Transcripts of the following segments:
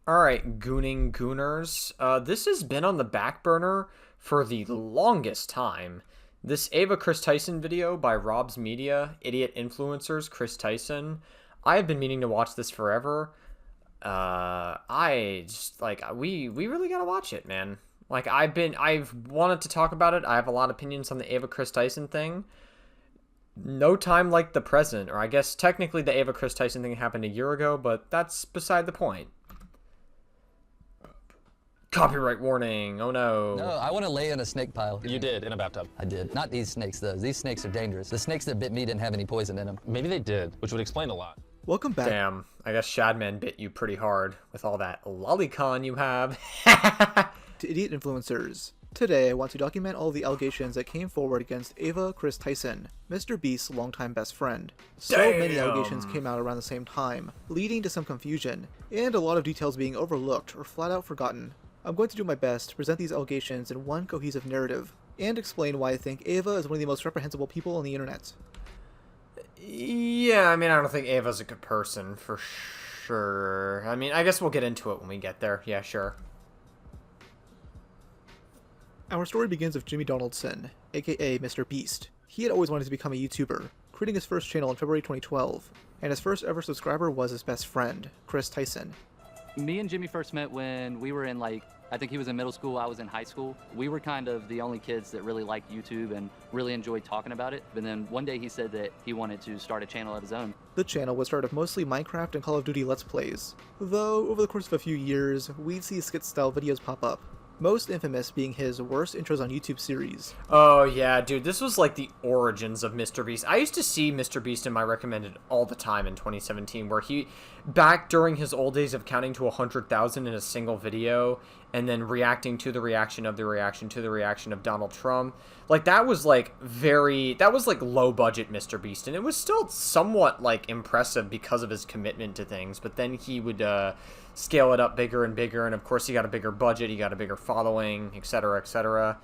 Alright, Gooning Gooners. This has been on the back burner for the longest time. This Ava Kris Tyson video by Rob's Media, Idiot Influencers, Kris Tyson. I have been meaning to watch this forever. We really gotta watch it, man. Like, I've wanted to talk about it. I have a lot of opinions on the Ava Kris Tyson thing. No time like the present, or I guess technically the Ava Kris Tyson thing happened a year ago, but that's beside the point. Copyright warning. Oh no. No, I want to lay in a snake pile. You did, in a bathtub. I did. Not these snakes, though. These snakes are dangerous. The snakes that bit me didn't have any poison in them. Maybe they did, which would explain a lot. Welcome back. Damn, I guess Shadman bit you pretty hard with all that lolicon you have. To Idiot Influencers. Today, I want to document all the allegations that came forward against Ava Kris Tyson, MrBeast's longtime best friend. So many allegations came out around the same time, leading to some confusion, and a lot of details being overlooked or flat out forgotten. I'm going to do my best to present these allegations in one cohesive narrative, and explain why I think Ava is one of the most reprehensible people on the internet. Yeah, I mean, I don't think Ava's a good person, for sure. I mean, I guess we'll get into it when we get there. Yeah, sure. Our story begins with Jimmy Donaldson, aka MrBeast. He had always wanted to become a YouTuber, creating his first channel in February 2012, and his first ever subscriber was his best friend, Kris Tyson. Me and Jimmy first met when we were in I think he was in middle school, I was in high school. We were kind of the only kids that really liked YouTube and really enjoyed talking about it. But then one day he said that he wanted to start a channel of his own. The channel was started of mostly Minecraft and Call of Duty Let's Plays, though over the course of a few years, we'd see skit-style videos pop up. Most infamous being his worst intros on YouTube series. Oh yeah, dude, this was like the origins of MrBeast. I used to see MrBeast in my recommended all the time in 2017, where he, back during his old days of counting to 100,000 in a single video, and then reacting to the reaction of the reaction to the reaction of Donald Trump. Like, that was like low budget MrBeast, and it was still somewhat like impressive because of his commitment to things, but then he would, scale it up bigger and bigger, and of course he got a bigger budget, he got a bigger following, etc., etc.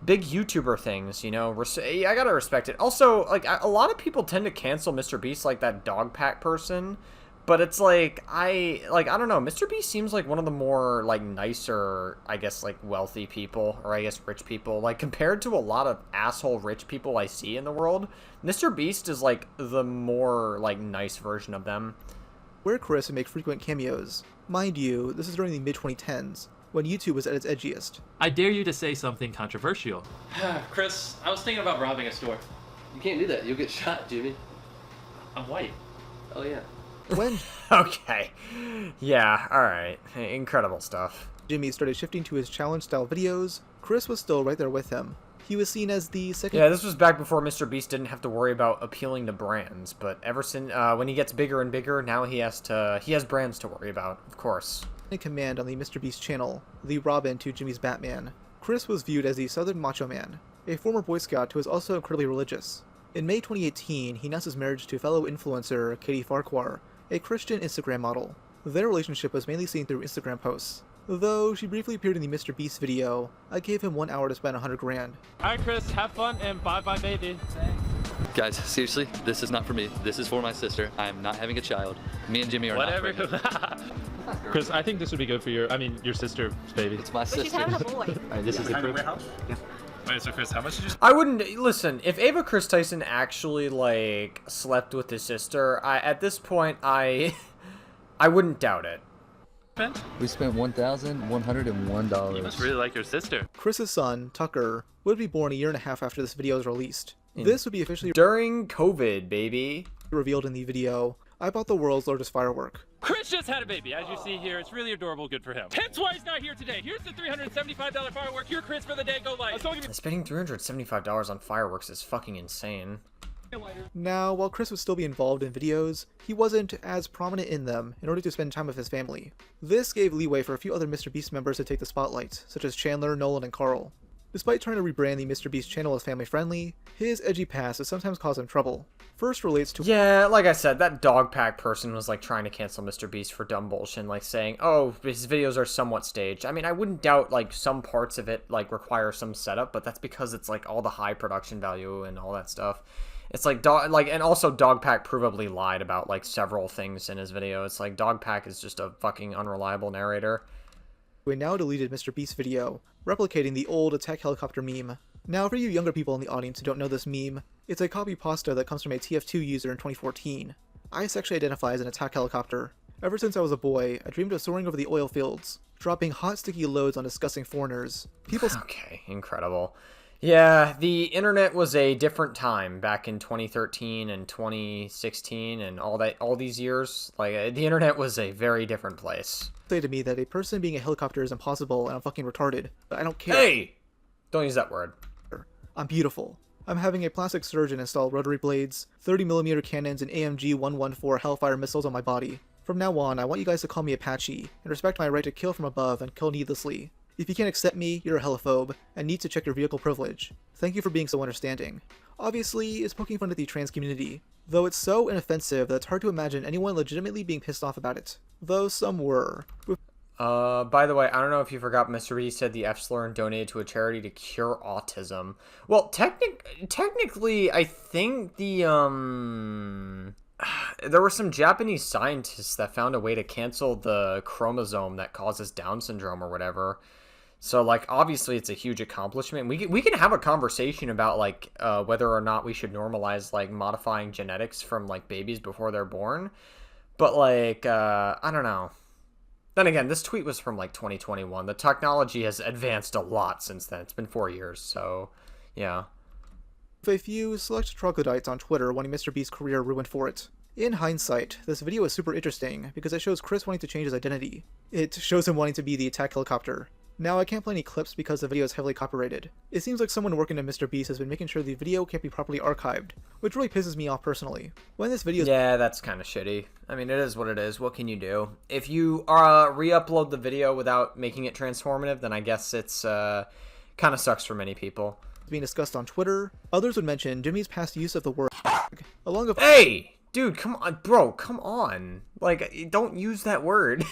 Big YouTuber things, you know. I gotta respect it. Also, like, a lot of people tend to cancel MrBeast, like that dog pack person, but it's like, I don't know, MrBeast seems like one of the more, like, nicer, I guess, like, wealthy people, or I guess rich people. Like, compared to a lot of asshole rich people I see in the world, MrBeast is, like, the more, like, nice version of them. Where Kris would make frequent cameos. Mind you, this is during the mid-2010s, when YouTube was at its edgiest. I dare you to say something controversial. Chris, I was thinking about robbing a store. You can't do that. You'll get shot, Jimmy. I'm white. Oh, yeah. When Okay. Yeah, alright. Incredible stuff. Jimmy started shifting to his challenge-style videos, Kris was still right there with him. He was seen as the second... Yeah, this was back before MrBeast didn't have to worry about appealing to brands, but ever since, when he gets bigger and bigger, now he has brands to worry about, of course. in command on the MrBeast channel, the Robin to Jimmy's Batman. Kris was viewed as the Southern Macho Man, a former Boy Scout who was also incredibly religious. In May 2018, he announced his marriage to fellow influencer Katie Farquhar, a Christian Instagram model. Their relationship was mainly seen through Instagram posts. Though she briefly appeared in the MrBeast video, I gave him 1 hour to spend 100 grand. Alright, Chris, have fun and bye-bye, baby. Guys, seriously, this is not for me. This is for my sister. I am not having a child. Me and Jimmy are Whatever. not pregnant. Chris, I think this would be good for your sister's baby. It's my But sister. she's having a boy. Alright, this is the proof. Wait, so Chris, how much did you I wouldn't listen if Ava Kris Tyson actually like slept with his sister. At this point I wouldn't doubt it. spend? We spent $1,101. You must really like your sister. Chris's son, Tucker, would be born a year and a half after this video is released. This would be officially During COVID, baby. revealed in the video. I bought the world's largest firework. Chris just had a baby, as you see here. It's really adorable, good for him. Hence why he's not here today. Here's the $375 firework. You're Chris for the day. Go light. Spending $375 on fireworks is fucking insane. Now, while Kris would still be involved in videos, he wasn't as prominent in them in order to spend time with his family. This gave leeway for a few other MrBeast members to take the spotlight, such as Chandler, Nolan, and Carl. Despite trying to rebrand the MrBeast channel as family-friendly, his edgy past has sometimes caused him trouble. First relates to Yeah, like I said, that dog pack person was like trying to cancel MrBeast for dumb bullshit, like saying, oh, his videos are somewhat staged. I mean, I wouldn't doubt like some parts of it like require some setup, but that's because it's like all the high production value and all that stuff. It's like and also Dogpack provably lied about like several things in his video. It's like Dogpack is just a fucking unreliable narrator. We now deleted MrBeast's video, replicating the old attack helicopter meme. Now, for you younger people in the audience who don't know this meme, it's a copy pasta that comes from a TF2 user in 2014. I sexually identify as an attack helicopter. Ever since I was a boy, I dreamed of soaring over the oil fields, dropping hot sticky loads on disgusting foreigners. Okay, incredible. Yeah, the internet was a different time back in 2013 and 2016 and all these years. Like, the internet was a very different place. Say to me that a person being a helicopter is impossible and I'm fucking retarded, but I don't care. Hey! Don't use that word. I'm beautiful. I'm having a plastic surgeon install rotary blades, 30mm cannons, and AMG 114 Hellfire missiles on my body. From now on, I want you guys to call me Apache, and respect my right to kill from above and kill needlessly. If you can't accept me, you're a heliphobe, and need to check your vehicle privilege. Thank you for being so understanding. Obviously, it's poking fun at the trans community, though it's so inoffensive that it's hard to imagine anyone legitimately being pissed off about it. Though some were. By the way, I don't know if you forgot, MrBeast said the F-slur and donated to a charity to cure autism. Well, technically, I think the, there were some Japanese scientists that found a way to cancel the chromosome that causes Down syndrome or whatever. So, like, obviously it's a huge accomplishment. We can have a conversation about, like, whether or not we should normalize, like, modifying genetics from, like, babies before they're born. But, like, I don't know. Then again, this tweet was from, like, 2021. The technology has advanced a lot since then. It's been 4 years, so, yeah. With a few select troglodytes on Twitter wanting MrBeast's career ruined for it. In hindsight, this video is super interesting because it shows Chris wanting to change his identity. It shows him wanting to be the attack helicopter. Now, I can't play any clips because the video is heavily copyrighted. It seems like someone working at MrBeast has been making sure the video can't be properly archived, which really pisses me off personally. When this video Yeah, that's kind of shitty. I mean, it is what it is. What can you do? If you re-upload the video without making it transformative, then I guess it's kind of sucks for many people. being discussed on Twitter, others would mention Jimmy's past use of the word along with Hey! Dude, come on, bro, come on. Like, don't use that word.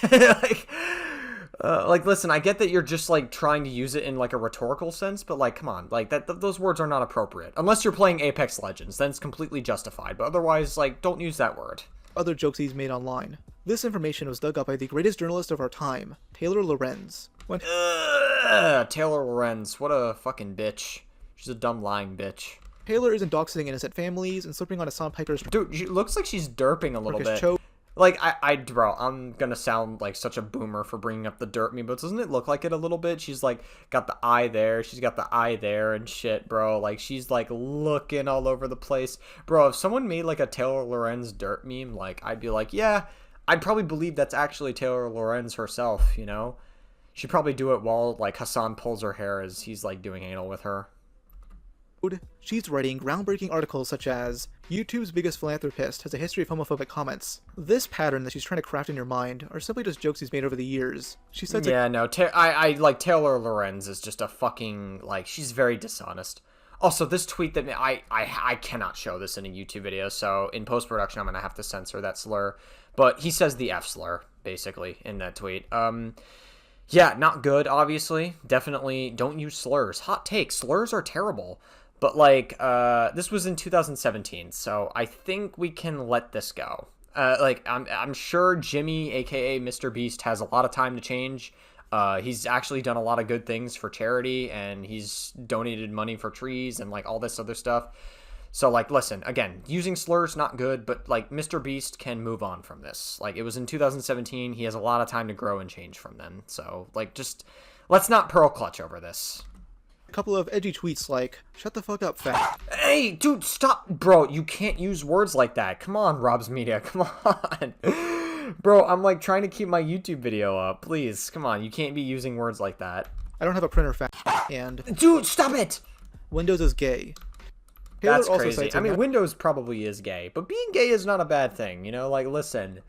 Like, listen, I get that you're just, like, trying to use it in, like, a rhetorical sense, but, like, come on. Like, those words are not appropriate. Unless you're playing Apex Legends, then it's completely justified. But otherwise, like, don't use that word. other jokes he's made online. This information was dug up by the greatest journalist of our time, Taylor Lorenz. When Taylor Lorenz, what a fucking bitch. She's a dumb lying bitch. Taylor isn't doxing innocent families and slipping on a Sam Piker's Dude, she looks like she's derping a little bit. choke. Like, bro, I'm gonna sound like such a boomer for bringing up the derp meme, but doesn't it look like it a little bit? She's, like, got the eye there, she's got the eye there and shit, bro. Like, she's, like, looking all over the place. Bro, if someone made, like, a Taylor Lorenz derp meme, like, I'd be like, yeah, I'd probably believe that's actually Taylor Lorenz herself, you know? She'd probably do it while, like, Hassan pulls her hair as he's, like, doing anal with her. She's writing groundbreaking articles such as, YouTube's biggest philanthropist has a history of homophobic comments. This pattern that she's trying to craft in your mind are simply just jokes he's made over the years. She said Yeah, no, I like, Taylor Lorenz is just a fucking, like, she's very dishonest. Also, this tweet that, I cannot show this in a YouTube video, so in post-production I'm gonna have to censor that slur. But he says the F slur, basically, in that tweet. Yeah, not good, obviously. Definitely don't use slurs. Hot take, slurs are terrible. But, like, this was in 2017, so I think we can let this go. Like, I'm sure Jimmy, aka MrBeast, has a lot of time to change. He's actually done a lot of good things for charity, and he's donated money for trees and, like, all this other stuff. So, like, listen, again, using slurs, not good, but, like, MrBeast can move on from this. Like, it was in 2017, he has a lot of time to grow and change from then. So, like, just, let's not pearl clutch over this. a couple of edgy tweets like, shut the fuck up, fat. Hey, dude, stop. Bro, you can't use words like that. Come on, Rob's Media, come on. Bro, I'm, like, trying to keep my YouTube video up. Please, come on, you can't be using words like that. I don't have a printer, fat. And Dude, stop it! Windows is gay. Taylor That's also crazy. cites I mean, Windows probably is gay, but being gay is not a bad thing, you know? Like, listen,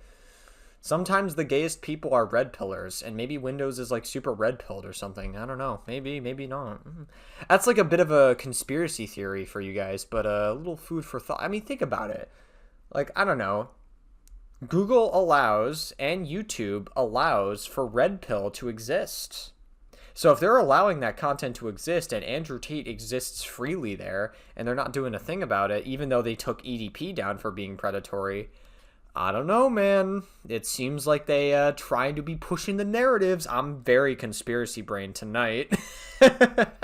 sometimes the gayest people are red pillars, and maybe Windows is, like, super red pilled or something. I don't know. Maybe, maybe not. That's, like, a bit of a conspiracy theory for you guys, but a little food for thought. I mean, think about it. Like, I don't know. Google allows, and YouTube allows, for red pill to exist. So if they're allowing that content to exist and Andrew Tate exists freely there and they're not doing a thing about it, even though they took EDP down for being predatory, I don't know, man. It seems like they trying to be pushing the narratives. I'm very conspiracy brain tonight. I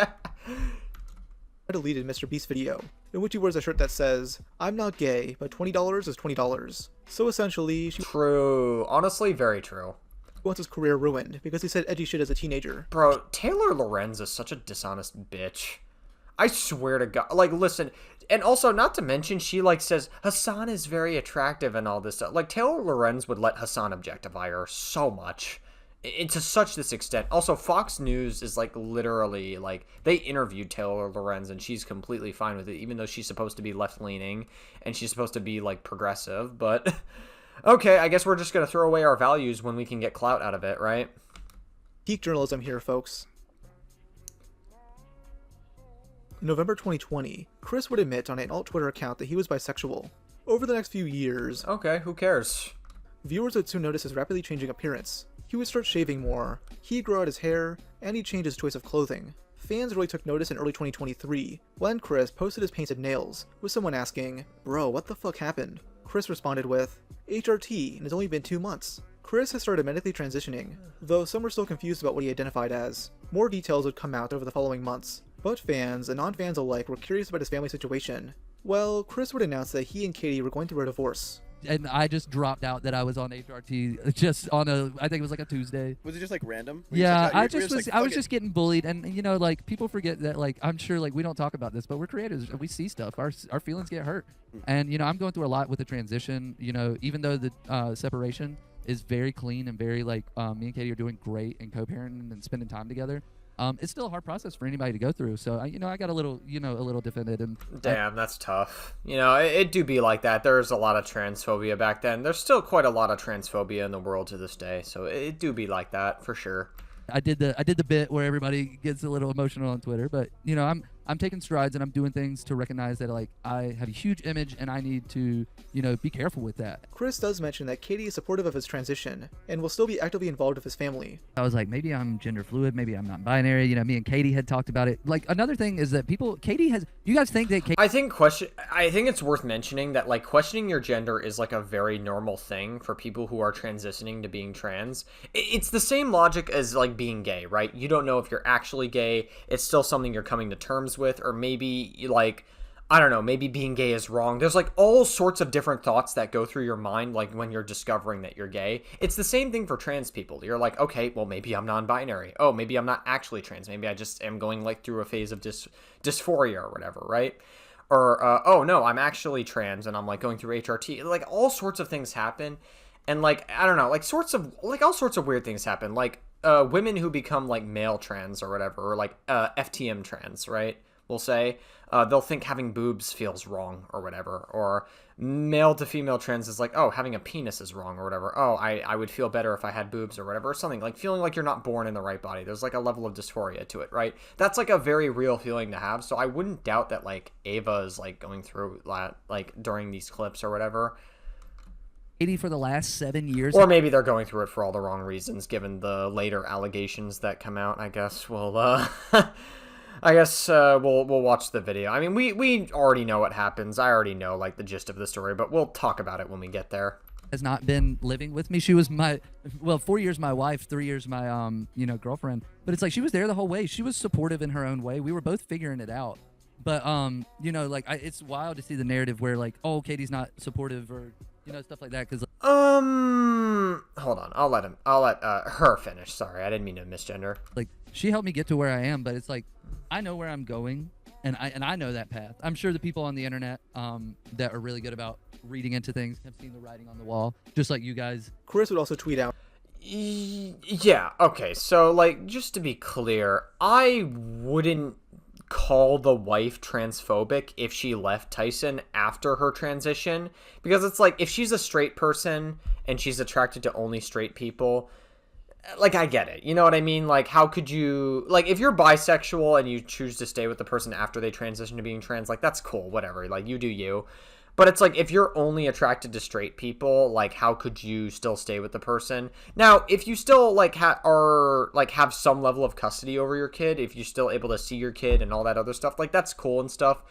deleted MrBeast's video, in which he wears a shirt that says, "I'm not gay, but $20 is $20. So essentially, she True. Honestly, very true. wants his career ruined because he said edgy shit as a teenager. Bro, Taylor Lorenz is such a dishonest bitch. I swear to God. Like, listen, and also, not to mention, she, like, says, Hassan is very attractive and all this stuff. Like, Taylor Lorenz would let Hassan objectify her so much. To such this extent. Also, Fox News is, like, literally, like, they interviewed Taylor Lorenz, and she's completely fine with it, even though she's supposed to be left-leaning, and she's supposed to be, like, progressive, but... Okay, I guess we're just gonna throw away our values when we can get clout out of it, right? Peak journalism here, folks. In November 2020, Kris would admit on an alt-Twitter account that he was bisexual. Over the next few years, Okay, who cares? viewers would soon notice his rapidly changing appearance. He would start shaving more, he'd grow out his hair, and he'd change his choice of clothing. Fans really took notice in early 2023, when Kris posted his painted nails, with someone asking, "Bro, what the fuck happened?" Kris responded with, "HRT, and it's only been 2 months." Kris has started medically transitioning, though some were still confused about what he identified as. More details would come out over the following months, but fans and non-fans alike were curious about his family situation. Well, Kris would announce that he and Katie were going through a divorce. And I just dropped out that I was on HRT just on I think it was like a Tuesday. Was it just like random? Yeah, I was just getting bullied, and you know, like, people forget that, like, I'm sure, like, we don't talk about this, but we're creators, we see stuff, our feelings get hurt, and you know, I'm going through a lot with the transition. You know, even though the separation is very clean and very, like, me and Katie are doing great and co-parenting and spending time together. It's still a hard process for anybody to go through. So, I got a little defended. And damn, that's tough. You know, it do be like that. There's a lot of transphobia back then. There's still quite a lot of transphobia in the world to this day. So it do be like that for sure. I did the bit where everybody gets a little emotional on Twitter, but you know, I'm taking strides and I'm doing things to recognize that, like, I have a huge image and I need to, you know, be careful with that. Kris does mention that Katie is supportive of his transition and will still be actively involved with his family. I was like, maybe I'm gender fluid, maybe I'm not binary. You know, me and Katie had talked about it. Like, another thing is that you guys think that Katie... I think it's worth mentioning that, like, questioning your gender is, like, a very normal thing for people who are transitioning to being trans. It's the same logic as, like, being gay, right? You don't know if you're actually gay. It's still something you're coming to terms with, or maybe, like, I don't know, maybe being gay is wrong. There's, like, all sorts of different thoughts that go through your mind, like, when you're discovering that you're gay. It's the same thing for trans people. You're like, okay, well, maybe I'm non-binary. Oh, maybe I'm not actually trans. Maybe I just am going, like, through a phase of dysphoria or whatever, right? Or, oh, no, I'm actually trans and I'm, like, going through HRT. Like, all sorts of things happen. And, like, I don't know, like, all sorts of weird things happen. Like, women who become, like, male trans or whatever, or, like, FTM trans, right? We'll say, they'll think having boobs feels wrong or whatever, or male to female trans is like, oh, having a penis is wrong or whatever. Oh, I would feel better if I had boobs or whatever, or something, like feeling like you're not born in the right body. There's, like, a level of dysphoria to it, right? That's, like, a very real feeling to have, so I wouldn't doubt that, like, Ava is, like, going through that, like, during these clips or whatever. For the last 7 years. Or maybe they're going through it for all the wrong reasons, given the later allegations that come out. I guess we'll we'll watch the video. I mean, we already know what happens. I already know, like, the gist of the story, but we'll talk about it when we get there. Has not been living with me. She was 4 years my wife, 3 years my girlfriend. But it's like, she was there the whole way. She was supportive in her own way. We were both figuring it out. But it's wild to see the narrative where, like, oh, Katie's not supportive, or, you know, stuff like that. Cause hold on, I'll let her finish. Sorry, I didn't mean to misgender. Like, she helped me get to where I am, but it's like, I know where I'm going, and I know that path. I'm sure the people on the internet that are really good about reading into things have seen the writing on the wall, just like you guys. Kris would also tweet out, yeah, okay, so, like, just to be clear, I wouldn't call the wife transphobic if she left Tyson after her transition, because it's like, if she's a straight person and she's attracted to only straight people, like, I get it, you know what I mean? Like, how could you, like, if you're bisexual and you choose to stay with the person after they transition to being trans, like, that's cool, whatever, like, you do you. But it's like, if you're only attracted to straight people, like, how could you still stay with the person? Now, if you still, like, have some level of custody over your kid, if you're still able to see your kid and all that other stuff, like, that's cool and stuff.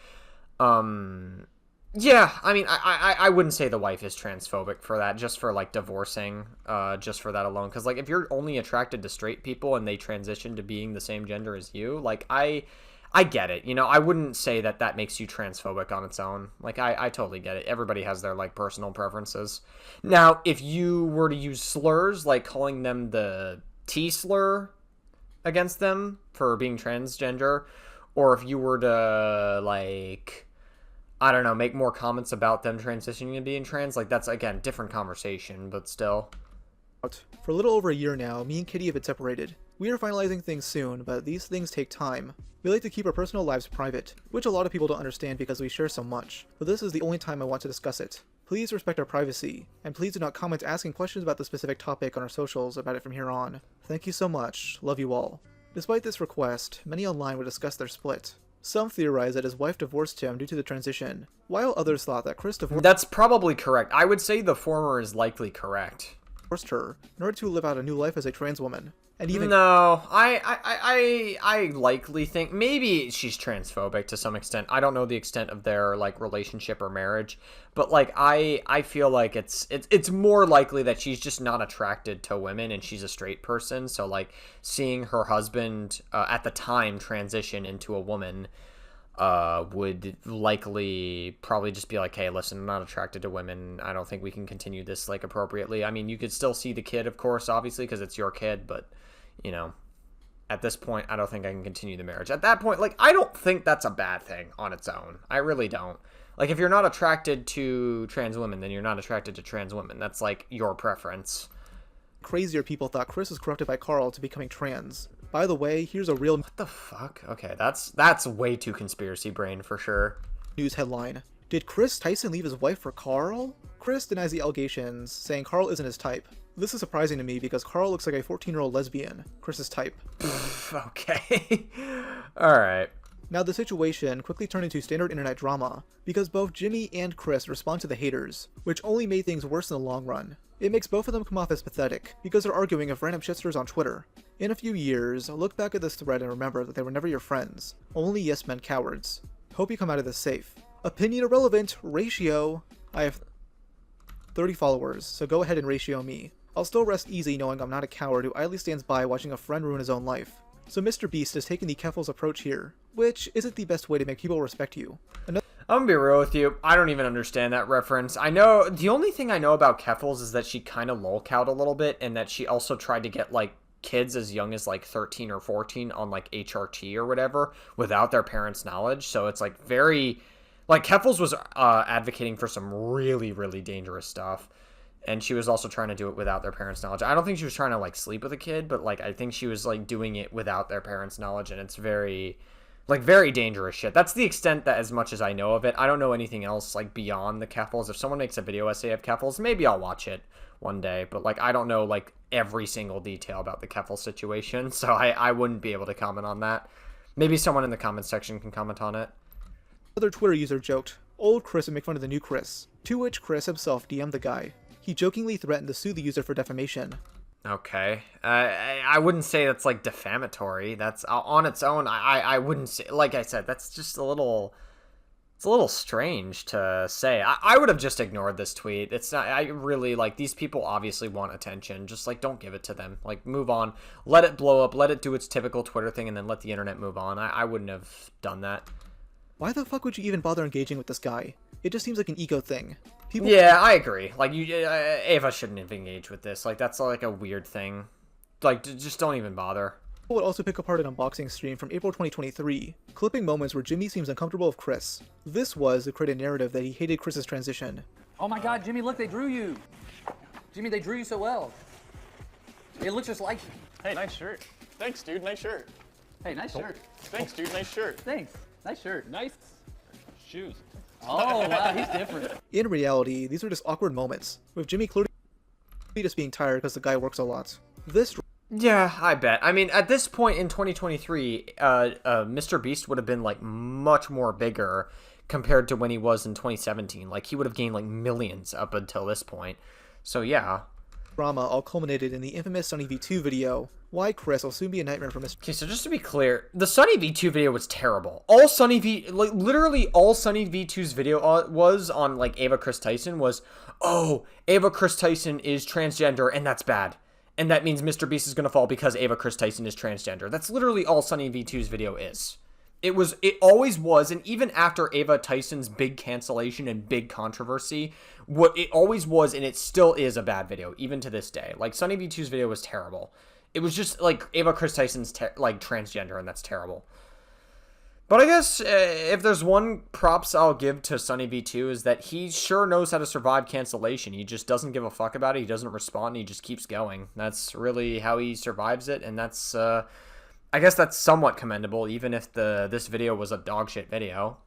Yeah, I mean, I wouldn't say the wife is transphobic for that, just for, like, divorcing, just for that alone. Because, like, if you're only attracted to straight people and they transition to being the same gender as you, like, I get it. You know, I wouldn't say that that makes you transphobic on its own. Like, I totally get it. Everybody has their, like, personal preferences. Now, if you were to use slurs, like calling them the T slur against them for being transgender, or if you were to, like, I don't know, make more comments about them transitioning to being trans, like, that's, again, different conversation, but still. For a little over a year now, me and Kitty have been separated. We are finalizing things soon, but these things take time. We like to keep our personal lives private, which a lot of people don't understand because we share so much, but this is the only time I want to discuss it. Please respect our privacy, and please do not comment asking questions about the specific topic on our socials about it from here on. Thank you so much. Love you all. Despite this request, many online would discuss their split. Some theorize that his wife divorced him due to the transition, while others thought that Kris divorced That's probably correct. I would say the former is likely correct. her in order to live out a new life as a trans woman. And even No, I likely think maybe she's transphobic to some extent. I don't know the extent of their, like, relationship or marriage, but, like, I feel like it's more likely that she's just not attracted to women and she's a straight person. So, like, seeing her husband at the time transition into a woman would likely probably just be like, hey, listen, I'm not attracted to women. I don't think we can continue this, like, appropriately. I mean, you could still see the kid, of course, obviously, because it's your kid, but, you know, at this point, I don't think I can continue the marriage. At that point, like, I don't think that's a bad thing on its own. I really don't. Like, if you're not attracted to trans women, then you're not attracted to trans women. That's, like, your preference. crazier people thought Kris was corrupted by Carl to becoming trans. By the way, here's a real What the fuck? Okay, that's way too conspiracy brain for sure. news headline. Did Kris Tyson leave his wife for Carl? Kris denies the allegations, saying Carl isn't his type. This is surprising to me because Carl looks like a 14-year-old lesbian, Kris's type. Okay. Alright. Now the situation quickly turned into standard internet drama, because both Jimmy and Kris respond to the haters, which only made things worse in the long run. It makes both of them come off as pathetic, because they're arguing with random shitsters on Twitter. In a few years, look back at this thread and remember that they were never your friends, only yes men cowards. Hope you come out of this safe. Opinion irrelevant, ratio. I have 30 followers, so go ahead and ratio me. I'll still rest easy knowing I'm not a coward who idly stands by watching a friend ruin his own life. So MrBeast is taking the Keffels approach here, which isn't the best way to make people respect you. I'm gonna be real with you, I don't even understand that reference. I know, the only thing I know about Keffels is that she kind of lolcowed a little bit, and that she also tried to get, like, kids as young as, like, 13 or 14 on, like, HRT or whatever, without their parents' knowledge, so it's, like, very... Like, Keffels was advocating for some really, really dangerous stuff. And she was also trying to do it without their parents' knowledge. I don't think she was trying to, like, sleep with a kid, but, like, I think she was, like, doing it without their parents' knowledge, and it's very, like, very dangerous shit. That's the extent that, as much as I know of it, I don't know anything else, like, beyond the Keffels. If someone makes a video essay of Keffels, maybe I'll watch it one day, but, like, I don't know, like, every single detail about the Keffels situation, so I wouldn't be able to comment on that. Maybe someone in the comments section can comment on it. Another Twitter user joked, "Old Kris would make fun of the new Kris," to which Kris himself DM'd the guy. He jokingly threatened to sue the user for defamation. Okay. I wouldn't say that's, like, defamatory. That's, on its own, I wouldn't say, like I said, that's just a little, it's a little strange to say. I would have just ignored this tweet. It's not, I really, like, these people obviously want attention. Just, like, don't give it to them. Like, move on. Let it blow up. Let it do its typical Twitter thing, and then let the internet move on. I wouldn't have done that. Why the fuck would you even bother engaging with this guy? It just seems like an ego thing. People Yeah, I agree. Like, Ava shouldn't have engaged with this. Like, that's, like, a weird thing. Like, just don't even bother. would also pick apart an unboxing stream from April 2023, clipping moments where Jimmy seems uncomfortable with Kris. This was to create a narrative that he hated Kris's transition. Oh my god, Jimmy, look, they drew you. Jimmy, they drew you so well. It looks just like you. Hey, nice shirt. Thanks, dude. Nice shirt. Hey, nice shirt. Thanks, dude. Nice shirt. Thanks. Nice shirt. Nice shoes. Oh, wow, he's different. In reality, these were just awkward moments, with Jimmy clearly just being tired because the guy works a lot. This Yeah, I bet. I mean, at this point in 2023, MrBeast would have been, like, much more bigger, compared to when he was in 2017. Like, he would have gained like millions up until this point. So yeah. Drama all culminated in the infamous Sunny V2 video. Why Kris will soon be a nightmare for Mr. Okay, so just to be clear, the Sunny V2 video was terrible. All Sunny V, like literally all Sunny V2's video was on like Ava Kris Tyson was, oh, Ava Kris Tyson is transgender and that's bad. And that means MrBeast is going to fall because Ava Kris Tyson is transgender. That's literally all Sunny V2's video is. It always was, and even after Ava Tyson's big cancellation and big controversy, what it always was, and it still is a bad video, even to this day. Like, Sunny V2's video was terrible. It was just, like, Ava Kris Tyson's, like, transgender, and that's terrible. But I guess if there's one props I'll give to Sunny V2 is that he sure knows how to survive cancellation. He just doesn't give a fuck about it. He doesn't respond. He just keeps going. That's really how he survives it, and that's, I guess that's somewhat commendable, even if this video was a dog shit video.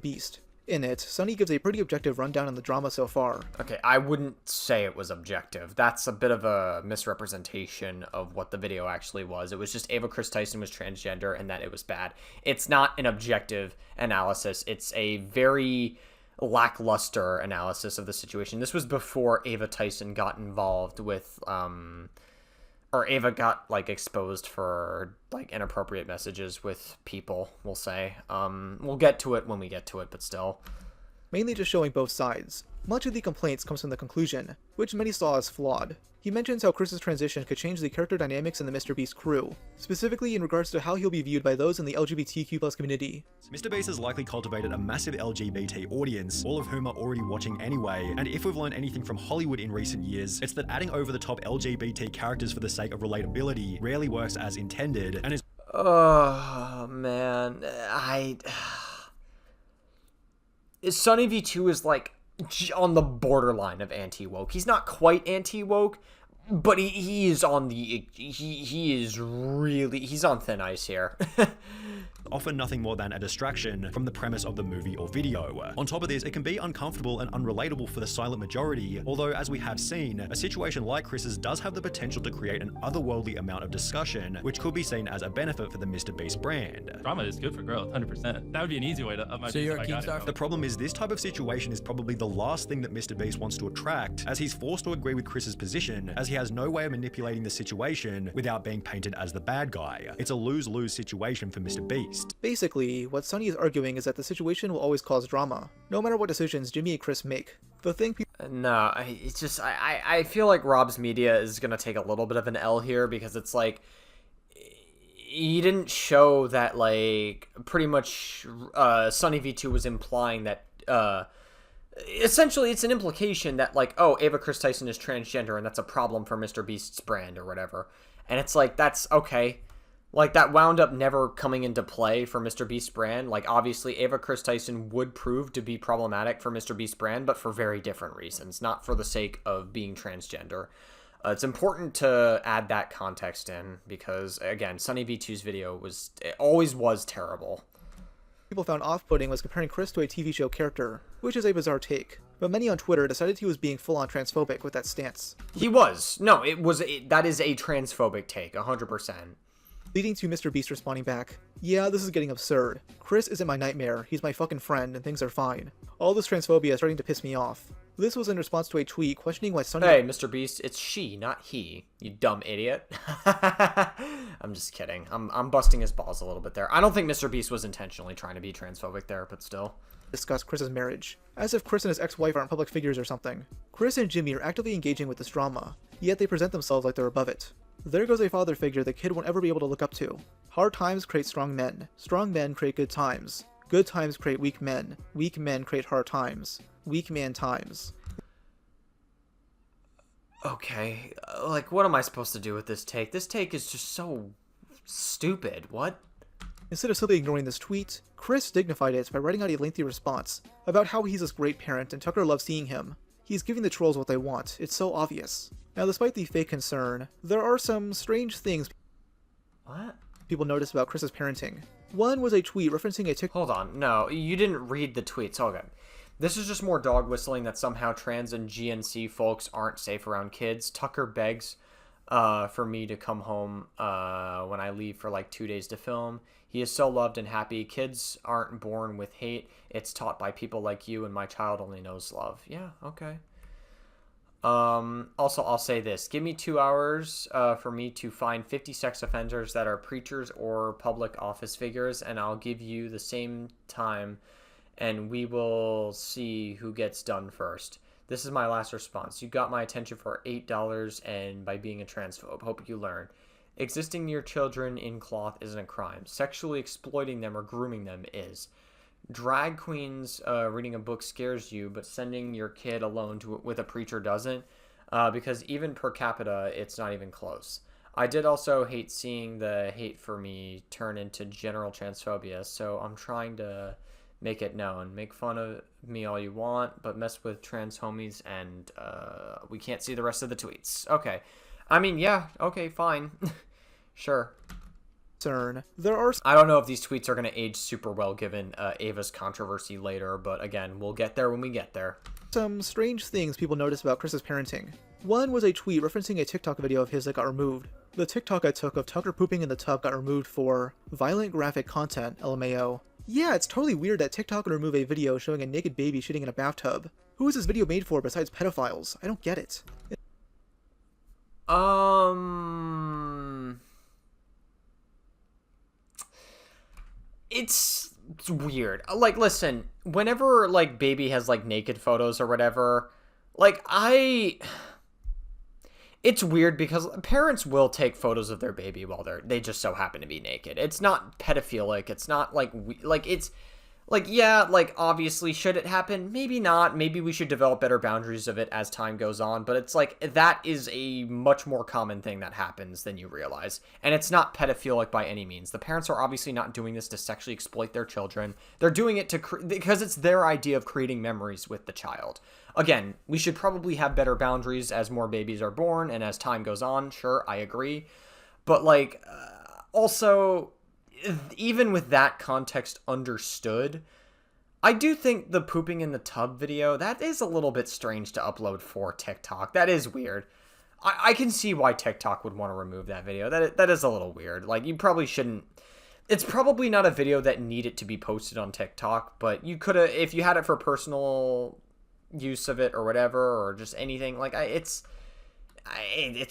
Beast. In it, Sunny gives a pretty objective rundown on the drama so far. Okay, I wouldn't say it was objective. That's a bit of a misrepresentation of what the video actually was. It was just Ava Kris Tyson was transgender and that it was bad. It's not an objective analysis. It's a very lackluster analysis of the situation. This was before Ava Tyson got involved with, or Ava got, like, exposed for, like, inappropriate messages with people, we'll say. We'll get to it when we get to it, but still. Mainly just showing both sides. Much of the complaints comes from the conclusion, which many saw as flawed. He mentions how Kris's transition could change the character dynamics in the MrBeast crew, specifically in regards to how he'll be viewed by those in the LGBTQ+ community. MrBeast has likely cultivated a massive LGBT audience, all of whom are already watching anyway, and if we've learned anything from Hollywood in recent years, it's that adding over-the-top LGBT characters for the sake of relatability rarely works as intended, and is— Oh, man. Sunny V2 is, like, on the borderline of anti-woke. He's not quite anti-woke, but he is on the, he is really, he's on thin ice here. often nothing more than a distraction from the premise of the movie or video. On top of this, it can be uncomfortable and unrelatable for the silent majority, although as we have seen, a situation like Kris's does have the potential to create an otherworldly amount of discussion, which could be seen as a benefit for the MrBeast brand. Drama is good for growth, 100%. That would be an easy way to up my So you're a Keemstar? The problem is this type of situation is probably the last thing that MrBeast wants to attract, as he's forced to agree with Kris's position, as he has no way of manipulating the situation without being painted as the bad guy. It's a lose-lose situation for MrBeast. Basically, what Sunny is arguing is that the situation will always cause drama, no matter what decisions Jimmy and Kris make. The thing No, it's just, I feel like Rob's Media is going to take a little bit of an L here, because it's like, he didn't show that, like, pretty much Sunny V2 was implying that, essentially it's an implication that, like, oh, Ava Kris Tyson is transgender and that's a problem for MrBeast's brand or whatever. And it's like, that's okay. Like, that wound up never coming into play for MrBeast's brand. Like, obviously, Ava Kris Tyson would prove to be problematic for MrBeast's brand, but for very different reasons, not for the sake of being transgender. It's important to add that context in, because, again, Sunny V2's video always was terrible. People found off-putting was comparing Kris to a TV show character, which is a bizarre take, but many on Twitter decided he was being full-on transphobic with that stance. He was. No, that is a transphobic take, 100%. Leading to MrBeast responding back, "Yeah, this is getting absurd. Kris isn't my nightmare, he's my fucking friend, and things are fine. All this transphobia is starting to piss me off." This was in response to a tweet questioning why Sunny— Hey, MrBeast, it's she, not he, you dumb idiot. I'm just kidding. I'm busting his balls a little bit there. I don't think MrBeast was intentionally trying to be transphobic there, but still. Discuss Kris's marriage, as if Kris and his ex-wife aren't public figures or something. Kris and Jimmy are actively engaging with this drama, yet they present themselves like they're above it. There goes a father figure the kid won't ever be able to look up to. Hard times create strong men. Strong men create good times. Good times create weak men. Weak men create hard times. Weak man times. Okay, like, what am I supposed to do with this take? This take is just so stupid. What? Instead of simply ignoring this tweet, Kris dignified it by writing out a lengthy response about how he's this great parent and Tucker loves seeing him. He's giving the trolls what they want. It's so obvious. Now, despite the fake concern, there are some strange things people noticed about Kris's parenting. One was a tweet referencing a TikTok— Hold on, no, you didn't read the tweets. Okay. This is just more dog whistling that somehow trans and GNC folks aren't safe around kids. Tucker begs, for me to come home when I leave for like 2 days to film. He is so loved and happy. Kids aren't born with hate. It's taught by people like you, and my child only knows love. Yeah, okay. Also, I'll say this. Give me 2 hours for me to find 50 sex offenders that are preachers or public office figures, and I'll give you the same time, and we will see who gets done first. This is my last response. You got my attention for $8 and by being a transphobe. Hope you learn. Existing near children in cloth isn't a crime. Sexually exploiting them or grooming them is. Drag queens reading a book scares you, but sending your kid alone with a preacher doesn't, because even per capita, it's not even close. I did also hate seeing the hate for me turn into general transphobia, so I'm trying to make it known. Make fun of me all you want, but mess with trans homies, and we can't see the rest of the tweets. Okay. I mean, yeah, okay, fine. Sure. There are... I don't know if these tweets are going to age super well given Ava's controversy later, but again, we'll get there when we get there. Some strange things people noticed about Chris's parenting. One was a tweet referencing a TikTok video of his that got removed. The TikTok I took of Tucker pooping in the tub got removed for violent graphic content, LMAO. Yeah, it's totally weird that TikTok would remove a video showing a naked baby shitting in a bathtub. Who is this video made for besides pedophiles? I don't get it. It's weird. Like, listen, whenever, like, baby has, like, naked photos or whatever, like, it's weird because parents will take photos of their baby while they just so happen to be naked. It's not pedophilic. It's not, like, it's... Like, yeah, like, obviously, should it happen? Maybe not. Maybe we should develop better boundaries of it as time goes on. But it's like, that is a much more common thing that happens than you realize. And it's not pedophilic by any means. The parents are obviously not doing this to sexually exploit their children. They're doing it because it's their idea of creating memories with the child. Again, we should probably have better boundaries as more babies are born and as time goes on. Sure, I agree. But, like, also... even with that context understood, I do think the pooping in the tub video, that is a little bit strange to upload for TikTok. That is weird. I can see why TikTok would want to remove that video. That is a little weird. Like, you probably shouldn't... It's probably not a video that needed to be posted on TikTok, but you could have... If you had it for personal use of it or whatever, or just anything, like, it's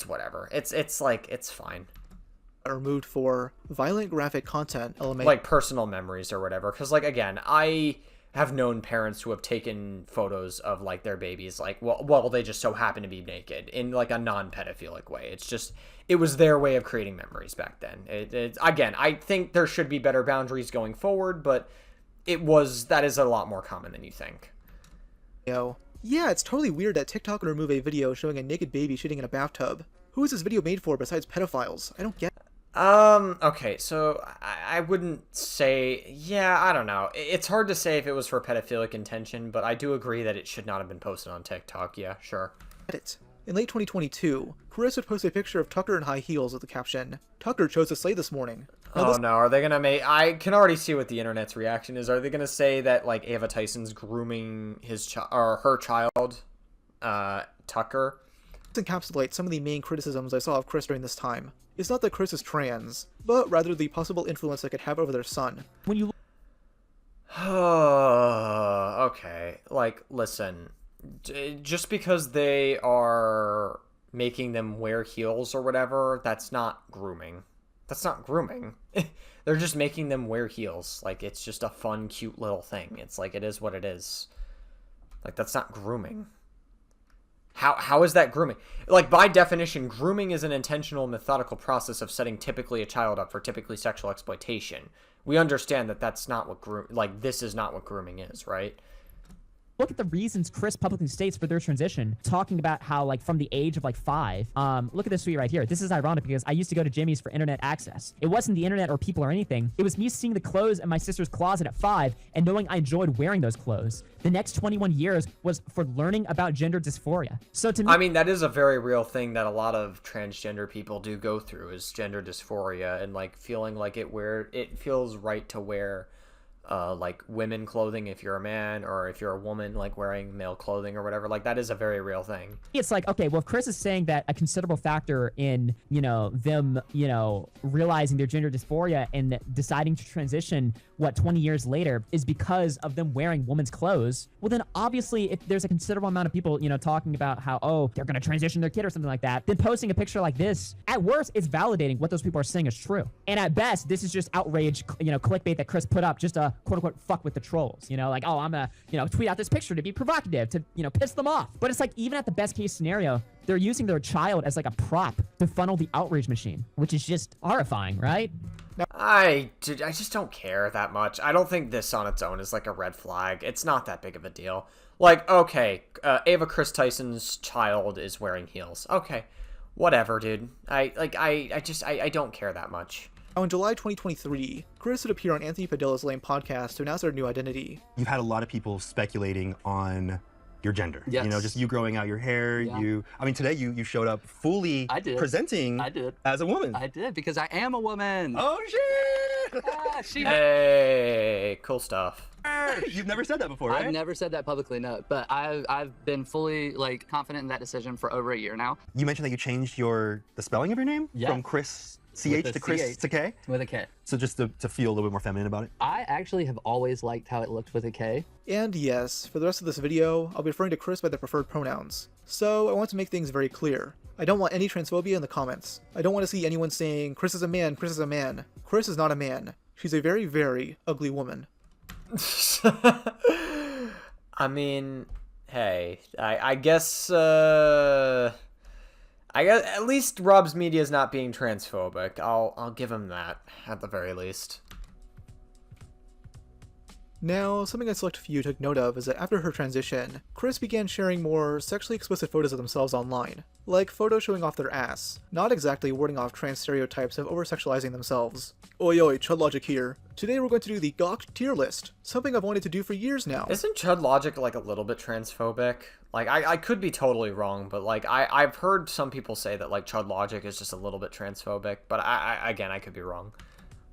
whatever. It's like, it's fine. Removed for violent graphic content, LMA. Like personal memories or whatever, because like again, I have known parents who have taken photos of like their babies, like well they just so happen to be naked in like a non-pedophilic way. It's just, it was their way of creating memories back then. Again, I think there should be better boundaries going forward, but that is a lot more common than you think. Yeah, it's totally weird that TikTok would remove a video showing a naked baby shitting in a bathtub. Who is this video made for besides pedophiles? I don't get it. Okay, so I wouldn't say, yeah, I don't know. It's hard to say if it was for pedophilic intention, but I do agree that it should not have been posted on TikTok. Yeah, sure. In late 2022, Chris would post a picture of Tucker in high heels with the caption, "Tucker chose to slay this morning." No, are they gonna make... I can already see what the internet's reaction is. Are they gonna say that, like, Ava Tyson's grooming her child, Tucker? This encapsulates some of the main criticisms I saw of Chris during this time. It's not that Chris is trans, but rather the possible influence it could have over their son. When you... Okay, like, listen. Just because they are making them wear heels or whatever, that's not grooming. That's not grooming. They're just making them wear heels. Like, it's just a fun, cute little thing. It's like, it is what it is. Like, that's not grooming. How is that grooming? Like, by definition, grooming is an intentional, methodical process of setting typically a child up for typically sexual exploitation. We understand that that's not what this is not what grooming is, right? Look at the reasons Chris publicly states for their transition, talking about how, like, from the age of, like, 5. Look at this tweet right here. This is ironic because I used to go to Jimmy's for internet access. It wasn't the internet or people or anything. It was me seeing the clothes in my sister's closet at 5 and knowing I enjoyed wearing those clothes. The next 21 years was for learning about gender dysphoria. So to me... I mean, that is a very real thing that a lot of transgender people do go through, is gender dysphoria and, like, feeling like it feels right to wear like women clothing if you're a man, or if you're a woman like wearing male clothing or whatever. Like that is a very real thing. It's like, okay, well, if Chris is saying that a considerable factor in, them, realizing their gender dysphoria and deciding to transition, 20 years later, is because of them wearing women's clothes, well, then obviously if there's a considerable amount of people, talking about how, oh, they're going to transition their kid or something like that, then posting a picture like this, at worst, it's validating what those people are saying is true. And at best, this is just outrage, clickbait that Chris put up just to quote unquote fuck with the trolls, like, oh, I'm gonna, tweet out this picture to be provocative, to, piss them off. But it's like, even at the best case scenario, they're using their child as like a prop to funnel the outrage machine, which is just horrifying, right? I just don't care that much. I don't think this on its own is like a red flag. It's not that big of a deal. Like, okay, Ava Kris Tyson's child is wearing heels. Okay, whatever, dude. I don't care that much. Now, in July 2023, Chris would appear on Anthony Padilla's Lame podcast to announce their new identity. You've had a lot of people speculating on your gender. Yes. Just you growing out your hair. Yeah. Today you showed up fully presenting as a woman. I did, because I am a woman. Oh, shit! Hey, cool stuff. You've never said that before, right? I've never said that publicly, no. But I've been fully confident in that decision for over a year now. You mentioned that you changed the spelling of your name from Chris CH to Chris to K? With a K. So just to feel a little bit more feminine about it? I actually have always liked how it looked with a K. And yes, for the rest of this video, I'll be referring to Chris by their preferred pronouns. So I want to make things very clear. I don't want any transphobia in the comments. I don't want to see anyone saying, Chris is a man, Chris is a man. Chris is not a man. She's a very, very ugly woman. I mean, hey, I guess at least Rob's media is not being transphobic. I'll give him that at the very least. Now, something a select few took note of is that after her transition, Chris began sharing more sexually explicit photos of themselves online, like photos showing off their ass, not exactly warding off trans stereotypes of over-sexualizing themselves. Oi oi, Chud Logic here. Today we're going to do the Gawked tier list, something I've wanted to do for years now. Isn't Chud Logic like a little bit transphobic? Like, I could be totally wrong, but like, I've heard some people say that like Chud Logic is just a little bit transphobic, but again, I could be wrong.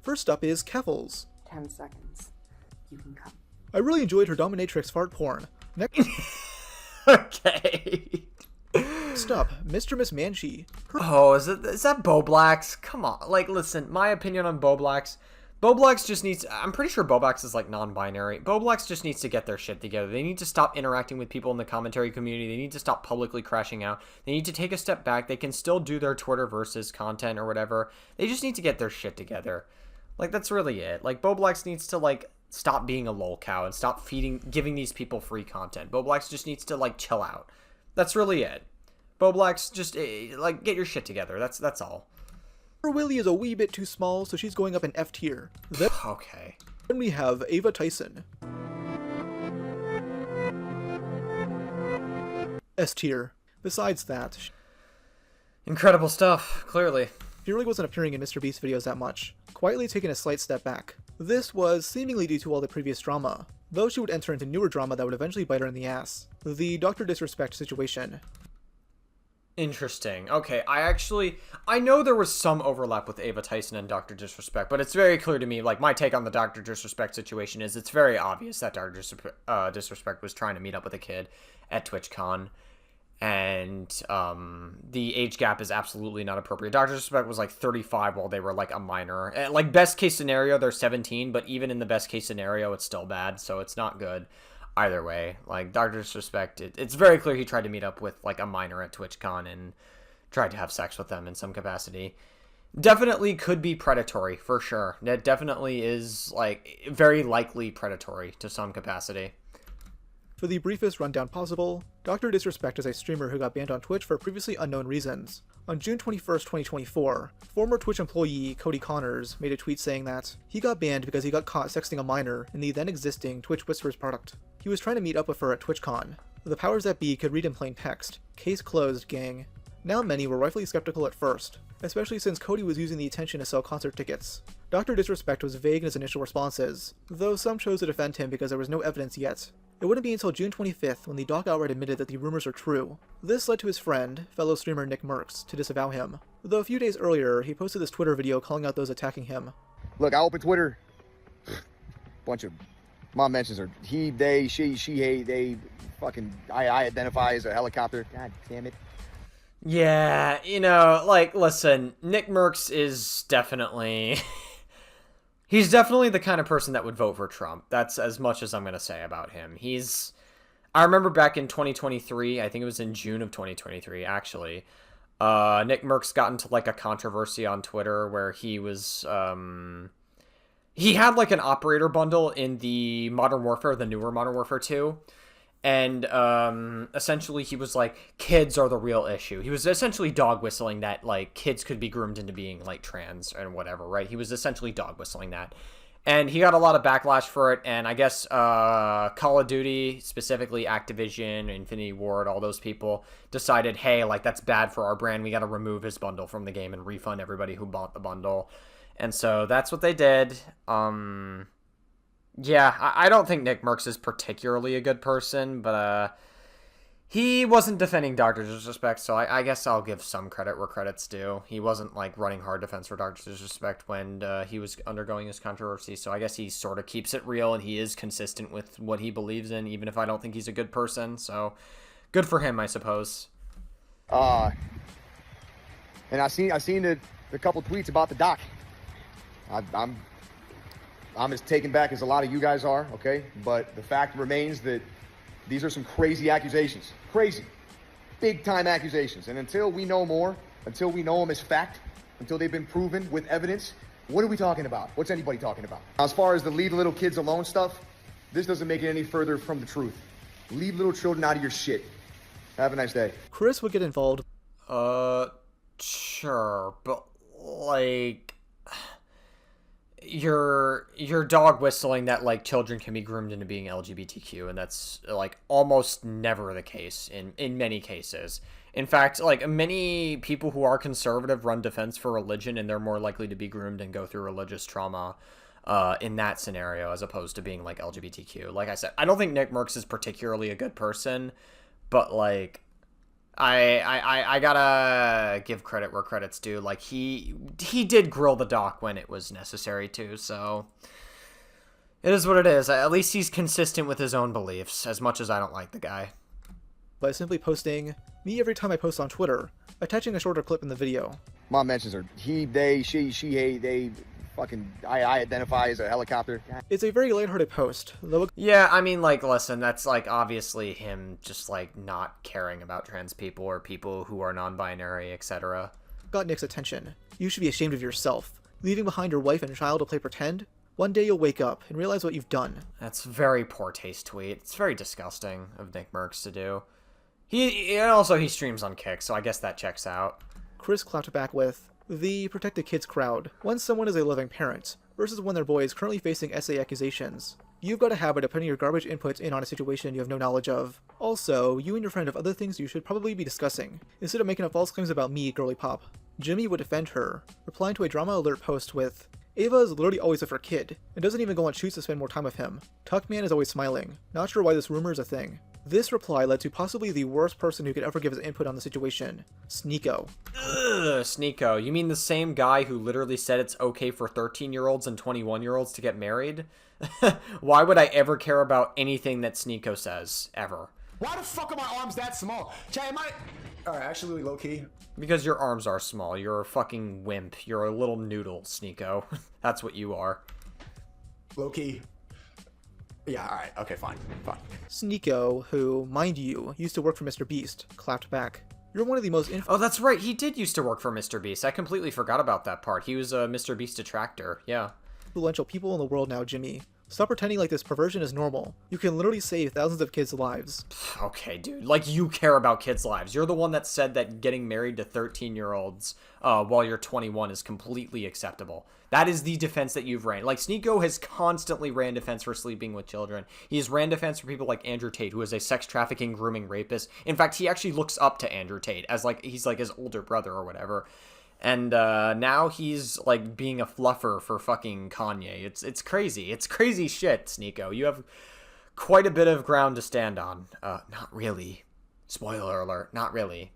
First up is Keffels. 10 seconds. You can come. I really enjoyed her dominatrix fart porn. Next. Okay. Stop, Mr. Miss Manchi. Oh, is that Boblax? Come on. Like, listen, my opinion on Boblax. Boblax just needs... I'm pretty sure Boblax is, like, non-binary. Boblax just needs to get their shit together. They need to stop interacting with people in the commentary community. They need to stop publicly crashing out. They need to take a step back. They can still do their Twitter versus content or whatever. They just need to get their shit together. Like, that's really it. Like, Boblax needs to, like, stop being a lol cow and stop giving these people free content. Boblax just needs to, like, chill out. That's really it. Boblax, just, like, get your shit together. That's all. Her willy is a wee bit too small, so she's going up in F tier. Okay. Then we have Ava Tyson. S tier. Besides that, incredible stuff, clearly. She really wasn't appearing in MrBeast's videos that much, quietly taking a slight step back. This was seemingly due to all the previous drama, though she would enter into newer drama that would eventually bite her in the ass. The Dr. Disrespect situation. Interesting. Okay, I know there was some overlap with Ava Tyson and Dr. Disrespect, but it's very clear to me, like, my take on the Dr. Disrespect situation is it's very obvious that Dr. Disrespect was trying to meet up with a kid at TwitchCon, and the age gap is absolutely not appropriate. Dr. Disrespect was, like, 35 while they were, like, a minor. Like, best case scenario, they're 17, but even in the best case scenario, it's still bad, so it's not good. Either way, like, Dr. Disrespect, it's very clear he tried to meet up with, like, a minor at TwitchCon and tried to have sex with them in some capacity. Definitely could be predatory, for sure. That definitely is, like, very likely predatory to some capacity. For the briefest rundown possible, Dr. Disrespect is a streamer who got banned on Twitch for previously unknown reasons. On June 21st, 2024, former Twitch employee Cody Connors made a tweet saying that he got banned because he got caught sexting a minor in the then existing Twitch Whispers product. He was trying to meet up with her at TwitchCon. The powers that be could read in plain text. Case closed, gang. Now many were rightfully skeptical at first, especially since Cody was using the attention to sell concert tickets. Dr. Disrespect was vague in his initial responses, though some chose to defend him because there was no evidence yet. It wouldn't be until June 25th when the doc outright admitted that the rumors are true. This led to his friend, fellow streamer Nick Merckx, to disavow him, though a few days earlier he posted this Twitter video calling out those attacking him. Look, I opened Twitter bunch of mom mentions her. He, they, she, hey, they, fucking, I identify as a helicopter. God damn it. Yeah, you know, like, listen, Nick Merckx is definitely... he's definitely the kind of person that would vote for Trump. That's as much as I'm going to say about him. I remember back in 2023, I think it was in June of 2023, actually, Nick Merckx got into, like, a controversy on Twitter where he was, he had, like, an operator bundle in the Modern Warfare, the newer Modern Warfare 2, and, essentially he was like, kids are the real issue. He was essentially dog whistling that, like, kids could be groomed into being, like, trans and whatever, right? He was essentially dog whistling that. And he got a lot of backlash for it, and I guess Call of Duty, specifically Activision, Infinity Ward, all those people, decided, hey, like, that's bad for our brand. We got to remove his bundle from the game and refund everybody who bought the bundle. And so that's what they did. Yeah, I don't think Nick Merckx is particularly a good person, but he wasn't defending Dr. Disrespect, so I guess I'll give some credit where credit's due. He wasn't, like, running hard defense for Dr. Disrespect when he was undergoing his controversy, so I guess he sort of keeps it real, and he is consistent with what he believes in, even if I don't think he's a good person, so good for him, I suppose. And I seen the couple tweets about the doc. I'm as taken back as a lot of you guys are, okay? But the fact remains that these are some crazy accusations. Crazy. Big-time accusations. And until we know more, until we know them as fact, until they've been proven with evidence, what are we talking about? What's anybody talking about? As far as the leave little kids alone stuff, this doesn't make it any further from the truth. Leave little children out of your shit. Have a nice day. Chris would get involved. Sure, but, like... You're dog whistling that, like, children can be groomed into being LGBTQ, and that's, like, almost never the case in many cases. In fact, like, many people who are conservative run defense for religion, and they're more likely to be groomed and go through religious trauma in that scenario, as opposed to being, like, LGBTQ. Like I said, I don't think Nick Merckx is particularly a good person, but, like, I gotta give credit where credit's due. Like, he did grill the doc when it was necessary to, so it is what it is. At least he's consistent with his own beliefs, as much as I don't like the guy. By simply posting me every time I post on Twitter, attaching a shorter clip in the video. Mom mentions her. He, they, she, hey, they, fucking, I identify as a helicopter. It's a very lighthearted post, though. Yeah, I mean, like, listen, that's, like, obviously him just, like, not caring about trans people or people who are non-binary, etc. Got Nick's attention. You should be ashamed of yourself. Leaving behind your wife and child to play pretend? One day you'll wake up and realize what you've done. That's very poor taste tweet. It's very disgusting of Nick Merckx to do. And also he streams on Kick, so I guess that checks out. Chris clapped back with, the protected kids crowd, when someone is a loving parent, versus when their boy is currently facing SA accusations. You've got a habit of putting your garbage inputs in on a situation you have no knowledge of. Also, you and your friend have other things you should probably be discussing, instead of making up false claims about me, girly pop. Jimmy would defend her, replying to a drama alert post with, Ava is literally always with her kid, and doesn't even go on shoots to spend more time with him. Tuckman is always smiling. Not sure why this rumor is a thing. This reply led to possibly the worst person who could ever give his input on the situation, Sneeko. Ugh, Sneeko. You mean the same guy who literally said it's okay for 13-year-olds and 21-year-olds to get married? Why would I ever care about anything that Sneeko says, ever? Why the fuck are my arms that small? Jay, am I... Alright, actually, low-key. Because your arms are small. You're a fucking wimp. You're a little noodle, Sneeko. That's what you are. Low-key. Yeah, alright, okay, fine. Sneeko, who, mind you, used to work for MrBeast, clapped back. You're one of the most Oh, that's right, he did used to work for MrBeast. I completely forgot about that part. He was a MrBeast detractor, yeah. Influential people in the world now, Jimmy. Stop pretending like this perversion is normal. You can literally save thousands of kids' lives. Okay, dude. Like, you care about kids' lives. You're the one that said that getting married to 13-year-olds while you're 21 is completely acceptable. That is the defense that you've ran. Like, Sneeko has constantly ran defense for sleeping with children. He's ran defense for people like Andrew Tate, who is a sex trafficking, grooming rapist. In fact, he actually looks up to Andrew Tate as, like, he's, like, his older brother or whatever. And now he's, like, being a fluffer for fucking Kanye. It's crazy. It's crazy shit, Sneeko. You have quite a bit of ground to stand on. Not really. Spoiler alert. Not really.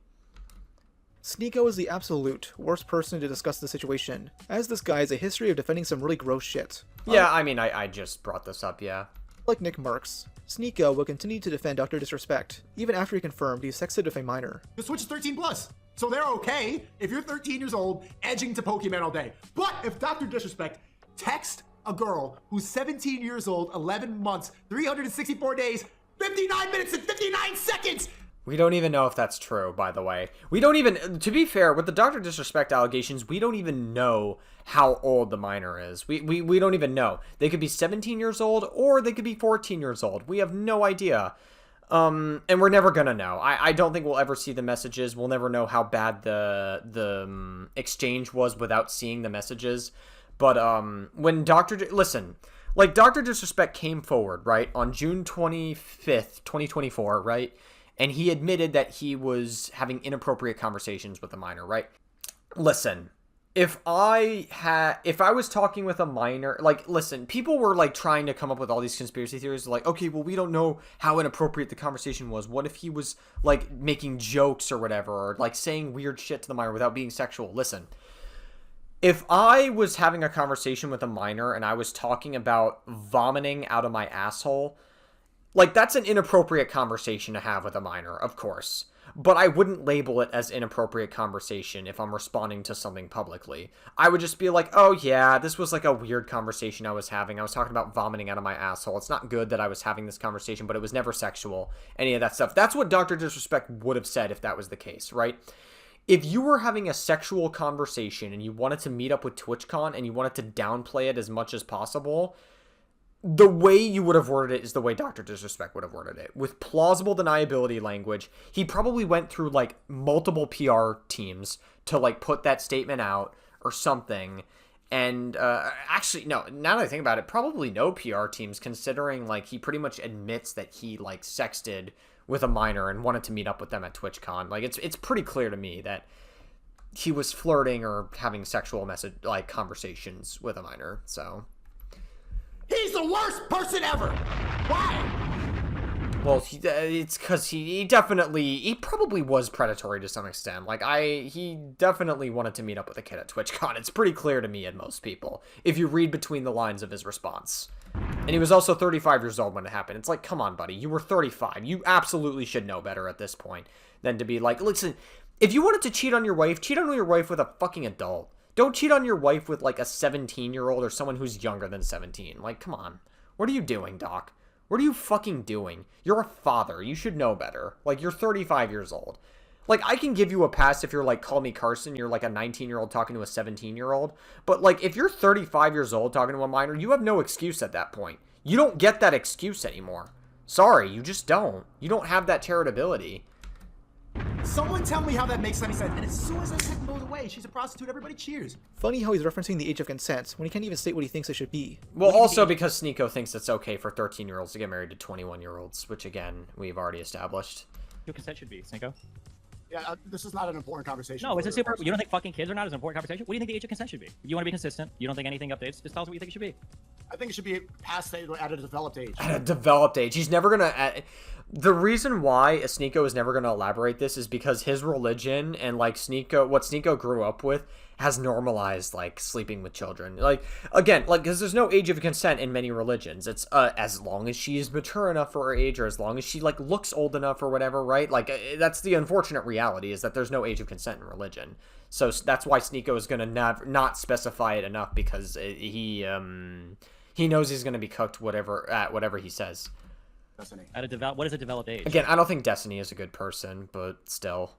Sneeko is the absolute worst person to discuss the situation, as this guy has a history of defending some really gross shit. Yeah, I mean, I just brought this up, yeah. Like Nick Merckx, Sneeko will continue to defend Dr. Disrespect, even after he confirmed he's sexted with a minor. The Switch is 13 plus. So they're okay if you're 13 years old, edging to Pokemon all day. But if Dr. Disrespect texts a girl who's 17 years old, 11 months, 364 days, 59 minutes and 59 seconds, we don't even know if that's true, by the way. We don't even, to be fair, with the Dr. Disrespect allegations, we don't even know how old the minor is. We don't even know. They could be 17 years old, or they could be 14 years old. We have no idea. And we're never gonna know. I don't think we'll ever see the messages. We'll never know how bad the exchange was without seeing the messages. But when listen, like Dr. Disrespect came forward, right, on June 25th, 2024, right? And he admitted that he was having inappropriate conversations with a minor, right? Listen, if I was talking with a minor, like, listen, people were, like, trying to come up with all these conspiracy theories, like, okay, well, we don't know how inappropriate the conversation was. What if he was, like, making jokes or whatever, or, like, saying weird shit to the minor without being sexual? Listen, if I was having a conversation with a minor and I was talking about vomiting out of my asshole, like, that's an inappropriate conversation to have with a minor, of course. But I wouldn't label it as inappropriate conversation if I'm responding to something publicly. I would just be like, oh yeah, this was like a weird conversation I was having. I was talking about vomiting out of my asshole. It's not good that I was having this conversation, but it was never sexual. Any of that stuff. That's what Dr. Disrespect would have said if that was the case, right? If you were having a sexual conversation and you wanted to meet up with TwitchCon and you wanted to downplay it as much as possible, the way you would have worded it is the way Dr. Disrespect would have worded it. With plausible deniability language, he probably went through, like, multiple PR teams to, like, put that statement out or something. And, actually, no, now that I think about it, probably no PR teams, considering, like, he pretty much admits that he, like, sexted with a minor and wanted to meet up with them at TwitchCon. Like, it's pretty clear to me that he was flirting or having sexual conversations with a minor, so... He's the worst person ever! Why? Well, it's because he probably was predatory to some extent. Like, he definitely wanted to meet up with a kid at TwitchCon. It's pretty clear to me and most people, if you read between the lines of his response. And he was also 35 years old when it happened. It's like, come on, buddy, you were 35. You absolutely should know better at this point than to be like, listen, if you wanted to cheat on your wife with a fucking adult. Don't cheat on your wife with, like, a 17-year-old or someone who's younger than 17. Like, come on. What are you doing, Doc? What are you fucking doing? You're a father. You should know better. Like, you're 35 years old. Like, I can give you a pass if you're, like, Call Me Carson, you're, like, a 19-year-old talking to a 17-year-old. But, like, if you're 35 years old talking to a minor, you have no excuse at that point. You don't get that excuse anymore. Sorry, you just don't. You don't have that charitability. Someone tell me how that makes any sense. And as soon as that second goes away, she's a prostitute, everybody cheers. Funny how he's referencing the age of consent when he can't even state what he thinks it should be. Well, also because Sneeko thinks it's okay for 13-year-olds to get married to 21-year-olds, which, again, we've already established. Your consent should be, Sneeko. Yeah, this is not an important conversation. No, it's a super... You don't think fucking kids are not as important conversation? What do you think the age of consent should be? You want to be consistent. You don't think anything updates. Just tell us what you think it should be. I think it should be past at a developed age. At a developed age. He's never going to... The reason why Sneeko is never going to elaborate this is because his religion and, like, what Sneeko grew up with has normalized, like, sleeping with children. Like, again, like, because there's no age of consent in many religions. It's as long as she is mature enough for her age, or as long as she, like, looks old enough or whatever, right? Like, that's the unfortunate reality, is that there's no age of consent in religion. So that's why Sneeko is going to not specify it enough, because he knows he's going to be cooked whatever he says. Destiny. What is a developed age? Again, I don't think Destiny is a good person, but still.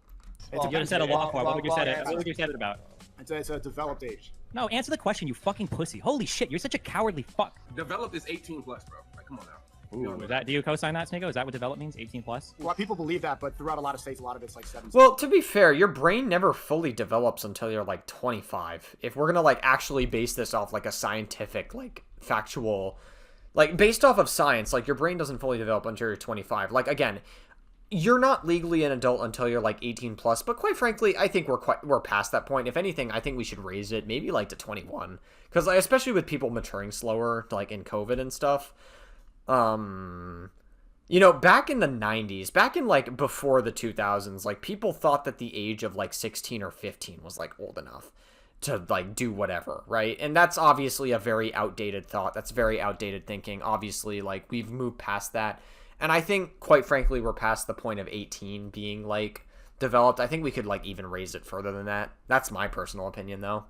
It's a good set of law for it. What would you say it about? It's a developed age. No, answer the question, you fucking pussy. Holy shit, you're such a cowardly fuck. Developed is 18 plus, bro. Like, come on now. Ooh, do you co-sign that, Sneeko? Is that what develop means? 18 plus? Well, people believe that, but throughout a lot of states, a lot of it's like 17. Well, to be fair, your brain never fully develops until you're like 25. If we're gonna like actually base this off like a scientific, like factual, like based off of science, like your brain doesn't fully develop until you're 25. Like again, you're not legally an adult until you're like 18 plus, but quite frankly, I think we're past that point. If anything, I think we should raise it maybe like to 21, because like, especially with people maturing slower, like in COVID and stuff. You know, back in the 90s, back in, like, before the 2000s, like, people thought that the age of, like, 16 or 15 was, like, old enough to, like, do whatever, right? And that's obviously a very outdated thought. That's very outdated thinking. Obviously, like, we've moved past that. And I think, quite frankly, we're past the point of 18 being, like, developed. I think we could, like, even raise it further than that. That's my personal opinion, though.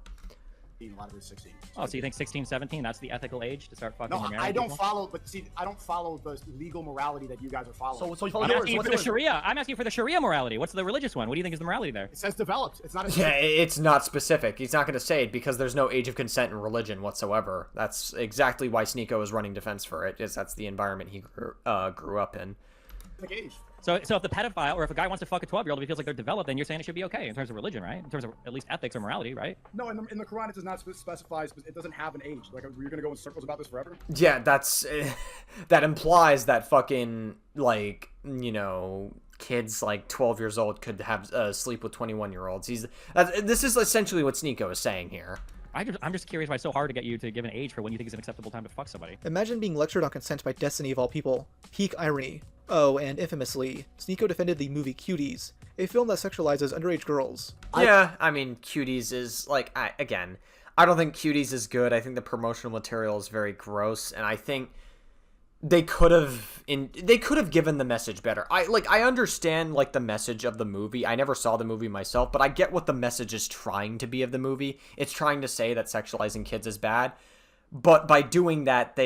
A lot of it's 16. Oh, so you think 16, 17, that's the ethical age to start fucking No, or marrying I don't people? follow, but see, I don't follow the legal morality that you guys are following. I'm asking you for the Sharia. I'm asking you for the Sharia morality. What's the religious one? What do you think is the morality there? It says developed. It's not a Yeah, it's not specific. He's not going to say it because there's no age of consent in religion whatsoever. That's exactly why Sneeko is running defense for it, is that's the environment he grew up in. age. So if the pedophile or if a guy wants to fuck a 12-year-old if he feels like they're developed, then you're saying it should be okay in terms of religion, right? In terms of at least ethics or morality, right? No, in the Quran it does not specify. It doesn't have an age. Like, you're gonna go in circles about this forever. Yeah, that's that implies that fucking, like, you know, kids like 12 years old could have sleep with 21-year-olds. This is essentially what Sneeko is saying here. I'm just curious why it's so hard to get you to give an age for when you think is an acceptable time to fuck somebody. Imagine being lectured on consent by Destiny of all people. Peak irony. Oh, and infamously, Sneeko defended the movie Cuties, a film that sexualizes underage girls. Yeah, I mean, Cuties is, like, I don't think Cuties is good. I think the promotional material is very gross, and I think they could have given the message better. I understand, like, the message of the movie. I never saw the movie myself, but I get what the message is trying to be of the movie. It's trying to say that sexualizing kids is bad, but by doing that,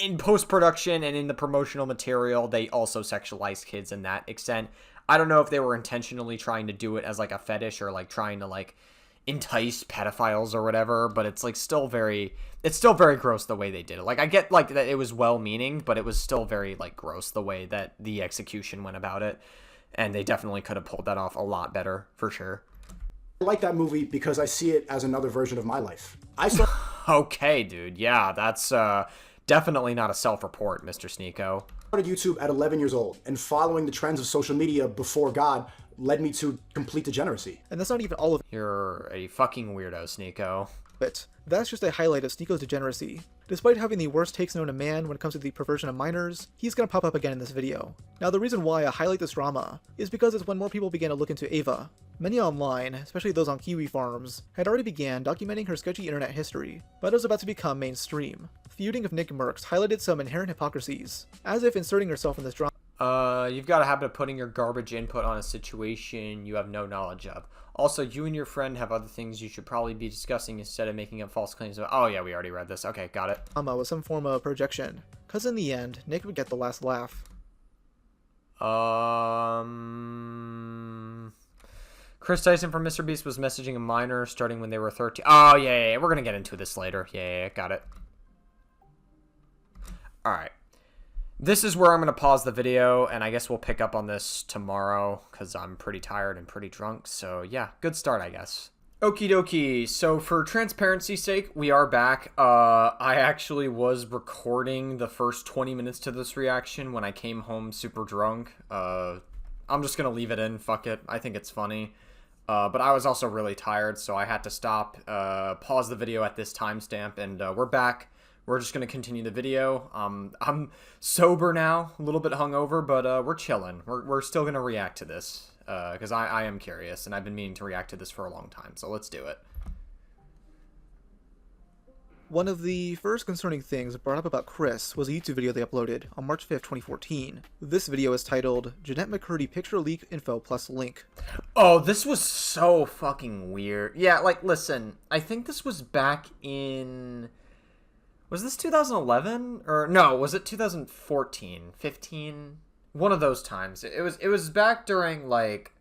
in post-production and in the promotional material, they also sexualize kids in that extent. I don't know if they were intentionally trying to do it as, like, a fetish or, like, trying to, like, entice pedophiles or whatever, but it's, like, still very gross the way they did it. Like, I get, like, that it was well-meaning, but it was still very, like, gross the way that the execution went about it, and they definitely could have pulled that off a lot better, for sure. I like that movie because I see it as another version of my life. I saw. Okay, dude. Yeah, that's definitely not a self-report, Mr. Sneeko. Started YouTube at 11 years old, and following the trends of social media before God led me to complete degeneracy. And that's not even all of it. You're a fucking weirdo, Sneeko. But that's just a highlight of Sneeko's degeneracy. Despite having the worst takes known to man when it comes to the perversion of minors, he's gonna pop up again in this video. Now, the reason why I highlight this drama is because it's when more people began to look into Ava. Many online, especially those on Kiwi farms, had already began documenting her sketchy internet history, but it was about to become mainstream. Feuding of Nick Merckx highlighted some inherent hypocrisies, as if inserting herself in this drama. You've got a habit of putting your garbage input on a situation you have no knowledge of. Also, you and your friend have other things you should probably be discussing instead of making up false claims about. Oh yeah, we already read this. Okay, got it. Was some form of projection, cause in the end, Nick would get the last laugh. Kris Tyson from MrBeast was messaging a minor starting when they were 13. Oh yeah, we're gonna get into this later. Yeah, got it. All right. This is where I'm going to pause the video, and I guess we'll pick up on this tomorrow, because I'm pretty tired and pretty drunk, so yeah, good start, I guess. Okie dokie, so for transparency's sake, we are back. I actually was recording the first 20 minutes to this reaction when I came home super drunk. I'm just going to leave it in, fuck it, I think it's funny. But I was also really tired, so I had to stop, pause the video at this timestamp, and we're back. We're just going to continue the video. I'm sober now, a little bit hungover, but we're chilling. We're still going to react to this, because I am curious, and I've been meaning to react to this for a long time, so let's do it. One of the first concerning things brought up about Kris was a YouTube video they uploaded on March 5th, 2014. This video is titled, Jeanette McCurdy Picture Leak Info Plus Link. Oh, this was so fucking weird. Yeah, like, listen, I think this was back in... Was this 2011? Or no, was it 2014? 15? One of those times. It was back during, like...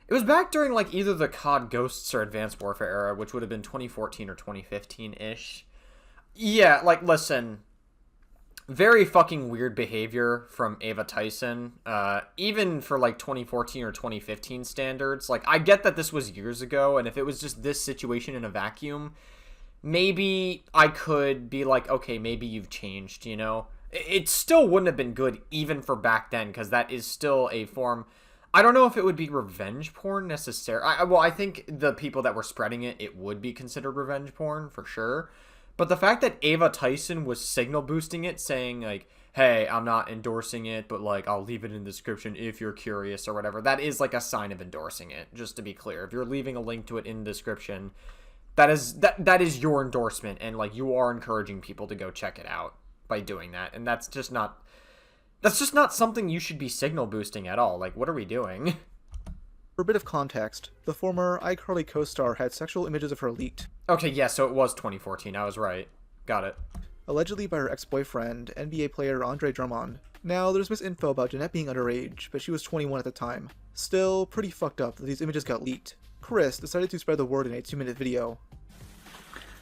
It was back during, like, either the COD Ghosts or Advanced Warfare era, which would have been 2014 or 2015-ish. Yeah, like, listen. Very fucking weird behavior from Ava Tyson. Even for, like, 2014 or 2015 standards. Like, I get that this was years ago, and if it was just this situation in a vacuum... Maybe I could be like, okay, maybe you've changed, you know? It still wouldn't have been good even for back then, because that is still a form... I don't know if it would be revenge porn necessarily. Well, I think the people that were spreading it, it would be considered revenge porn, for sure. But the fact that Ava Tyson was signal boosting it, saying like, hey, I'm not endorsing it, but like I'll leave it in the description if you're curious or whatever, that is like a sign of endorsing it, just to be clear. If you're leaving a link to it in the description, that is your endorsement, and like you are encouraging people to go check it out by doing that. And that's just not something you should be signal boosting at all. Like, what are we doing? For a bit of context, the former iCarly co-star had sexual images of her leaked. Okay, yeah, so it was 2014. I was right. Got it. Allegedly by her ex-boyfriend, NBA player Andre Drummond. Now, there's misinfo about Jeanette being underage, but she was 21 at the time. Still, pretty fucked up that these images got leaked. Kris decided to spread the word in a 2-minute video.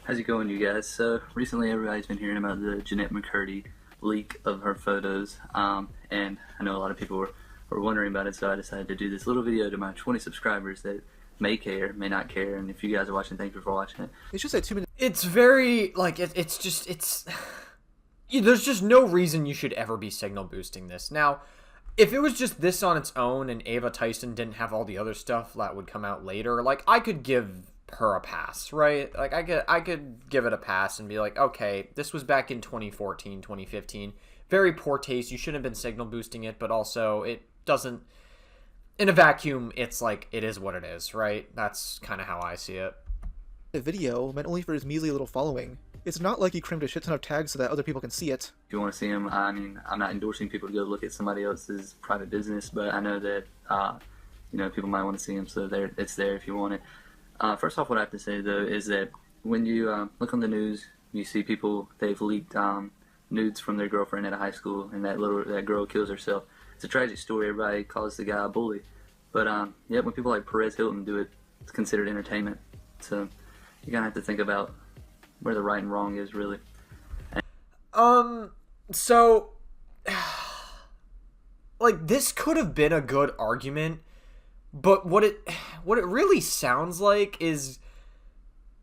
How's it going, you guys? So, recently everybody's been hearing about the Jeanette McCurdy leak of her photos, and I know a lot of people were wondering about it, so I decided to do this little video to my 20 subscribers that may care, may not care, and if you guys are watching, thank you for watching it. It's just a 2-minute... It's very, like, it's there's just no reason you should ever be signal boosting this. Now, if it was just this on its own and Ava Tyson didn't have all the other stuff that would come out later, like, I could give her a pass, right? Like, I could give it a pass and be like, okay, this was back in 2014, 2015. Very poor taste. You shouldn't have been signal boosting it, but also it doesn't... In a vacuum, it's like, it is what it is, right? That's kind of how I see it. The video meant only for his measly little following. It's not like he crammed a shit ton of tags so that other people can see it. If you want to see him, I mean, I'm not endorsing people to go look at somebody else's private business, but I know that, you know, people might want to see him, so it's there if you want it. First off, what I have to say, though, is that when you look on the news, you see people, they've leaked nudes from their girlfriend at a high school, and that girl kills herself. It's a tragic story. Everybody calls the guy a bully. But, yeah, when people like Perez Hilton do it, it's considered entertainment. So you kind of have to think about where the right and wrong is, really. So, like, this could have been a good argument, but what it really sounds like is...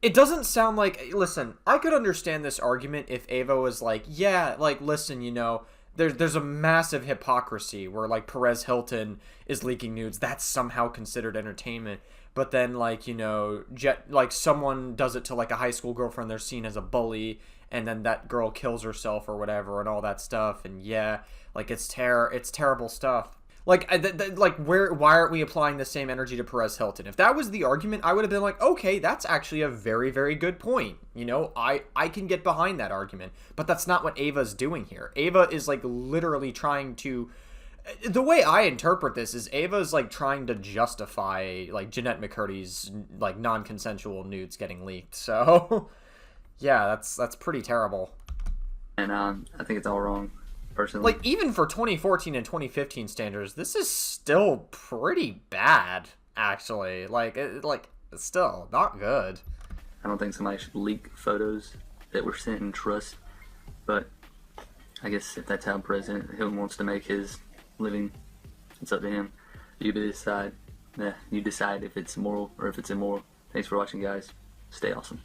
It doesn't sound like... Listen, I could understand this argument if Ava was like, yeah, like, listen, you know... There's a massive hypocrisy where, like, Perez Hilton is leaking nudes. That's somehow considered entertainment. But then, like, you know, like, someone does it to, like, a high school girlfriend they're seen as a bully, and then that girl kills herself or whatever and all that stuff. And, yeah, like, it's terrible stuff. Like, why aren't we applying the same energy to Perez Hilton? If that was the argument, I would have been like, okay, that's actually a very, very good point. You know, I can get behind that argument. But that's not what Ava's doing here. Ava is, like, literally trying to... The way I interpret this is Ava's, like, trying to justify, like, Jeanette McCurdy's, like, non-consensual nudes getting leaked. So, yeah, that's pretty terrible. And I think it's all wrong. Personally. Like, even for 2014 and 2015 standards, this is still pretty bad, actually. Like, still not good. I don't think somebody should leak photos that were sent in trust, but I guess if that's how President Hilton wants to make his living, it's up to him. You decide. You decide if it's moral or if it's immoral. Thanks for watching, guys. Stay awesome.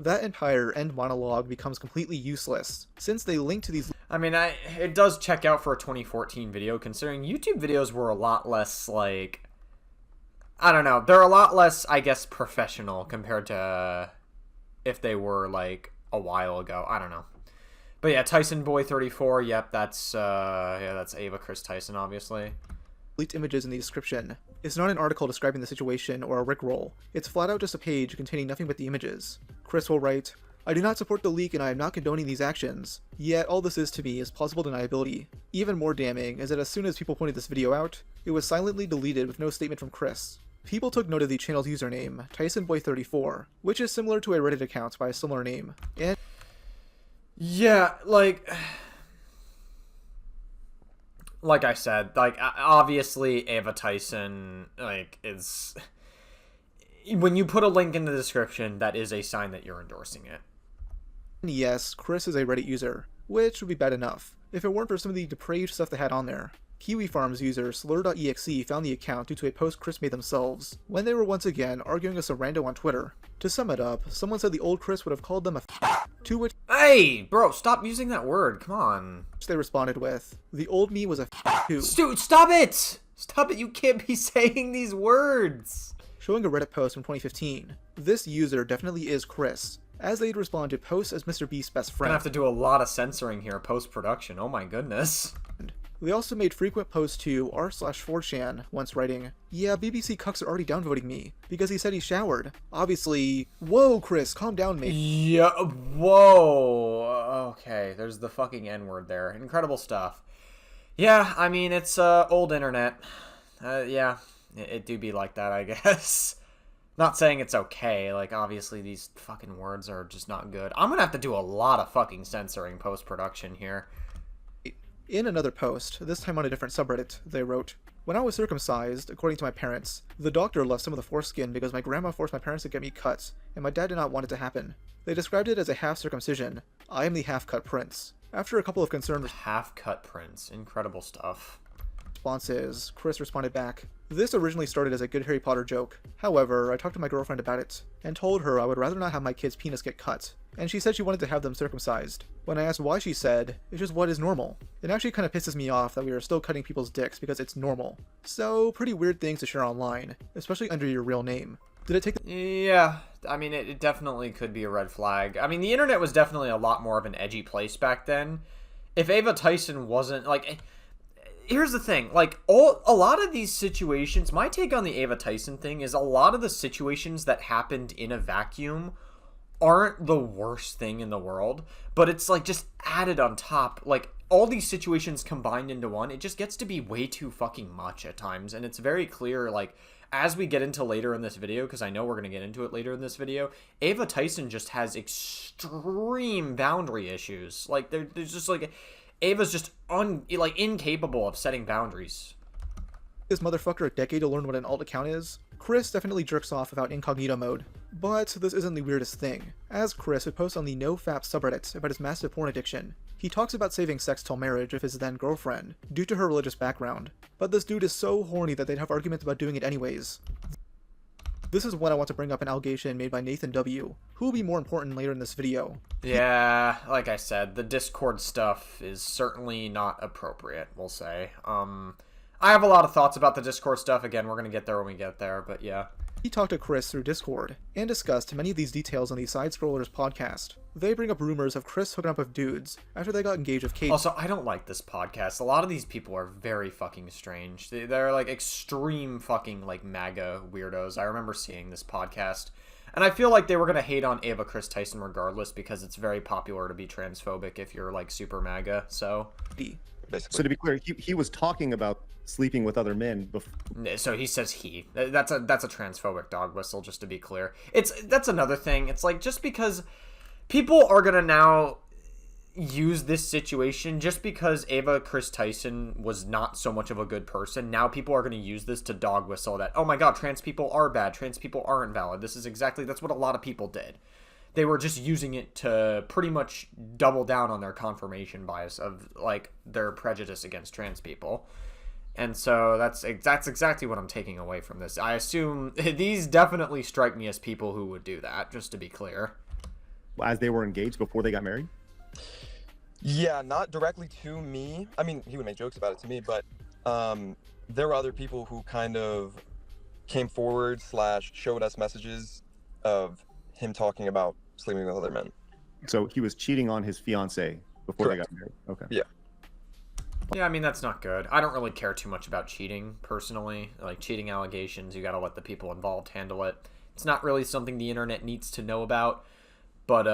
That entire end monologue becomes completely useless, since they link to these... I mean, it does check out for a 2014 video, considering YouTube videos were a lot less, like... I don't know, they're a lot less, I guess, professional compared to if they were, like, a while ago. I don't know. But yeah, Tyson Boy 34, yep, that's Ava Kris Tyson, obviously. Leaked images in the description. It's not an article describing the situation or a rickroll. It's flat out just a page containing nothing but the images. Kris will write, I do not support the leak and I am not condoning these actions. Yet all this is to me is plausible deniability. Even more damning is that as soon as people pointed this video out, it was silently deleted with no statement from Kris. People took note of the channel's username, TysonBoy34, which is similar to a Reddit account by a similar name. And yeah, like I said, like, obviously Ava Tyson, like, is... When you put a link in the description, that is a sign that you're endorsing it. Yes, Kris is a Reddit user, which would be bad enough, if it weren't for some of the depraved stuff they had on there. Kiwi Farms user Slur.exe found the account due to a post Kris made themselves, when they were once again arguing with some rando on Twitter. To sum it up, someone said the old Kris would have called them a to which— Hey, bro, stop using that word, come on. They responded with, the old me was a too. Dude, stop it! Stop it, you can't be saying these words! Showing a Reddit post from 2015. This user definitely is Kris. as they'd respond to posts as MrBeast's best friend. Gonna have to do a lot of censoring here post-production. Oh my goodness. They also made frequent posts to r/4chan, once writing, "Yeah, BBC cucks are already downvoting me, because he said he showered. Obviously, whoa, Chris, calm down, mate." Yeah, whoa. Okay, there's the fucking N-word there. Incredible stuff. Yeah, I mean, it's old internet. Yeah, it do be like that, I guess. Not saying it's okay, like, obviously these fucking words are just not good. I'm gonna have to do a lot of fucking censoring post-production here. In another post, this time on a different subreddit, they wrote, "When I was circumcised, according to my parents, the doctor left some of the foreskin because my grandma forced my parents to get me cut, and my dad did not want it to happen. They described it as a half circumcision. I am the half-cut prince." After a couple of concerned half-cut prince, incredible stuff. Responses, Chris responded back, "This originally started as a good Harry Potter joke. However, I talked to my girlfriend about it, and told her I would rather not have my kid's penis get cut, and she said she wanted to have them circumcised. When I asked why, she said, it's just what is normal. It actually kind of pisses me off that we are still cutting people's dicks because it's normal. So, pretty weird things to share online, especially under your real name. Did it take Yeah, I mean, it definitely could be a red flag. I mean, the internet was definitely a lot more of an edgy place back then. If Ava Tyson wasn't, like... Here's the thing, like, a lot of these situations, my take on the Ava Tyson thing is a lot of the situations that happened in a vacuum aren't the worst thing in the world, but it's, like, just added on top. Like, all these situations combined into one, it just gets to be way too fucking much at times, and it's very clear, like, as we get into later in this video, because I know we're going to get into it later in this video, Ava Tyson just has extreme boundary issues. Like, there's just, like... Ava's just incapable of setting boundaries. This motherfucker a decade to learn what an alt account is? Chris definitely jerks off without incognito mode. But this isn't the weirdest thing, as Chris would post on the NoFap subreddit about his massive porn addiction. He talks about saving sex till marriage with his then girlfriend, due to her religious background. But this dude is so horny that they'd have arguments about doing it anyways. This is when I want to bring up an allegation made by Nathan W., who will be more important later in this video. Yeah, like I said, the Discord stuff is certainly not appropriate, we'll say. I have a lot of thoughts about the Discord stuff. Again, we're going to get there when we get there, but yeah. He talked to Chris through Discord, and discussed many of these details on the Side Scrollers podcast. They bring up rumors of Chris hooking up with dudes after they got engaged with Kate. Also, I don't like this podcast. A lot of these people are very fucking strange. They're like extreme fucking like MAGA weirdos. I remember seeing this podcast, and I feel like they were going to hate on Ava Kris Tyson regardless because it's very popular to be transphobic if you're like super MAGA, so... So to be clear, he was talking about sleeping with other men before. So he says he. That's a transphobic dog whistle, just to be clear. That's another thing. It's like, just because people are gonna now use this situation, just because Ava Kris Tyson was not so much of a good person, now people are gonna use this to dog whistle that, oh my god, trans people are bad, trans people aren't valid. That's what a lot of people did. They were just using it to pretty much double down on their confirmation bias of, like, their prejudice against trans people. And so that's exactly what I'm taking away from this. I assume these definitely strike me as people who would do that, just to be clear. As they were engaged before they got married? Yeah, not directly to me. I mean, he would make jokes about it to me, but there were other people who kind of came forward / showed us messages of him talking about sleeping with other men. So he was cheating on his fiance before Correct. They got married. Okay. Yeah. Yeah, I mean, that's not good. I don't really care too much about cheating, personally. Like, cheating allegations, you gotta let the people involved handle it. It's not really something the internet needs to know about, but,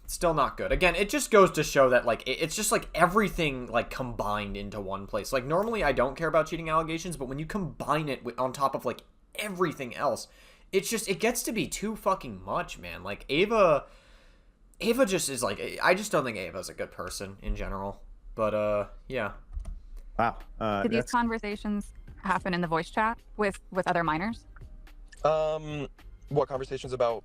still not good. Again, it just goes to show that, like, it's just, like, everything, like, combined into one place. Like, normally I don't care about cheating allegations, but when you combine it on top of, like, everything else, it's just, it gets to be too fucking much, man. Like, Ava just is, like, I just don't think Ava's a good person in general. But, yeah. Wow. Did these conversations happen in the voice chat with other minors? What conversations about?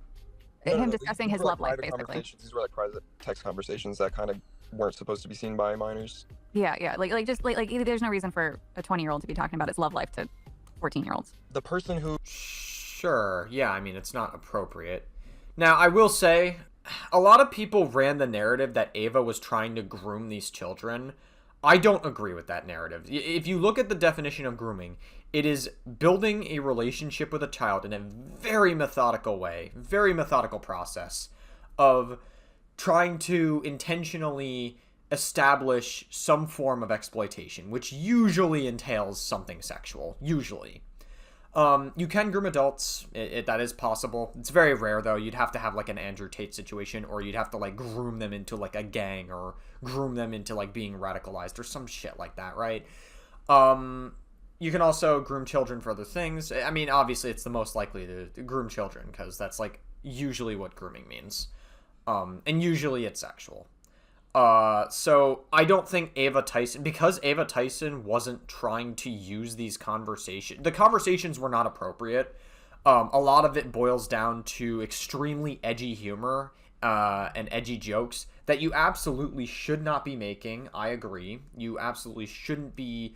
Him discussing his love life, private basically. These were like private text conversations that kind of weren't supposed to be seen by minors. Yeah. Like there's no reason for a 20-year-old to be talking about his love life to 14-year-olds. The person who... Sure, yeah, I mean, it's not appropriate. Now, I will say, a lot of people ran the narrative that Ava was trying to groom these children. I don't agree with that narrative. If you look at the definition of grooming, it is building a relationship with a child in a very methodical way, very methodical process of trying to intentionally establish some form of exploitation, which usually entails something sexual, usually. You can groom adults, that is possible. It's very rare, though. You'd have to have, like, an Andrew Tate situation, or you'd have to, like, groom them into, like, a gang, or groom them into, like, being radicalized, or some shit like that, right? You can also groom children for other things. I mean, obviously, it's the most likely to groom children, because that's, like, usually what grooming means. And usually it's sexual. So I don't think Ava Tyson, because Ava Tyson wasn't trying to use these conversations, the conversations were not appropriate. A lot of it boils down to extremely edgy humor, and edgy jokes that you absolutely should not be making. I agree. You absolutely shouldn't be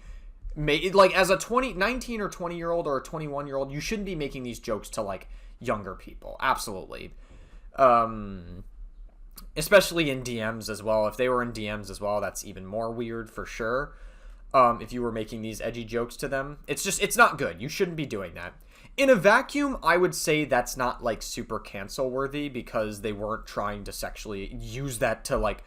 like, as a 19 or 20-year-old or a 21-year-old, you shouldn't be making these jokes to, like, younger people. Absolutely. Especially in DMs as well. If they were in DMs as well, that's even more weird for sure. If you were making these edgy jokes to them, it's not good. You shouldn't be doing that. In a vacuum, I would say that's not, like, super cancel worthy, because they weren't trying to sexually use that to, like,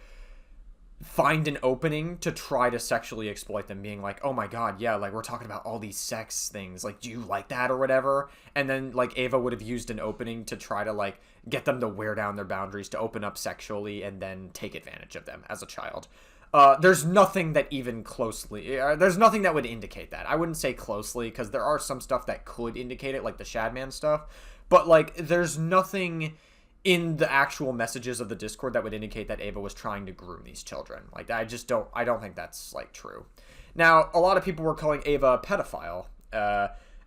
find an opening to try to sexually exploit them, being like, oh my god, yeah, like, we're talking about all these sex things, like, do you like that or whatever? And then, like, Ava would have used an opening to try to, like, get them to wear down their boundaries, to open up sexually, and then take advantage of them as a child. There's nothing that even closely, there's nothing that would indicate that. I wouldn't say closely, because there are some stuff that could indicate it, like the Shadman stuff, but, like, there's nothing in the actual messages of the Discord that would indicate that Ava was trying to groom these children. Like, I don't think that's, like, true. Now, a lot of people were calling Ava a pedophile.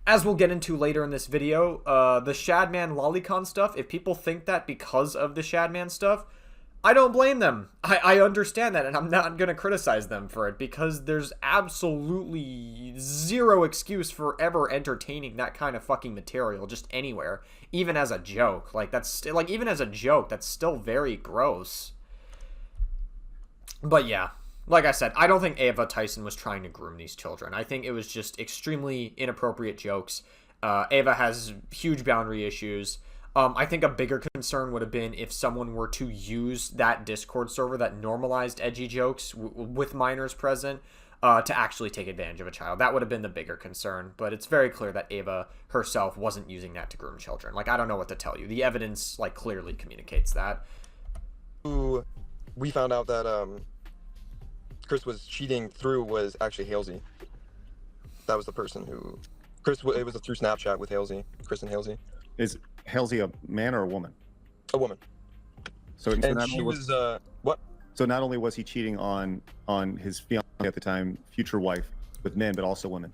As we'll get into later in this video, the Shadman Lolicon stuff, if people think that because of the Shadman stuff, I don't blame them. I understand that, and I'm not going to criticize them for it, because there's absolutely zero excuse for ever entertaining that kind of fucking material just anywhere, even as a joke. Like, that's, like, even as a joke, that's still very gross. But yeah, like I said, I don't think Ava Tyson was trying to groom these children. I think it was just extremely inappropriate jokes. Ava has huge boundary issues. I think a bigger concern would have been if someone were to use that Discord server that normalized edgy jokes with minors present to actually take advantage of a child. That would have been the bigger concern, but it's very clear that Ava herself wasn't using that to groom children. Like, I don't know what to tell you. The evidence, like, clearly communicates that. We found out that Chris was cheating through was actually Halsey. That was the person who... it was through Snapchat with Halsey, Chris and Halsey. Is Halsey a man or a woman? A woman. So she was what? So not only was he cheating on his fiance at the time, future wife, with men, but also women.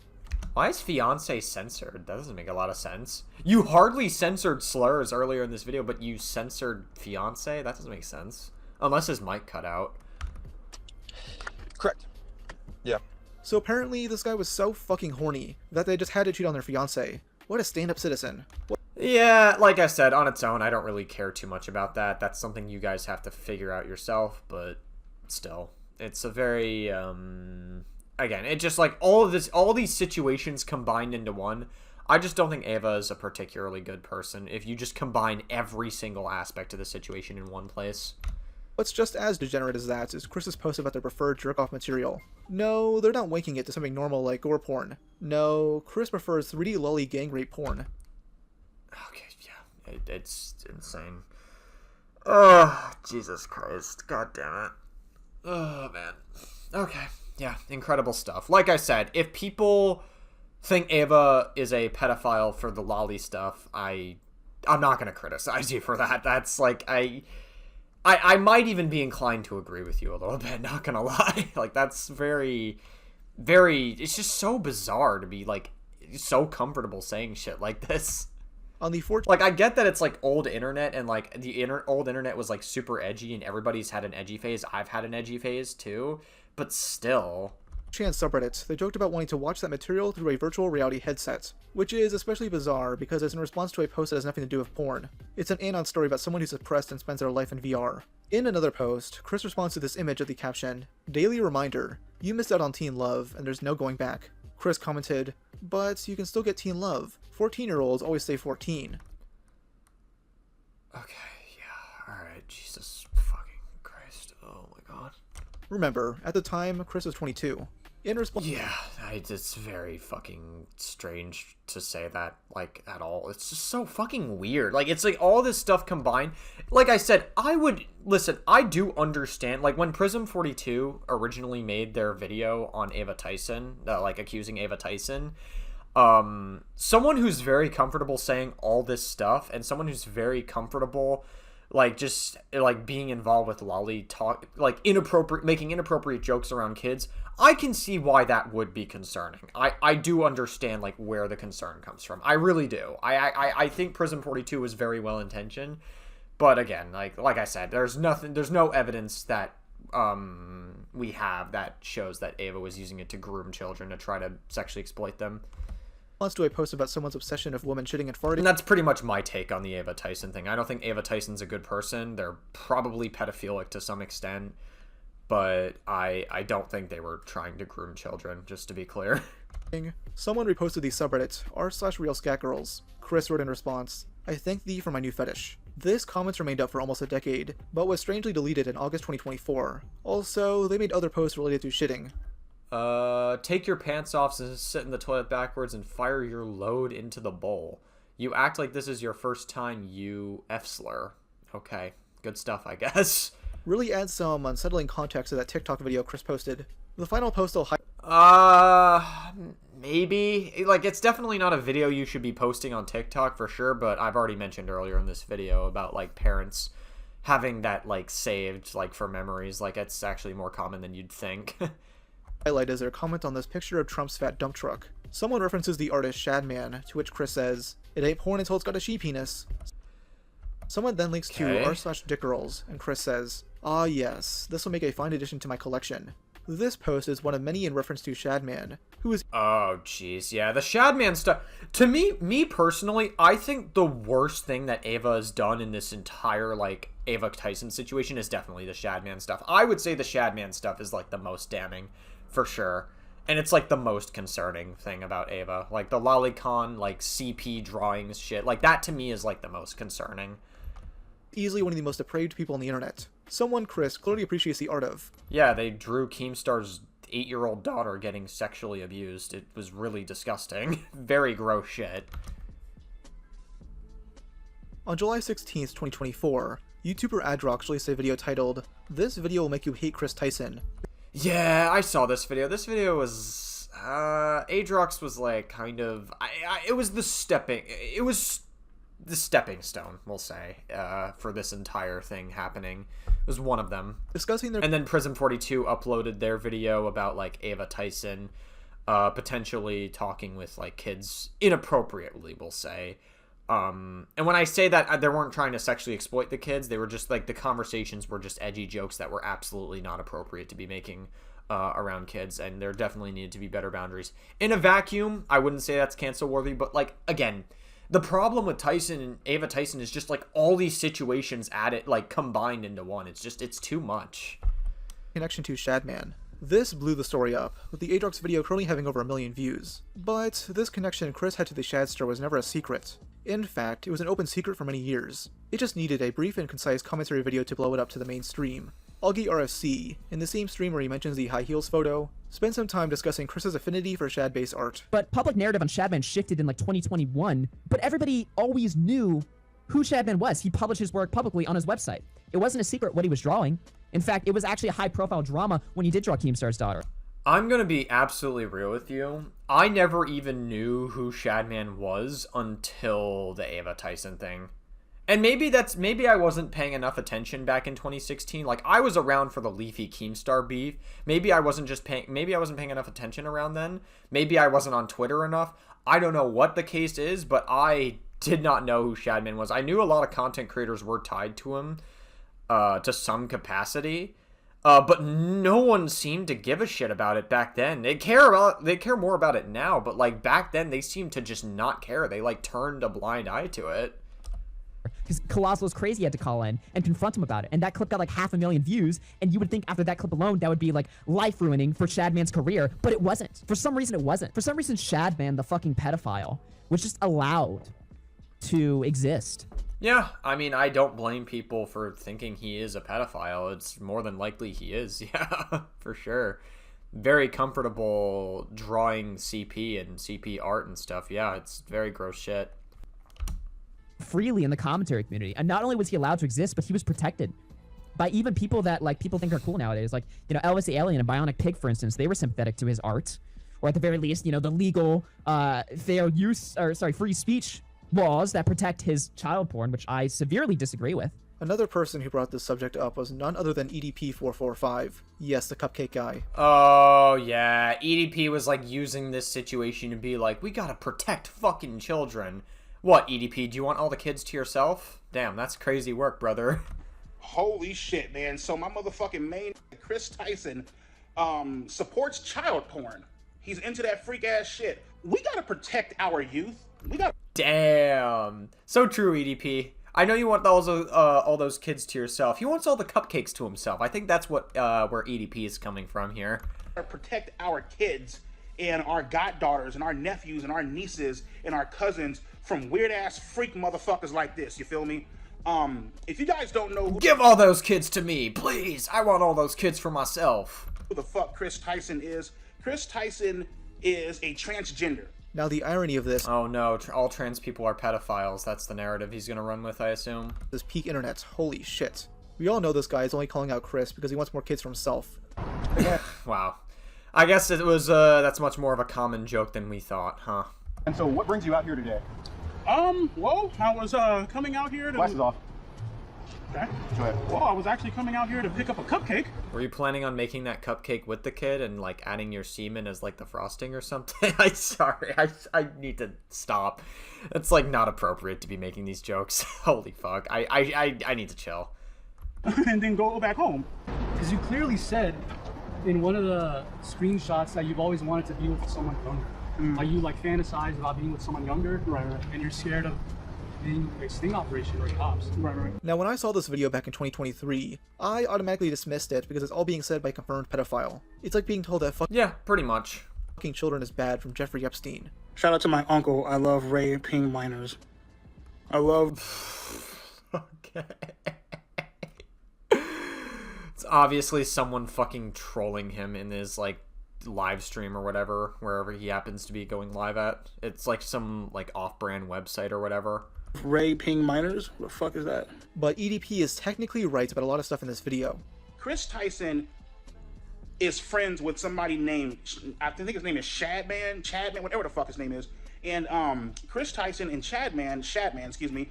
Why is fiance censored? That doesn't make a lot of sense. You hardly censored slurs earlier in this video, but you censored fiance? That doesn't make sense. Unless his mic cut out. Correct. Yeah. So apparently this guy was so fucking horny that they just had to cheat on their fiance. What a stand-up citizen. Yeah, like I said, on its own, I don't really care too much about that. That's something you guys have to figure out yourself, but still. It's a very, again, it just, like, all these situations combined into one. I just don't think Ava is a particularly good person if you just combine every single aspect of the situation in one place. What's just as degenerate as that is Chris's post about their preferred jerk-off material. No, they're not winking it to something normal like gore porn. No, Chris prefers 3D lolly gang rape porn. Okay, yeah, it's insane. Oh, Jesus Christ. God damn it. Oh, man. Okay, yeah, incredible stuff. Like I said, if people think Ava is a pedophile for the lolly stuff, I'm not going to criticize you for that. That's, like, I might even be inclined to agree with you a little bit, not gonna lie. Like, that's very, very, it's just so bizarre to be, like, so comfortable saying shit like this. On the like, I get that it's, like, old internet, and, like, the old internet was, like, super edgy, and everybody's had an edgy phase. I've had an edgy phase, too. But still, Chan subreddit, they joked about wanting to watch that material through a virtual reality headset, which is especially bizarre because it's in response to a post that has nothing to do with porn. It's an anon story about someone who's depressed and spends their life in VR. In another post, Kris responds to this image of the caption, "Daily reminder, you missed out on teen love and there's no going back." Kris commented, "But you can still get teen love. 14-year-olds always stay 14. Okay, yeah, alright, Jesus fucking Christ, oh my god. Remember, at the time, Kris was 22. In response, yeah, it's very fucking strange to say that, like, at all. It's just so fucking weird. Like, it's like all this stuff combined. Like I said, I do understand, like, when Prism 42 originally made their video on Ava Tyson, like, accusing Ava Tyson, someone who's very comfortable saying all this stuff, and someone who's very comfortable, like, just, like, being involved with lolly talk, like, making inappropriate jokes around kids, I can see why that would be concerning. I do understand, like, where the concern comes from. I really do. I think Prism 42 is very well intentioned, but again, like I said, there's no evidence that we have that shows that Ava was using it to groom children to try to sexually exploit them. Wants to a post about someone's obsession of women shitting and farting. And that's pretty much my take on the Ava Tyson thing. I don't think Ava Tyson's a good person. They're probably pedophilic to some extent, but I don't think they were trying to groom children, just to be clear. Someone reposted the subreddit r/realscatgirls. Kris wrote in response, "I thank thee for my new fetish." This comment remained up for almost a decade, but was strangely deleted in August 2024. Also, they made other posts related to shitting. Take your pants off and sit in the toilet backwards and fire your load into the bowl. You act like this is your first time, you F-slur. Okay, good stuff, I guess. Really adds some unsettling context to that TikTok video Kris posted. The final post will maybe. Like, it's definitely not a video you should be posting on TikTok for sure, but I've already mentioned earlier in this video about, like, parents having that, like, saved, like, for memories. Like, it's actually more common than you'd think. Highlight is their comment on this picture of Trump's fat dump truck. Someone references the artist Shadman, to which Kris says, "It ain't porn until it's got a she-penis." Someone then links to r/dickgirls, and Kris says, "Ah yes, this will make a fine addition to my collection." This post is one of many in reference to Shadman, who is— oh jeez, yeah, the Shadman stuff. To me personally, I think the worst thing that Ava has done in this entire, like, Ava Tyson situation is definitely the Shadman stuff. I would say the Shadman stuff is, like, the most damning, for sure. And it's, like, the most concerning thing about Ava. Like, the lolicon, like, CP drawings shit. Like, that to me is, like, the most concerning. Easily one of the most depraved people on the internet. Someone Kris clearly appreciates the art of. Yeah, they drew Keemstar's 8-year-old daughter getting sexually abused. It was really disgusting. Very gross shit. On July 16th, 2024, YouTuber Adrox released a video titled, "This video will make you hate Kris Tyson." Yeah, I saw this video. This video was, Adrox was, like, kind of, it was the stepping stone, we'll say, for this entire thing happening. It was one of them. Discussing their— and then Prism 42 uploaded their video about, like, Ava Tyson, potentially talking with, like, kids inappropriately, we'll say. And when I say that, they weren't trying to sexually exploit the kids. They were just, like, the conversations were just edgy jokes that were absolutely not appropriate to be making around kids, and there definitely needed to be better boundaries. In a vacuum, I wouldn't say that's cancel-worthy, but, like, again, the problem with Tyson and Ava Tyson is just, like, all these situations added, like, combined into one. It's just, it's too much. Connection to Shadman. This blew the story up, with the Adrox video currently having over 1 million views. But this connection Kris had to the Shadster was never a secret. In fact, it was an open secret for many years. It just needed a brief and concise commentary video to blow it up to the mainstream. Augie RFC, in the same stream where he mentions the high heels photo, spent some time discussing Kris's affinity for Shad-based art. But public narrative on Shadman shifted in like 2021, but everybody always knew who Shadman was. He published his work publicly on his website. It wasn't a secret what he was drawing. In fact, it was actually a high-profile drama when he did draw Keemstar's daughter. I'm gonna be absolutely real with you. I never even knew who Shadman was until the Ava Tyson thing. And maybe I wasn't paying enough attention back in 2016. Like, I was around for the Leafy Keemstar beef. Maybe I wasn't paying enough attention around then. Maybe I wasn't on Twitter enough. I don't know what the case is, but I did not know who Shadman was. I knew a lot of content creators were tied to him to some capacity. But no one seemed to give a shit about it back then. They care more about it now, but like back then they seemed to just not care. They like turned a blind eye to it. Because Colossal Crazy had to call in and confront him about it, and that clip got like 500,000 views, and you would think after that clip alone that would be like life-ruining for Shadman's career, but it wasn't. For some reason it wasn't. For some reason Shadman, the fucking pedophile, was just allowed to exist. Yeah, I mean, I don't blame people for thinking he is a pedophile. It's more than likely he is, yeah, for sure. Very comfortable drawing CP and CP art and stuff. Yeah, it's very gross shit. Freely in the commentary community, and not only was he allowed to exist, but he was protected by even people that like people think are cool nowadays, like, you know, Elvis the Alien and Bionic Pig, for instance. They were sympathetic to his art, or at the very least, you know, the legal free speech laws that protect his child porn, which I severely disagree with. Another person who brought this subject up was none other than EDP445. Yes, the cupcake guy. Oh, yeah. EDP was like using this situation to be like, we gotta protect fucking children. What, EDP? Do you want all the kids to yourself? Damn, that's crazy work, brother. Holy shit, man. So my motherfucking main Kris Tyson supports child porn. He's into that freak ass shit. We gotta protect our youth. We gotta... Damn. So true, EDP. I know you want all those kids to yourself. He wants all the cupcakes to himself. I think that's what where EDP is coming from here. Protect our kids and our goddaughters and our nephews and our nieces and our cousins from weird ass freak motherfuckers like this. You feel me? If you guys don't know who... Give all those kids to me, please. I want all those kids for myself. Who the fuck Kris Tyson is? Kris Tyson is a transgender. Now the irony of this... Oh no, all trans people are pedophiles. That's the narrative he's gonna run with, I assume. This peak internet's holy shit. We all know this guy is only calling out Kris because he wants more kids for himself. Wow. I guess it was, that's much more of a common joke than we thought, huh? And so what brings you out here today? Well, I was, coming out here to... Glasses off. Okay. Go ahead. Well, I was actually coming out here to pick up a cupcake. Were you planning on making that cupcake with the kid and, like, adding your semen as, like, the frosting or something? I'm sorry. I need to stop. It's, like, not appropriate to be making these jokes. Holy fuck. I need to chill. And then go back home. Because you clearly said in one of the screenshots that you've always wanted to be with someone younger. Are you like fantasize about being with someone younger? Right. And you're scared of being a sting operation or cops? Right. Now when I saw this video back in 2023, I automatically dismissed it because it's all being said by a confirmed pedophile. It's like being told that yeah, pretty much. Fucking children is bad from Jeffrey Epstein. Shout out to my uncle. I love raping minors. I love... Okay. It's obviously someone fucking trolling him in his, like, live stream or whatever, wherever he happens to be going live at. It's like some, like, off-brand website or whatever. Raping minors? What the fuck is that? But EDP is technically right about a lot of stuff in this video. Kris Tyson is friends with somebody named, I think his name is Chadman, whatever the fuck his name is. And Kris Tyson and Chadman, excuse me,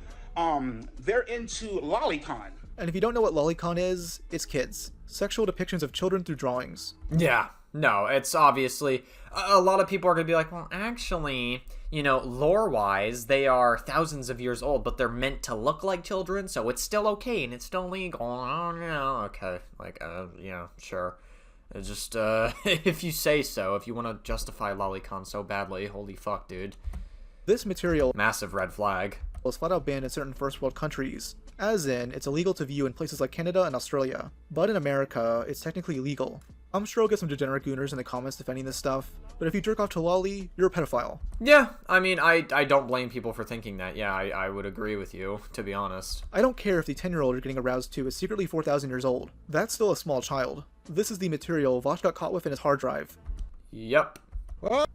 they're into lolicon. And if you don't know what lolicon is, it's kids. Sexual depictions of children through drawings. Yeah, no, it's obviously... A lot of people are going to be like, well, actually, you know, lore-wise, they are thousands of years old, but they're meant to look like children, so it's still okay, and it's still legal. Oh, yeah, okay. Like, yeah, sure. It's just, if you say so, if you want to justify lolicon so badly, holy fuck, dude. This material... Massive red flag. ...was flat out banned in certain first world countries. As in, it's illegal to view in places like Canada and Australia. But in America, it's technically legal. I'm sure I'll get some degenerate gooners in the comments defending this stuff, but if you jerk off to lolly, you're a pedophile. Yeah, I mean, I don't blame people for thinking that. Yeah, I would agree with you, to be honest. I don't care if the 10-year-old you're getting aroused to is secretly 4,000 years old. That's still a small child. This is the material Vosh got caught with in his hard drive. Yep.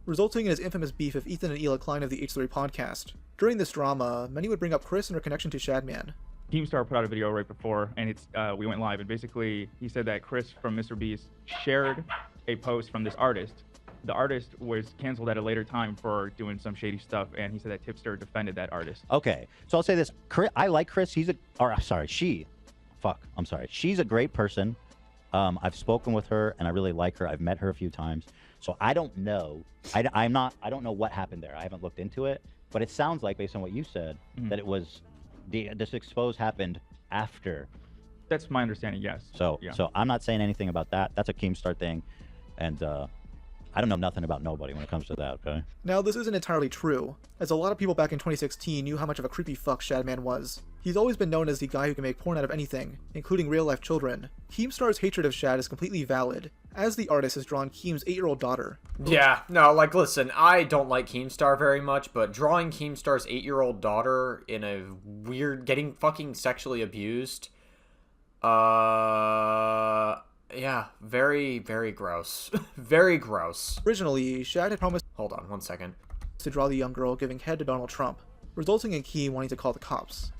Resulting in his infamous beef with Ethan and Ela Klein of the H3 podcast. During this drama, many would bring up Kris and her connection to Shadman. Keemstar put out a video right before, and it's we went live, and basically he said that Kris from MrBeast shared a post from this artist. The artist was canceled at a later time for doing some shady stuff, and he said that Tipster defended that artist. Okay, so I'll say this: I like Kris. She's a great person. I've spoken with her, and I really like her. I've met her a few times, so I don't know. I don't know what happened there. I haven't looked into it, but it sounds like, based on what you said, that it was. This expose happened after That's my understanding, yes. So, Yeah. so I'm not saying anything about that. That's a Keemstar thing, and I don't know nothing about nobody when it comes to that. Okay. Now, this isn't entirely true, as a lot of people back in 2016 knew how much of a creepy fuck Shadman was. He's always been known as the guy who can make porn out of anything, including real-life children. Keemstar's hatred of Shad is completely valid, as the artist has drawn Keem's 8-year-old daughter. Yeah, no, like, listen, I don't like Keemstar very much, but drawing Keemstar's 8-year-old daughter in a weird, getting fucking sexually abused, yeah, very, very gross. Very gross. Originally, Shad had promised Hold on, 1 second. to draw the young girl giving head to Donald Trump, resulting in Keem wanting to call the cops.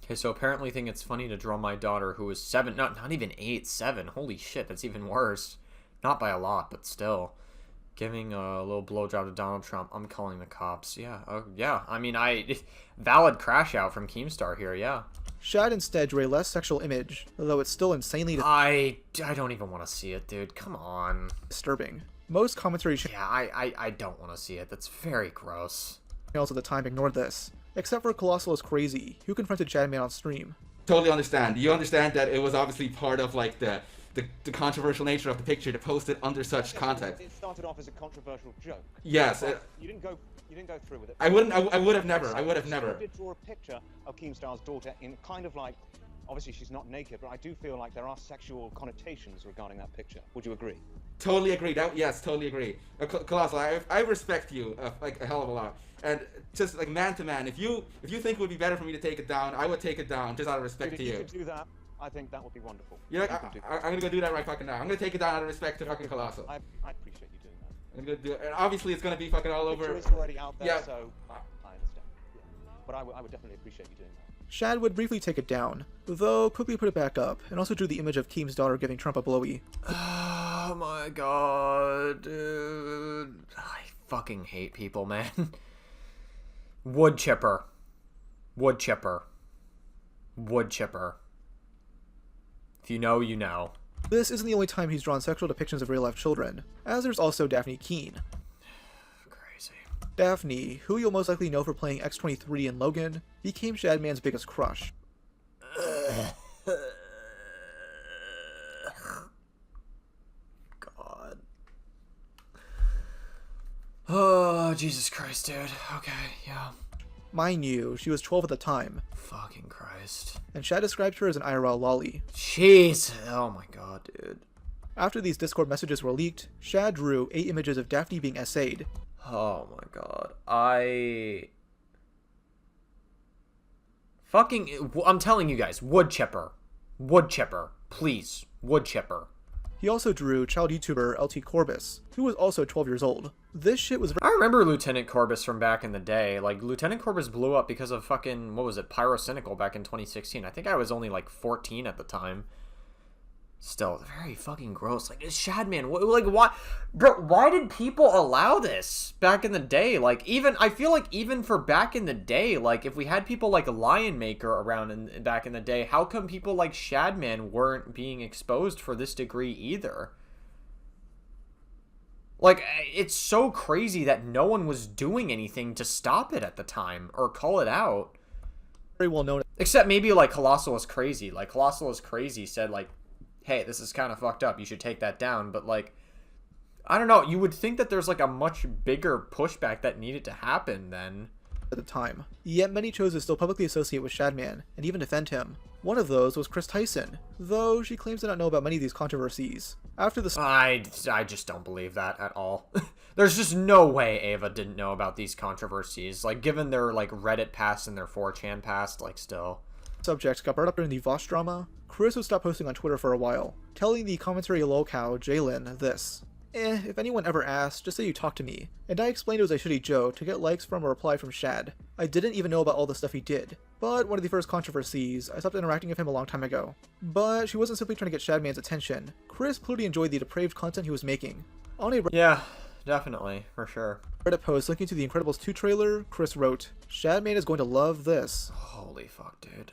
Okay, so apparently think it's funny to draw my daughter who is 7, not even 8, 7. Holy shit, that's even worse. Not by a lot, but still. Giving a little blowjob to Donald Trump. I'm calling the cops. Yeah, yeah. I mean, valid crash out from Keemstar here, yeah. Shad instead drew a less sexual image, though it's still insanely I don't even want to see it, dude. Come on. disturbing. Most commentary Yeah, I don't want to see it. That's very gross. channels at the time ignored this, except for Colossal is Crazy, who confronted Shadman on stream. Totally understand. You understand that it was obviously part of like the controversial nature of the picture to post it under such context. It started off as a controversial joke. Yes. You didn't go through with it. I wouldn't. I would have never. I would have never. I did draw a picture of Keemstar's daughter in kind of like, obviously she's not naked, but I do feel like there are sexual connotations regarding that picture. Would you agree? Totally agree. Yes, totally agree. Colossal, I respect you like a hell of a lot. And just like man to man, if you think it would be better for me to take it down, I would take it down just out of respect to you. If you could do that, I think that would be wonderful. You know, I'm gonna go do that right fucking now. I'm gonna take it down out of respect to fucking Colossal. I appreciate you doing that. I'm gonna do it. And obviously it's gonna be fucking all over. It's already out there, Yeah. so I understand. Yeah. But I would definitely appreciate you doing that. Shad would briefly take it down, though quickly put it back up, and also drew the image of Keem's daughter giving Trump a blowy. Oh my god, dude. I fucking hate people, man. Wood chipper. Wood chipper. Wood chipper. If you know, you know. This isn't the only time he's drawn sexual depictions of real-life children, as there's also Daphne Keene. Crazy. Daphne, who you'll most likely know for playing X-23 in Logan, became Shadman's biggest crush. God. Oh, Jesus Christ, dude. Okay, yeah. Mind you, she was 12 at the time. Fucking Christ. And Shad described her as an IRL lolly. Jeez. Oh my god, dude. After these Discord messages were leaked, Shad drew 8 images of Daphne being essayed. Oh my god. I'm telling you guys, wood chipper. Wood chipper. Please. Wood chipper. He also drew child YouTuber LT Corbus, who was also 12 years old. This shit was I remember Lieutenant Corbus from back in the day. Like, Lieutenant Corbus blew up because of fucking, what was it, Pyrocynical back in 2016. I think I was only like 14 at the time. Still, very fucking gross. Like, Shadman, like, why, bro, why did people allow this back in the day? Like, even, I feel like even for back in the day, like, if we had people like Lion Maker around back in the day, how come people like Shadman weren't being exposed for this degree either? Like, it's so crazy that no one was doing anything to stop it at the time, or call it out. Very well known. Except maybe, like, Colossal is Crazy. Like, Colossal is Crazy said, like, hey, this is kind of fucked up, you should take that down. But, like, I don't know, you would think that there's, like, a much bigger pushback that needed to happen then. At the time. Yet many chose to still publicly associate with Shadman, and even defend him. One of those was Kris Tyson, though she claims to not know about many of these controversies. After the I just don't believe that at all. There's just no way Ava didn't know about these controversies. Like, given their, like, Reddit past and their 4chan past, like, still. Subjects got brought up during the Voss drama, Kris would stop posting on Twitter for a while, telling the commentary lolcow, Jalen, this. If anyone ever asked, just say you talked to me. And I explained it was a shitty joke to get likes from a reply from Shad. I didn't even know about all the stuff he did. But one of the first controversies, I stopped interacting with him a long time ago. But she wasn't simply trying to get Shadman's attention. Kris clearly enjoyed the depraved content he was making. On a yeah, definitely, for sure. Reddit post linking to the Incredibles 2 trailer, Kris wrote, Shadman is going to love this. Holy fuck, dude.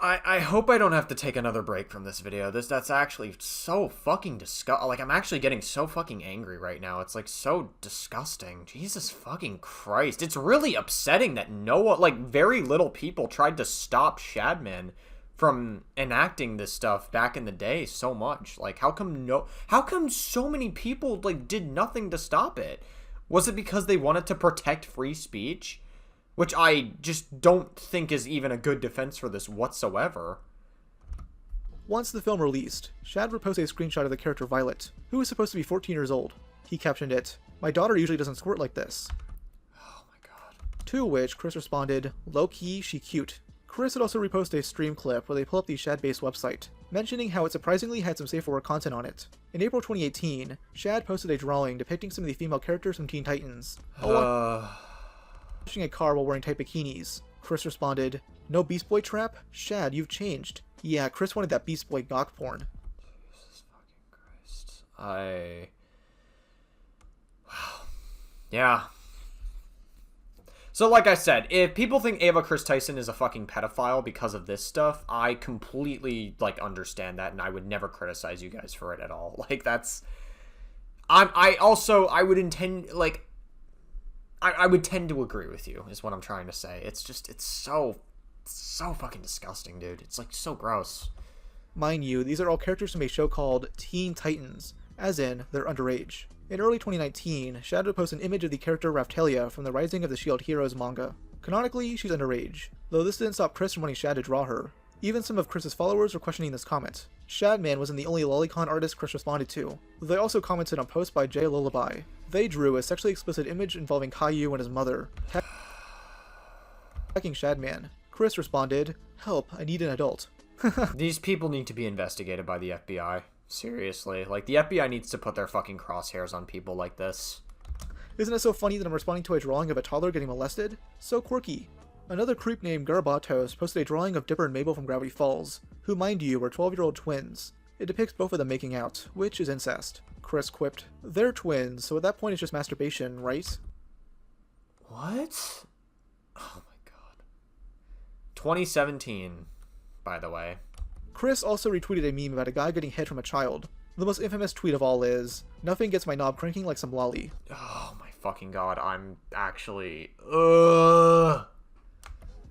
I hope I don't have to take another break from this video. That's actually so fucking disgusting. Like, I'm actually getting so fucking angry right now. It's, like, so disgusting. Jesus fucking Christ. It's really upsetting that very little people tried to stop Shadman from enacting this stuff back in the day so much. Like, how come so many people, like, did nothing to stop it? Was it because they wanted to protect free speech? Which I just don't think is even a good defense for this whatsoever. Once the film released, Shad reposted a screenshot of the character Violet, who was supposed to be 14 years old. He captioned it, "My daughter usually doesn't squirt like this." Oh my god. To which Chris responded, "Low-key, she cute." Chris had also reposted a stream clip where they pull up the Shad-based website, mentioning how it surprisingly had some safe for work content on it. In April 2018, Shad posted a drawing depicting some of the female characters from Teen Titans. Washing a car while wearing tight bikinis. Chris responded, "No Beast Boy trap? Shad, you've changed." Yeah, Chris wanted that Beast Boy gawk porn. Jesus fucking Christ. Wow. Yeah. So like I said, if people think Ava Kris Tyson is a fucking pedophile because of this stuff, I completely, like, understand that, and I would never criticize you guys for it at all. Like, that's... I would tend to agree with you, is what I'm trying to say. It's just, it's so fucking disgusting, dude. It's, like, so gross. Mind you, these are all characters from a show called Teen Titans, as in, they're underage. In early 2019, Shad would post an image of the character Raftalia from the Rising of the Shield Heroes manga. Canonically, she's underage, though this didn't stop Chris from wanting Shad to draw her. Even some of Chris's followers were questioning this comment. Shadman wasn't the only lolicon artist Chris responded to. They also commented on posts by Jay Lullaby. They drew a sexually explicit image involving Caillou and his mother, attacking Shadman. Chris responded, "Help, I need an adult." These people need to be investigated by the FBI. Seriously. Like, the FBI needs to put their fucking crosshairs on people like this. Isn't it so funny that I'm responding to a drawing of a toddler getting molested? So quirky. Another creep named Garabatos posted a drawing of Dipper and Mabel from Gravity Falls, who, mind you, were 12-year-old twins. It depicts both of them making out, which is incest. Chris quipped, "They're twins, so at that point it's just masturbation, right?" What? Oh my god. 2017, by the way. Chris also retweeted a meme about a guy getting hit from a child. The most infamous tweet of all is, "Nothing gets my knob cranking like some lolly." Oh my fucking god, I'm actually...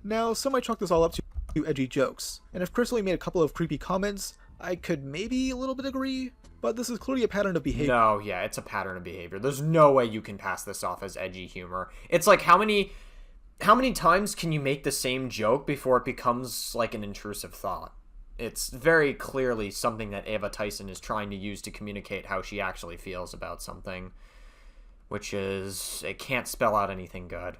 Now, some might chalk this all up to edgy jokes, and if Chris only made a couple of creepy comments, I could maybe a little bit agree, but this is clearly a pattern of behavior. No, yeah, it's a pattern of behavior. There's no way you can pass this off as edgy humor. It's like, how many times can you make the same joke before it becomes like an intrusive thought? It's very clearly something that Ava Tyson is trying to use to communicate how she actually feels about something, which is, it can't spell out anything good.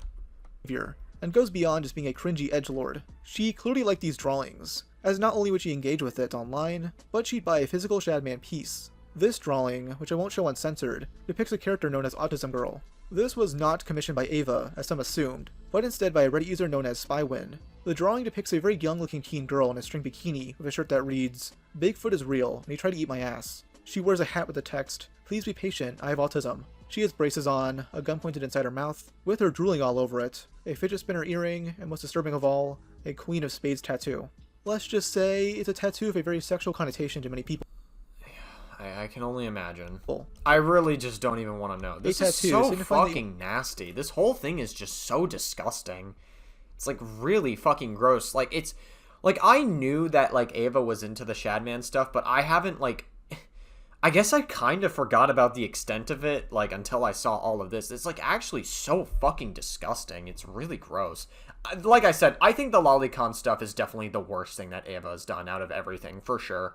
And goes beyond just being a cringy edgelord. She clearly liked these drawings, as not only would she engage with it online, but she'd buy a physical Shadman piece. This drawing, which I won't show uncensored, depicts a character known as Autism Girl. This was not commissioned by Ava, as some assumed, but instead by a Reddit user known as Spywin. The drawing depicts a very young-looking teen girl in a string bikini with a shirt that reads, "Bigfoot is real, and he tried to eat my ass." She wears a hat with the text, "Please be patient, I have autism." She has braces on, a gun pointed inside her mouth, with her drooling all over it, a fidget spinner earring, and most disturbing of all, a Queen of Spades tattoo. Let's just say it's a tattoo of a very sexual connotation to many people. I can only imagine. I really just don't even want to know. This is so fucking nasty. This whole thing is just so disgusting. It's like really fucking gross. Like it's like I knew that like Ava was into the Shadman stuff, but I haven't like I guess I kind of forgot about the extent of it like until I saw all of this. It's like actually so fucking disgusting. It's really gross. Like I said, I think the lolicon stuff is definitely the worst thing that Ava has done out of everything, for sure.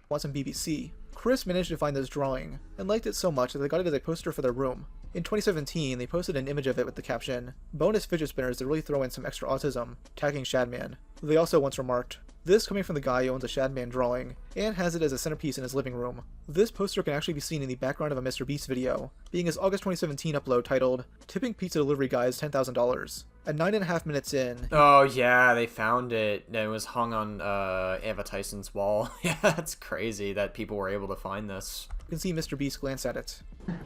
Once on BBC, Chris managed to find this drawing, and liked it so much that they got it as a poster for their room. In 2017, they posted an image of it with the caption, "Bonus fidget spinners that really throw in some extra autism," tagging Shadman. They also once remarked, "This coming from the guy who owns a Shadman drawing, and has it as a centerpiece in his living room." This poster can actually be seen in the background of a MrBeast video, being his August 2017 upload titled, "Tipping Pizza Delivery Guys $10,000. At 9.5 minutes in... Oh yeah, they found it. It was hung on Ava Tyson's wall. Yeah, that's crazy that people were able to find this. You can see MrBeast glance at it.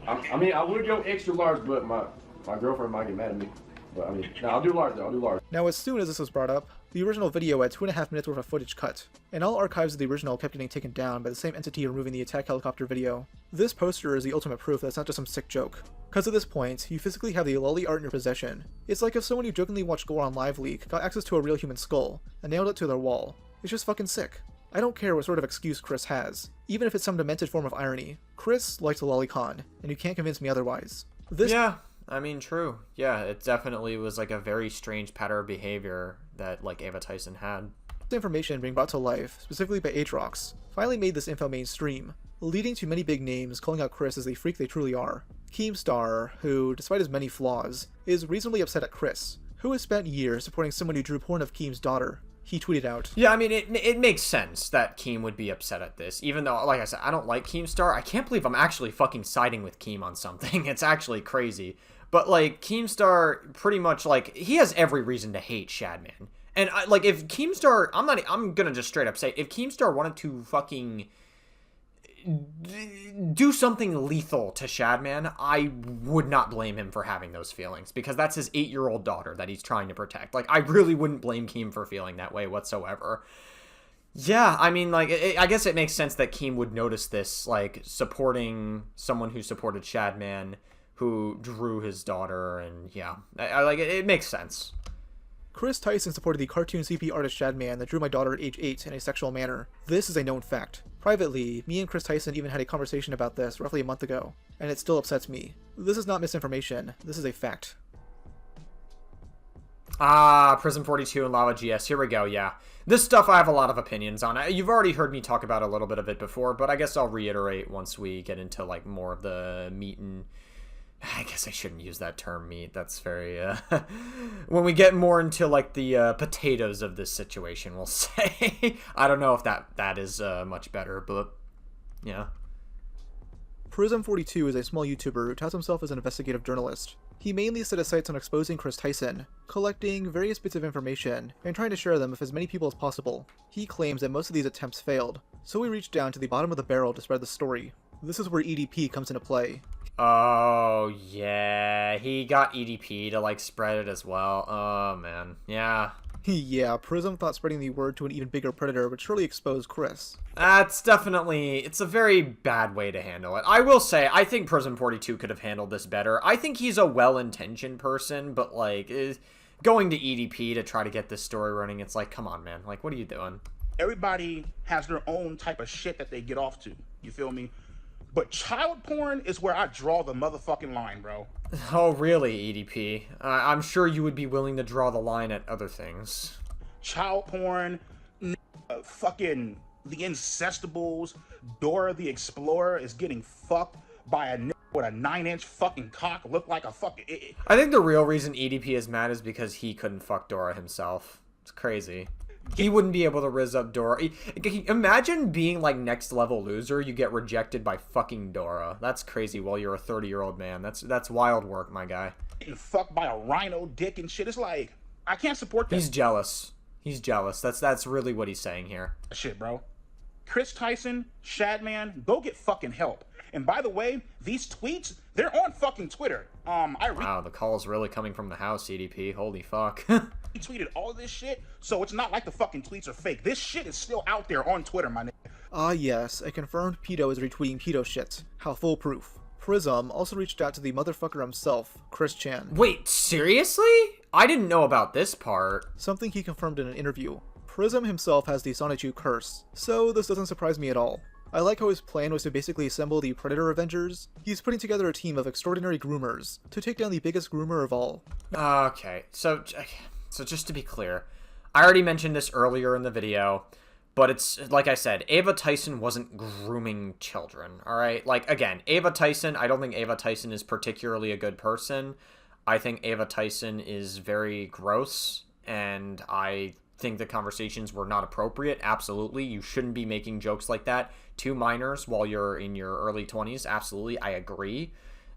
I mean, I would go extra large, but my girlfriend might get mad at me. But I mean, no, I'll do large though. I'll do large. Now, as soon as this was brought up, the original video had 2.5 minutes worth of footage cut, and all archives of the original kept getting taken down by the same entity removing the attack helicopter video. This poster is the ultimate proof that it's not just some sick joke. Because at this point, you physically have the lolly art in your possession. It's like if someone who jokingly watched Gore on Live Leak got access to a real human skull and nailed it to their wall. It's just fucking sick. I don't care what sort of excuse Chris has, even if it's some demented form of irony. Chris likes a lolicon, and you can't convince me otherwise. Yeah, I mean, true. Yeah, it definitely was like a very strange pattern of behavior that like Ava Tyson had. This information being brought to life, specifically by Aatrox, finally made this info mainstream, leading to many big names calling out Chris as the freak they truly are. Keemstar, who, despite his many flaws, is reasonably upset at Chris, who has spent years supporting someone who drew porn of Keem's daughter. He tweeted out, Yeah, I mean, it makes sense that Keem would be upset at this, even though, like I said, I don't like Keemstar. I can't believe I'm actually fucking siding with Keem on something. It's actually crazy. But, like, Keemstar pretty much, like, he has every reason to hate Shadman. And, like, if Keemstar, I'm gonna just straight up say, if Keemstar wanted to fucking do something lethal to Shadman, I would not blame him for having those feelings, because that's his 8-year-old daughter that he's trying to protect. Like, I really wouldn't blame Keem for feeling that way whatsoever. Yeah, I mean, like, I guess it makes sense that Keem would notice this, like, supporting someone who supported Shadman, who drew his daughter, and yeah, I like it. It makes sense. Kris Tyson supported the cartoon CP artist Shadman that drew my daughter at age 8 in a sexual manner. This is a known fact. Privately, me and Kris Tyson even had a conversation about this roughly a month ago, and it still upsets me. This is not misinformation, this is a fact. Prism 42 and Lava GS, here we go, yeah. This stuff I have a lot of opinions on. You've already heard me talk about a little bit of it before, but I guess I'll reiterate once we get into, like, more of the meat and... I guess I shouldn't use that term, meat. That's very, when we get more into, like, the potatoes of this situation, we'll say. I don't know if that is much better, but, yeah. Prism 42 is a small YouTuber who touts himself as an investigative journalist. He mainly set his sights on exposing Kris Tyson, collecting various bits of information, and trying to share them with as many people as possible. He claims that most of these attempts failed, so we reached down to the bottom of the barrel to spread the story. This is where EDP comes into play. Oh, yeah, he got EDP to, like, spread it as well. Oh, man, yeah. Yeah, Prism thought spreading the word to an even bigger predator would surely expose Chris. That's definitely, it's a very bad way to handle it. I will say, I think Prism 42 could have handled this better. I think he's a well-intentioned person, but, like, going to EDP to try to get this story running, it's like, come on, man. Like, what are you doing? Everybody has their own type of shit that they get off to. You feel me? But child porn is where I draw the motherfucking line, bro. Oh, really, EDP? I'm sure you would be willing to draw the line at other things. Child porn, fucking the Incestables, Dora the Explorer is getting fucked by a with a 9-inch fucking cock, look like a fucking... I think the real reason EDP is mad is because he couldn't fuck Dora himself. It's crazy. He wouldn't be able to rizz up Dora. Imagine being, like, next level loser, you get rejected by fucking Dora. That's crazy while you're a 30-year-old man. That's wild work, my guy. Getting fucked by a rhino dick and shit. It's like, I can't support that. He's jealous. He's jealous. That's really what he's saying here. Shit, bro. Kris Tyson, Shadman, go get fucking help. And by the way, these tweets, they're on fucking Twitter. Wow, the call's really coming from the house, EDP. Holy fuck. He tweeted all of this shit, so it's not like the fucking tweets are fake. This shit is still out there on Twitter, my nigga. Ah yes, a confirmed pedo is retweeting pedo shit. How foolproof. Prism also reached out to the motherfucker himself, Chris Chan. Wait, seriously? I didn't know about this part. Something he confirmed in an interview. Prism himself has the Sonichu curse, so this doesn't surprise me at all. I like how his plan was to basically assemble the Predator Avengers. He's putting together a team of extraordinary groomers to take down the biggest groomer of all. Okay, so just to be clear, I already mentioned this earlier in the video, but it's, like I said, Ava Tyson wasn't grooming children, alright? Like, again, Ava Tyson, I don't think Ava Tyson is particularly a good person. I think Ava Tyson is very gross, and I think the conversations were not appropriate. Absolutely, you shouldn't be making jokes like that to minors while you're in your early 20s. Absolutely, I agree.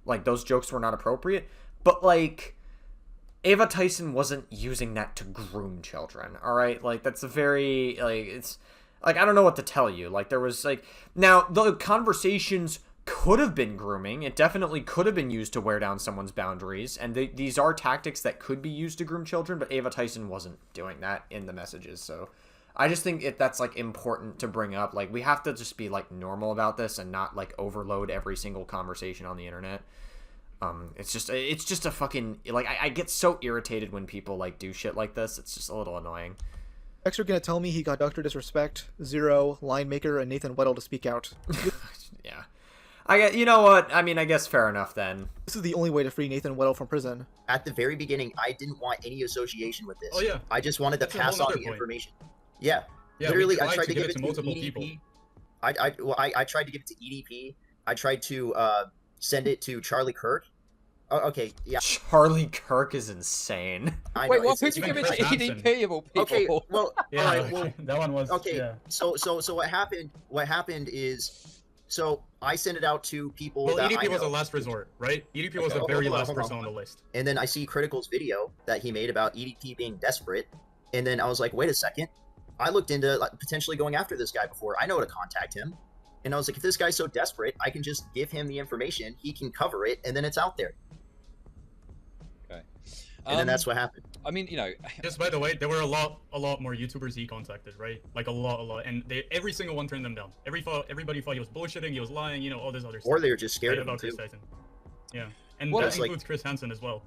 Like, those jokes were not appropriate. But, like, Ava Tyson wasn't using that to groom children, alright? Like, that's a very, like, it's, like, I don't know what to tell you. Like, there was, like, now, the conversations could have been grooming. It definitely could have been used to wear down someone's boundaries, and these are tactics that could be used to groom children, but Ava Tyson wasn't doing that in the messages, so I just think that's, like, important to bring up. Like, we have to just be, like, normal about this and not, like, overload every single conversation on the internet. It's just a fucking, like, I get so irritated when people, like, do shit like this. It's just a little annoying. Next, you're gonna tell me he got Dr. Disrespect, Zero, Line Maker, and Nathan Weddle to speak out. Yeah. You know what? I mean, I guess fair enough then. This is the only way to free Nathan Weddle from prison. At the very beginning, I didn't want any association with this. Oh, yeah. I just wanted to That's a pass whole on other the point. information. Yeah. Yeah, Literally, we I tried to give it to to multiple EDP. people. I tried to give it to EDP. I tried to send it to Charlie Kirk. Oh, okay, yeah. Charlie Kirk is insane. I know, Wait, what it's would you give it Chris to Hansen. EDP of all people? Okay, well, Yeah, all right, well, that one was. okay. Yeah. So what happened? What happened is, so I sent it out to people Well, that I EDP was know. a last resort, right? EDP was Okay, the very hold on, last hold on, person hold on on. the list. And then I see Critical's video that he made about EDP being desperate, and then I was like, wait a second. I looked into like, potentially going after this guy before. I know how to contact him. And I was like, if this guy's so desperate, I can just give him the information. He can cover it, and then it's out there. Okay. And then that's what happened. I mean, you know, Just by the way, there were a lot more YouTubers he contacted, right? Like a lot, and every single one turned them down. Everybody thought he was bullshitting, he was lying, you know, all this other stuff. Or they were just scared right, of him about Chris too. Tyson. Yeah, and Well, that it's like- includes Chris Hansen as well.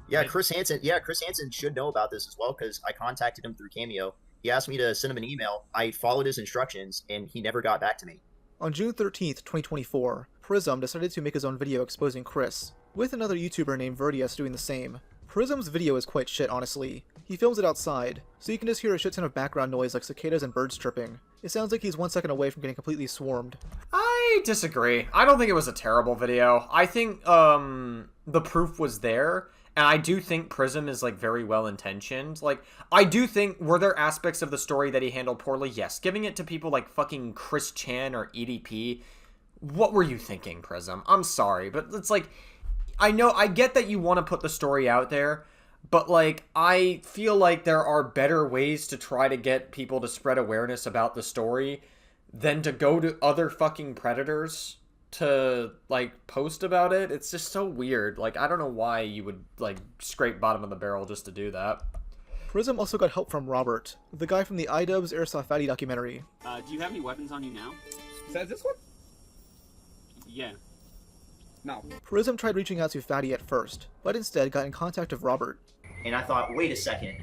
Yeah, Right. Chris Hansen. Yeah, Chris Hansen should know about this as well because I contacted him through Cameo. He asked me to send him an email. I followed his instructions, and he never got back to me. On June 13th, 2024, Prism decided to make his own video exposing Chris, with another YouTuber named Verdius doing the same. Prism's video is quite shit, honestly. He films it outside, so you can just hear a shit ton of background noise like cicadas and birds chirping. It sounds like he's 1 second away from getting completely swarmed. I disagree. I don't think it was a terrible video. I think the proof was there, and I do think Prism is, like, very well intentioned. Like, I do think, were there aspects of the story that he handled poorly? Yes. Giving it to people like fucking Chris Chan or EDP, what were you thinking, Prism? I'm sorry, but it's like, I get that you want to put the story out there, but, like, I feel like there are better ways to try to get people to spread awareness about the story than to go to other fucking predators to, like, post about it. It's just so weird. Like, I don't know why you would, like, scrape bottom of the barrel just to do that. Prism also got help from Robert, the guy from the iDubbbz Airsoft Fatty documentary. Do you have any weapons on you now? Says this one? Yeah. No. Prism tried reaching out to Fatty at first, but instead got in contact with Robert. And I thought, wait a second.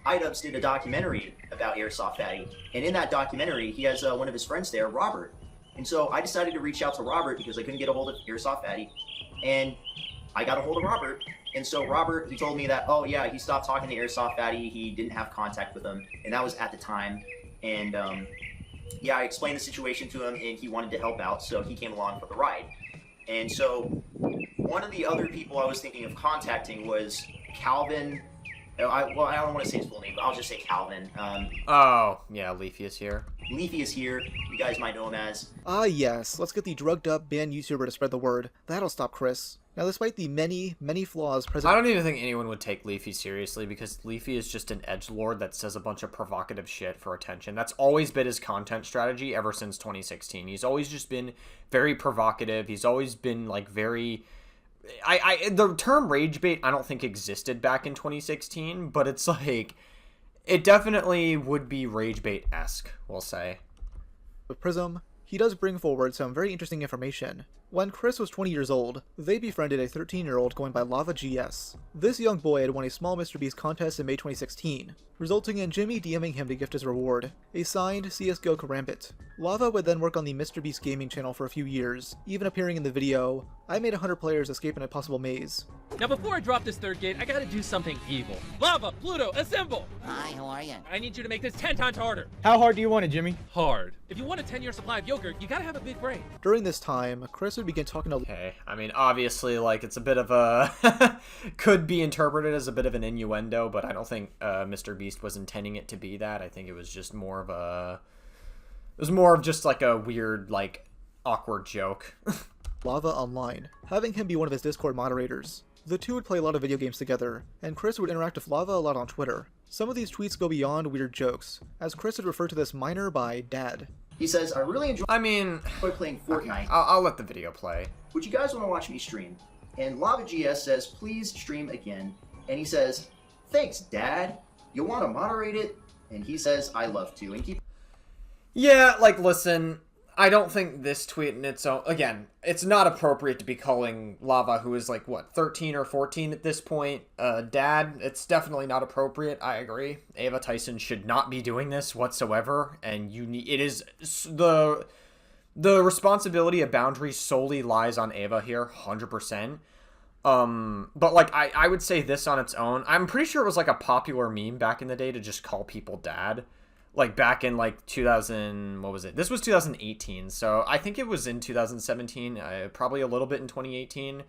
iDubbbz did a documentary about Airsoft Fatty, and in that documentary, he has one of his friends there, Robert. And so I decided to reach out to Robert because I couldn't get a hold of Airsoft Fatty, and I got a hold of Robert. And so Robert, he told me that, oh yeah, he stopped talking to Airsoft Fatty, he didn't have contact with him, and that was at the time. And yeah, I explained the situation to him, and he wanted to help out, so he came along for the ride. And so one of the other people I was thinking of contacting was Calvin. I don't want to say his full name, but I'll just say Calvin. Oh, yeah, Leafy is here. Leafy is here. You guys might know him as. Ah yes, let's get the drugged up banned YouTuber to spread the word. That'll stop Chris. Now, despite the many flaws present... I don't even think anyone would take Leafy seriously because Leafy is just an edgelord that says a bunch of provocative shit for attention. That's always been his content strategy ever since 2016. He's always just been very provocative. He's always been, like, very... the term rage bait I don't think existed back in 2016, but it's like... It definitely would be rage bait-esque, we'll say. With Prism, he does bring forward some very interesting information. When Chris was 20 years old, they befriended a 13-year-old going by Lava GS. This young boy had won a small MrBeast contest in May 2016, resulting in Jimmy DMing him to gift his reward, a signed CSGO Karambit. Lava would then work on the MrBeast gaming channel for a few years, even appearing in the video, "I made 100 players escape in a possible maze." Now before I drop this third gate, I gotta do something evil. Lava, Pluto, assemble! Hi, how are you? I need you to make this 10 times harder. How hard do you want it, Jimmy? Hard. If you want a 10-year supply of yogurt, you gotta have a big brain. During this time, Chris would begin talking to... Okay, I mean, obviously, like, it's a bit of a... could be interpreted as a bit of an innuendo, but I don't think MrBeast was intending it to be that. I think it was just more of a... It was more of just, like, a weird, like, awkward joke. Lava online, having him be one of his Discord moderators. The two would play a lot of video games together, and Chris would interact with Lava a lot on Twitter. Some of these tweets go beyond weird jokes, as Chris would refer to this minor by Dad. He says, I really enjoy playing Fortnite. Okay, I'll let the video play. Would you guys want to watch me stream? And LavaGS says, please stream again. And he says, thanks, Dad. You want to moderate it? And he says, I love to. And keep. Yeah, like, listen, I don't think this tweet in its own... Again, it's not appropriate to be calling Lava, who is, like, what, 13 or 14 at this point, Dad. It's definitely not appropriate, I agree. Ava Tyson should not be doing this whatsoever, and it is... The responsibility of boundaries solely lies on Ava here, 100%. But, like, I would say this on its own. I'm pretty sure it was, like, a popular meme back in the day to just call people Dad. Like, back in, like, 2000... What was it? This was 2018, so I think it was in 2017. Probably a little bit in 2018.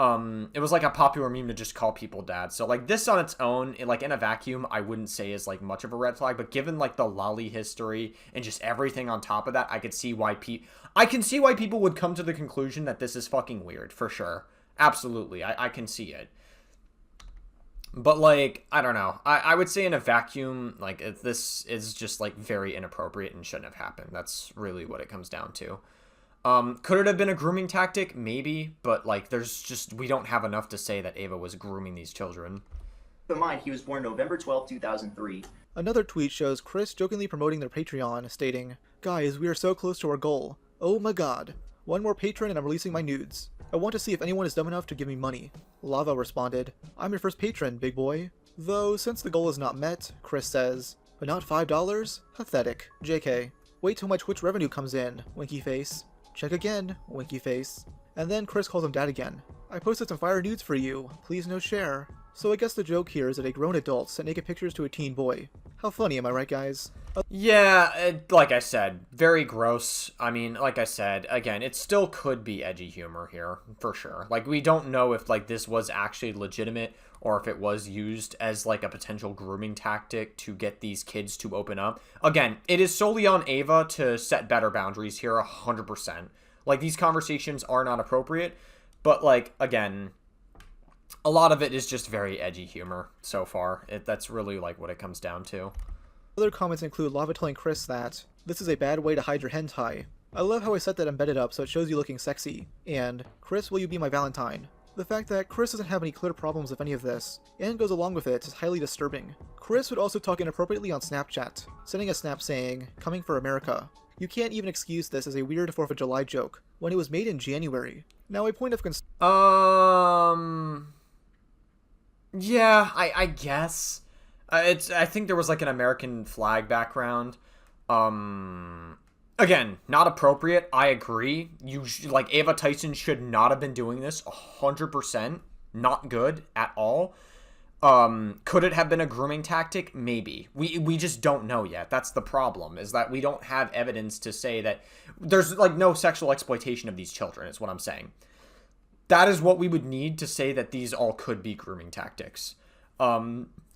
It was, like, a popular meme to just call people Dad. So, like, this on its own, like, in a vacuum, I wouldn't say is, like, much of a red flag. But given, like, the lolly history and just everything on top of that, I could see why people would come to the conclusion that this is fucking weird, for sure. Absolutely. I can see it. But, like, I don't know. I would say in a vacuum, like, this is just, like, very inappropriate and shouldn't have happened. That's really what it comes down to. Could it have been a grooming tactic? Maybe. But, like, we don't have enough to say that Ava was grooming these children. Keep in mind, he was born November 12, 2003. Another tweet shows Chris jokingly promoting their Patreon, stating, guys, we are so close to our goal. Oh my god. One more patron and I'm releasing my nudes. I want to see if anyone is dumb enough to give me money. Lava responded, I'm your first patron, big boy. Though, since the goal is not met, Chris says, but not $5? Pathetic. JK. Wait till my Twitch revenue comes in, winky face. Check again, winky face. And then Chris calls him Dad again. I posted some fire nudes for you, please no share. So I guess the joke here is that a grown adult sent naked pictures to a teen boy. How funny, am I right, guys? Yeah, like I said, very gross. I mean, like I said, again, it still could be edgy humor here, for sure. Like, we don't know if, like, this was actually legitimate or if it was used as, like, a potential grooming tactic to get these kids to open up. Again, it is solely on Ava to set better boundaries here, 100%. Like, these conversations are not appropriate, but, like, again, a lot of it is just very edgy humor so far. That's really, like, what it comes down to. Other comments include Lava telling Chris that, this is a bad way to hide your hentai. I love how I set that embedded up so it shows you looking sexy. And, Chris, will you be my Valentine? The fact that Chris doesn't have any clear problems with any of this, and goes along with it, is highly disturbing. Chris would also talk inappropriately on Snapchat, sending a snap saying, coming for America. You can't even excuse this as a weird 4th of July joke, when it was made in January. Now a point of yeah, I guess. I think there was, like, an American flag background. Again, not appropriate. I agree. Like, Ava Tyson should not have been doing this. 100%. Not good at all. Could it have been a grooming tactic? Maybe. We just don't know yet. That's the problem, is that we don't have evidence to say that there's, like, no sexual exploitation of these children, is what I'm saying. That is what we would need to say that these all could be grooming tactics.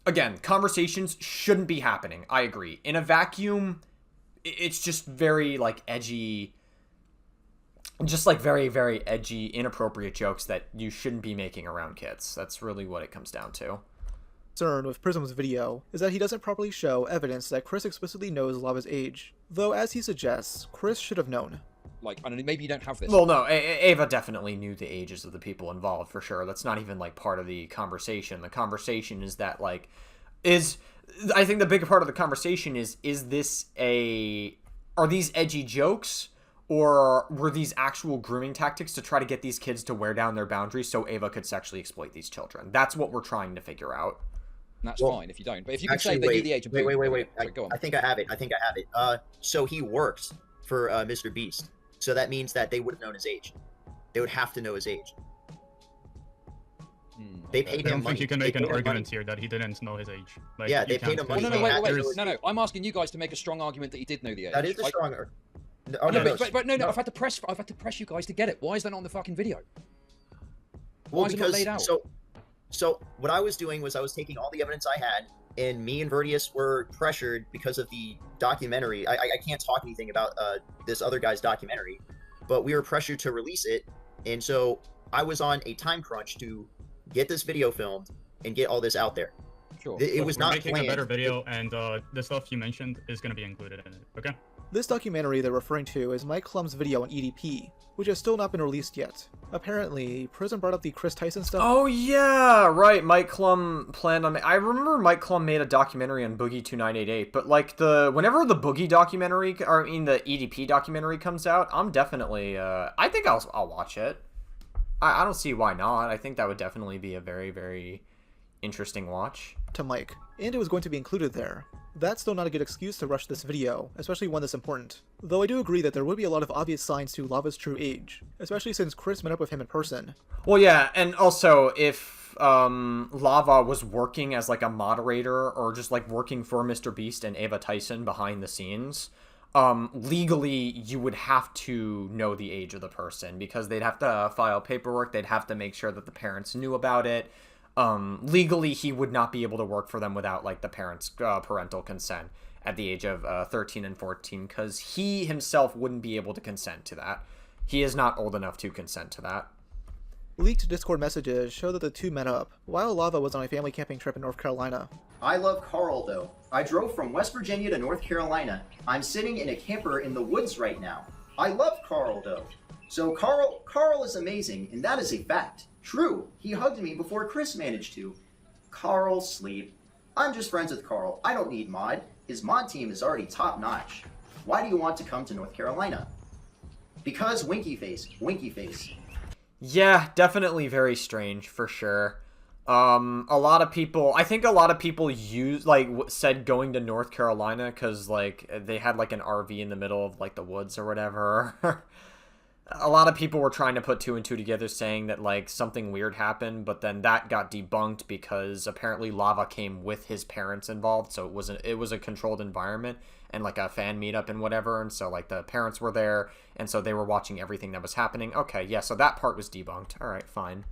Again, conversations shouldn't be happening. I agree. In a vacuum, it's just very, like, edgy, just, like, very, very edgy, inappropriate jokes that you shouldn't be making around kids. That's really what it comes down to. Concern with Prism's video is that he doesn't properly show evidence that Chris explicitly knows Lava's age. Though, as he suggests, Chris should have known. Like, I don't know, maybe you don't have this. Well, no, Ava definitely knew the ages of the people involved, for sure. That's not even, like, part of the conversation. The conversation is that, like, I think the bigger part of the conversation is are these edgy jokes, or were these actual grooming tactics to try to get these kids to wear down their boundaries so Ava could sexually exploit these children? That's what we're trying to figure out. That's fine if you don't. But if you can say they knew the age of... Wait. Go on. I think I have it. So he works for MrBeast. So that means that they would have known his age. They would have to know his age. They paid him money. I don't think you can make an argument here that he didn't know his age. Like, yeah, they paid him money. No. I'm asking you guys to make a strong argument that he did know the age. That is a strong argument. No. I've had to press you guys to get it. Why is that not on the fucking video? Why is it not laid out? So what I was doing was I was taking all the evidence I had, and me and Verdius were pressured because of the documentary. I can't talk anything about this other guy's documentary, but we were pressured to release it, and so I was on a time crunch to get this video filmed and get all this out there. Sure. It was We're not making planned. a better video, and the stuff you mentioned is going to be included in it. Okay. This documentary they're referring to is Mike Klum's video on EDP, which has still not been released yet. Apparently, Prism brought up the Kris Tyson stuff. Oh yeah, right. Mike Klum planned on. I remember Mike Klum made a documentary on Boogie 2988, but like whenever the Boogie documentary, or I mean the EDP documentary comes out, I'm definitely. I think I'll watch it. I don't see why not. I think that would definitely be a very, very interesting watch. To Mike, and it was going to be included there. That's still not a good excuse to rush this video, especially one this important. Though I do agree that there would be a lot of obvious signs to Lava's true age, especially since Kris met up with him in person. Well, yeah, and also if Lava was working as like a moderator or just like working for MrBeast and Ava Tyson behind the scenes, legally you would have to know the age of the person because they'd have to file paperwork, they'd have to make sure that the parents knew about it. Legally he would not be able to work for them without like the parents' parental consent at the age of 13 and 14 because he himself wouldn't be able to consent to that. He is not old enough to consent to that. Leaked Discord messages show that the two met up while Lava was on a family camping trip in North Carolina. I love Carl, though. I drove from West Virginia to North Carolina. I'm sitting in a camper in the woods right now. I love Carl, though. So Carl is amazing, and that is a fact. True, he hugged me before Kris managed to. Carl, sleep. I'm just friends with Carl. I don't need mod. His mod team is already top-notch. Why do you want to come to North Carolina? Because winky face, winky face. Yeah, definitely very strange, for sure. I think a lot of people said going to North Carolina because, like, they had, like, an RV in the middle of, like, the woods or whatever. A lot of people were trying to put two and two together saying that, like, something weird happened, but then that got debunked because apparently Lava came with his parents involved, so it was a controlled environment and, like, a fan meetup and whatever, and so, like, the parents were there, and so they were watching everything that was happening. Okay, yeah, so that part was debunked. Alright, fine.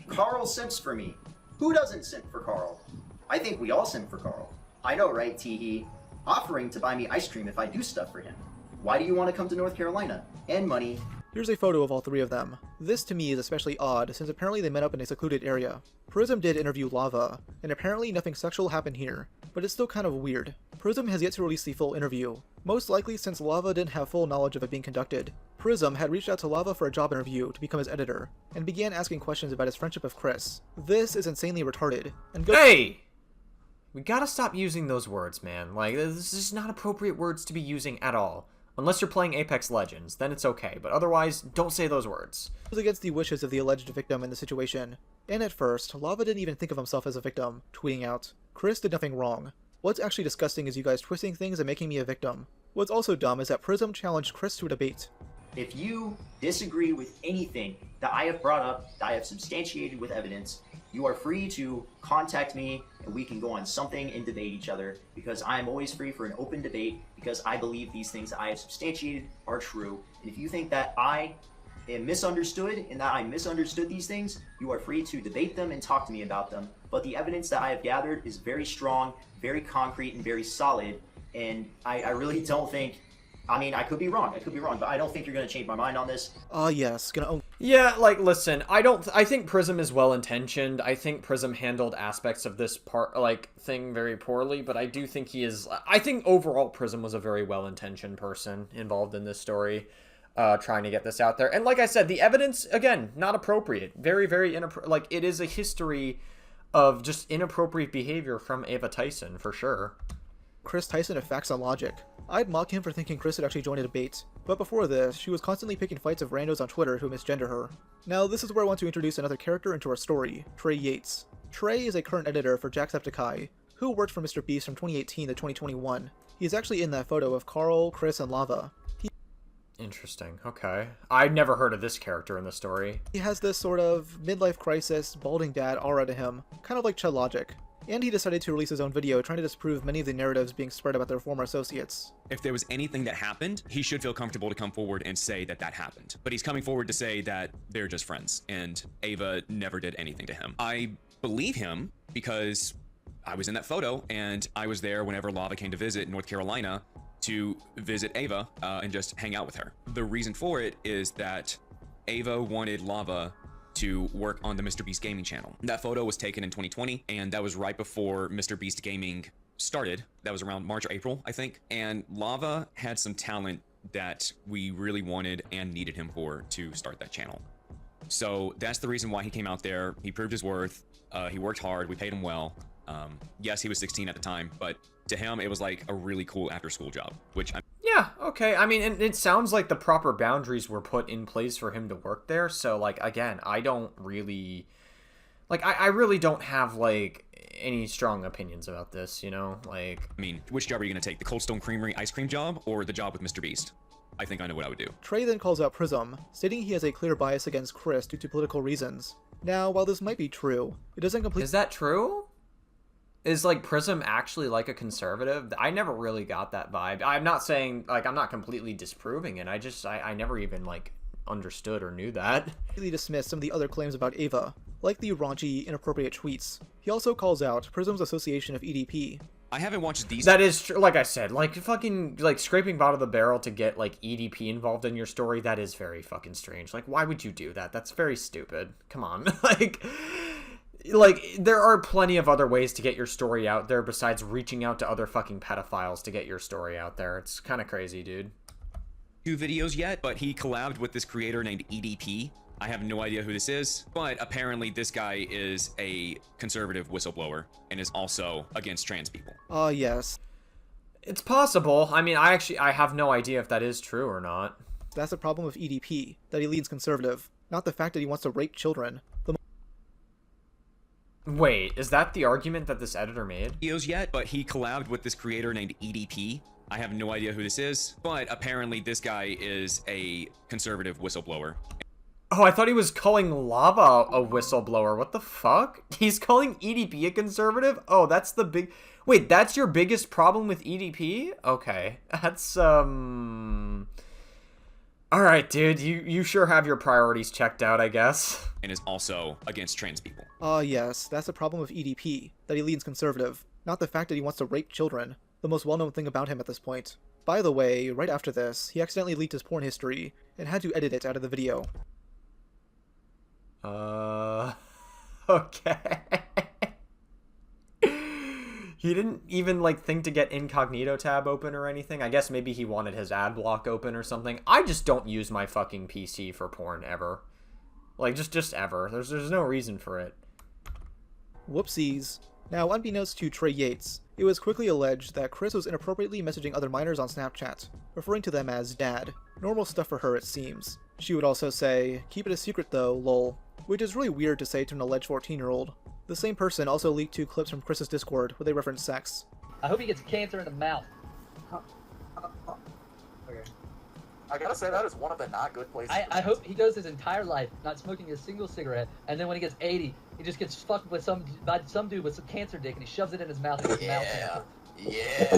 Carl simps for me. Who doesn't simp for Carl? I think we all simp for Carl. I know, right, Teehee? Offering to buy me ice cream if I do stuff for him. Why do you want to come to North Carolina? And money. Here's a photo of all three of them. This to me is especially odd since apparently they met up in a secluded area. Prism did interview Lava, and apparently nothing sexual happened here, but it's still kind of weird. Prism has yet to release the full interview, most likely since Lava didn't have full knowledge of it being conducted. Prism had reached out to Lava for a job interview to become his editor, and began asking questions about his friendship with Kris. This is insanely retarded, and Hey! We gotta stop using those words, man. Like, this is not appropriate words to be using at all. Unless you're playing Apex Legends, then it's okay, but otherwise, don't say those words. It was against the wishes of the alleged victim in the situation, and at first, Lava didn't even think of himself as a victim, tweeting out, "Kris did nothing wrong. What's actually disgusting is you guys twisting things and making me a victim." What's also dumb is that Prism challenged Kris to a debate. If you disagree with anything that I have brought up, that I have substantiated with evidence, you are free to contact me and we can go on something and debate each other because I am always free for an open debate because I believe these things that I have substantiated are true. And if you think that I am misunderstood and that I misunderstood these things, you are free to debate them and talk to me about them. But the evidence that I have gathered is very strong, very concrete, and very solid. And I really don't think, I mean, I could be wrong, but I don't think you're going to change my mind on this. Yes, Yeah, like, listen, I think Prism is well-intentioned. I think Prism handled aspects of this thing very poorly, but I do think I think overall Prism was a very well-intentioned person involved in this story, trying to get this out there. And like I said, the evidence, again, not appropriate. Very, very inappropriate. Like, it is a history of just inappropriate behavior from Ava Tyson, for sure. Kris Tyson of Facts and Logic. I'd mock him for thinking Kris had actually joined a debate, but before this, she was constantly picking fights of randos on Twitter who misgender her. Now, this is where I want to introduce another character into our story, Trey Yates. Trey is a current editor for Jacksepticeye, who worked for MrBeast from 2018 to 2021. He's actually in that photo of Carl, Kris, and Lava. Interesting, okay. I'd never heard of this character in the story. He has this sort of midlife crisis, balding dad aura to him, kind of like Chud Logic. And he decided to release his own video trying to disprove many of the narratives being spread about their former associates. If there was anything that happened, he should feel comfortable to come forward and say that that happened. But he's coming forward to say that they're just friends, and Ava never did anything to him. I believe him because I was in that photo, and I was there whenever Lava came to visit North Carolina to visit Ava and just hang out with her. The reason for it is that Ava wanted Lava to work on the MrBeast Gaming channel. That photo was taken in 2020, and that was right before MrBeast Gaming started. That was around March or April, I think. And Lava had some talent that we really wanted and needed him for to start that channel. So that's the reason why he came out there. He proved his worth. He worked hard. We paid him well. Yes, he was 16 at the time, but to him, it was like a really cool after-school job, which yeah, okay. I mean, it sounds like the proper boundaries were put in place for him to work there. So, like, again, I don't really... Like, I really don't have, like, any strong opinions about this, you know? Like... I mean, which job are you going to take? The Cold Stone Creamery ice cream job or the job with MrBeast? I think I know what I would do. Trey then calls out Prism, stating he has a clear bias against Chris due to political reasons. Now, while this might be true, it doesn't completely... Is that true? Is, like, Prism actually, like, a conservative? I never really got that vibe. I'm not saying, like, I'm not completely disproving it. I never even, like, understood or knew that. He dismissed some of the other claims about Ava, like the raunchy, inappropriate tweets. He also calls out Prism's association of EDP. I haven't watched these... That is true. Like I said, like, fucking, like, scraping bottom of the barrel to get, like, EDP involved in your story, that is very fucking strange. Like, why would you do that? That's very stupid. Come on. Like, there are plenty of other ways to get your story out there besides reaching out to other fucking pedophiles to get your story out there. It's kind of crazy, dude. 2 videos yet, but he collabed with this creator named EDP. I have no idea who this is, but apparently this guy is a conservative whistleblower and is also against trans people. Yes. It's possible. I mean, I have no idea if that is true or not. That's the problem with EDP, that he leans conservative, not the fact that he wants to rape children. Wait, is that the argument that this editor made? Videos yet, but he collabed with this creator named EDP. I have no idea who this is, but apparently this guy is a conservative whistleblower. Oh, I thought he was calling Lava a whistleblower. What the fuck? He's calling EDP a conservative? Oh, that's the big... Wait, that's your biggest problem with EDP? Okay. That's, Alright, dude. You sure have your priorities checked out, I guess. And is also against trans people. Yes. That's the problem with EDP, that he leans conservative, not the fact that he wants to rape children. The most well-known thing about him at this point. By the way, right after this, he accidentally leaked his porn history, and had to edit it out of the video. Okay. He didn't even, like, think to get incognito tab open or anything. I guess maybe he wanted his ad block open or something. I just don't use my fucking PC for porn ever. Like, just ever. There's no reason for it. Whoopsies. Now, unbeknownst to Trey Yates, it was quickly alleged that Chris was inappropriately messaging other minors on Snapchat, referring to them as dad. Normal stuff for her, it seems. She would also say, "Keep it a secret though, lol," which is really weird to say to an alleged 14-year-old. The same person also leaked 2 clips from Chris's Discord where they reference sex. I hope he gets cancer in the mouth. Okay. I gotta say, that is one of the not good places. I hope he goes his entire life not smoking a single cigarette, and then when he gets 80, he just gets fucked with by some dude with some cancer dick, and he shoves it in his mouth. And his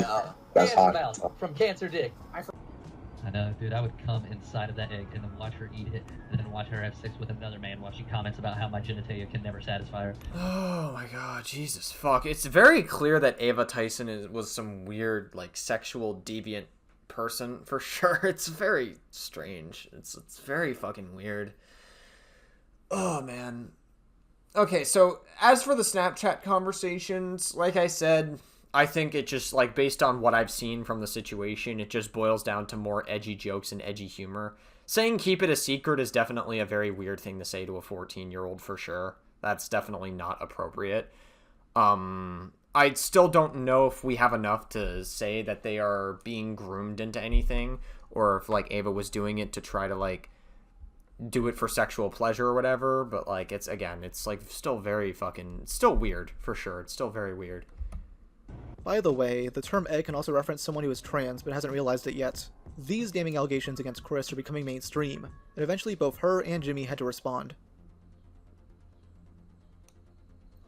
mouth That's cancer hot. mouth from cancer dick. I know, dude. I would come inside of that egg and then watch her eat it, and then watch her have sex with another man while she comments about how my genitalia can never satisfy her. Oh my god, Jesus fuck. It's very clear that Ava Tyson was some weird, like, sexual deviant person, for sure. It's very strange. It's very fucking weird. Oh, man. Okay, so, as for the Snapchat conversations, like I said... I think it just, like, based on what I've seen from the situation, it just boils down to more edgy jokes and edgy humor. Saying keep it a secret is definitely a very weird thing to say to a 14-year-old, for sure. That's definitely not appropriate. I still don't know if we have enough to say that they are being groomed into anything, or if, like, Ava was doing it to try to, like, do it for sexual pleasure or whatever, but, like, it's, again, it's, like, still very fucking, still weird, for sure. It's still very weird. By the way, the term egg can also reference someone who is trans but hasn't realized it yet. These damning allegations against Chris are becoming mainstream, and eventually both her and Jimmy had to respond.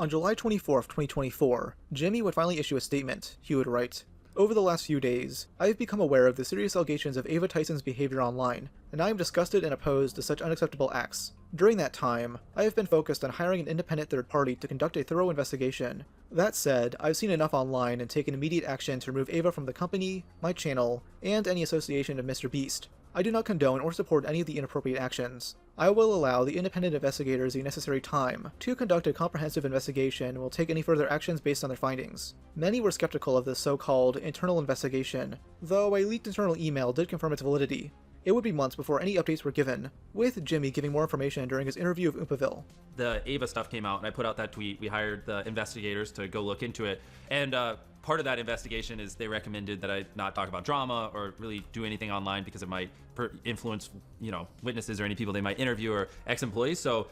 On July 24th, 2024, Jimmy would finally issue a statement. He would write, "Over the last few days, I have become aware of the serious allegations of Ava Tyson's behavior online, and I am disgusted and opposed to such unacceptable acts. During that time, I have been focused on hiring an independent third party to conduct a thorough investigation. That said, I've seen enough online and taken immediate action to remove Ava from the company, my channel, and any association of MrBeast. I do not condone or support any of the inappropriate actions. I will allow the independent investigators the necessary time to conduct a comprehensive investigation and will take any further actions based on their findings. Many were skeptical of this so-called internal investigation, though a leaked internal email did confirm its validity. It would be months before any updates were given, with Jimmy giving more information during his interview of Oompaville. The Ava stuff came out, and I put out that tweet. We hired the investigators to go look into it, and part of that investigation is they recommended that I not talk about drama or really do anything online because it might influence, witnesses or any people they might interview or ex-employees. So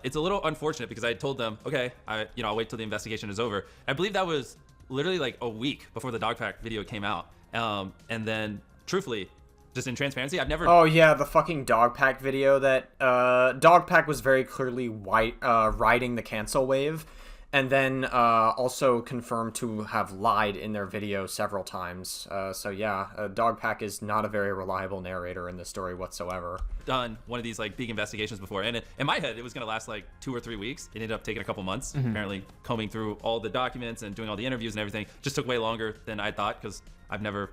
it's a little unfortunate because I told them, okay, I'll wait till the investigation is over. I believe that was literally like a week before the dog pack video came out, and then truthfully, just in transparency, I've never... Oh, yeah, the fucking dog pack video that... dog pack was very clearly riding the cancel wave, and then also confirmed to have lied in their video several times. So yeah, dog pack is not a very reliable narrator in this story whatsoever. Done one of these like big investigations before, and in my head it was going to last like 2 or 3 weeks. It ended up taking a couple months. Apparently combing through all the documents and doing all the interviews and everything just took way longer than I thought, because I've never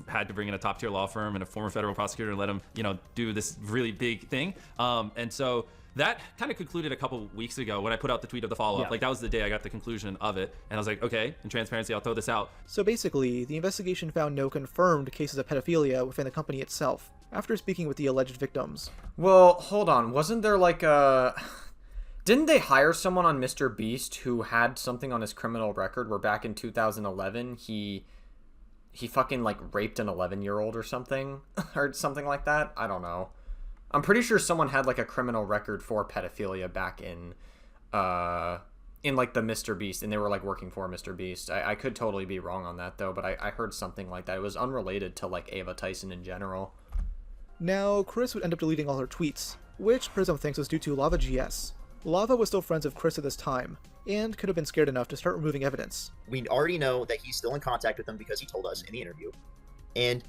had to bring in a top tier law firm and a former federal prosecutor and let him, do this really big thing. And so that kind of concluded a couple weeks ago when I put out the tweet of the follow-up. Yeah. Like, that was the day I got the conclusion of it. And I was like, okay, in transparency, I'll throw this out. So basically, the investigation found no confirmed cases of pedophilia within the company itself, after speaking with the alleged victims. Well, hold on. Wasn't there like a... Didn't they hire someone on MrBeast who had something on his criminal record where back in 2011 he fucking like raped an 11-year-old or something? Or something like that? I don't know. I'm pretty sure someone had like a criminal record for pedophilia back in like the MrBeast, and they were like working for MrBeast. I could totally be wrong on that though, but I heard something like that. It was unrelated to like Ava Tyson in general. Now, Kris would end up deleting all her tweets, which Prism thinks was due to Lava GS. Lava was still friends with Kris at this time, and could have been scared enough to start removing evidence. We already know that he's still in contact with them because he told us in the interview. And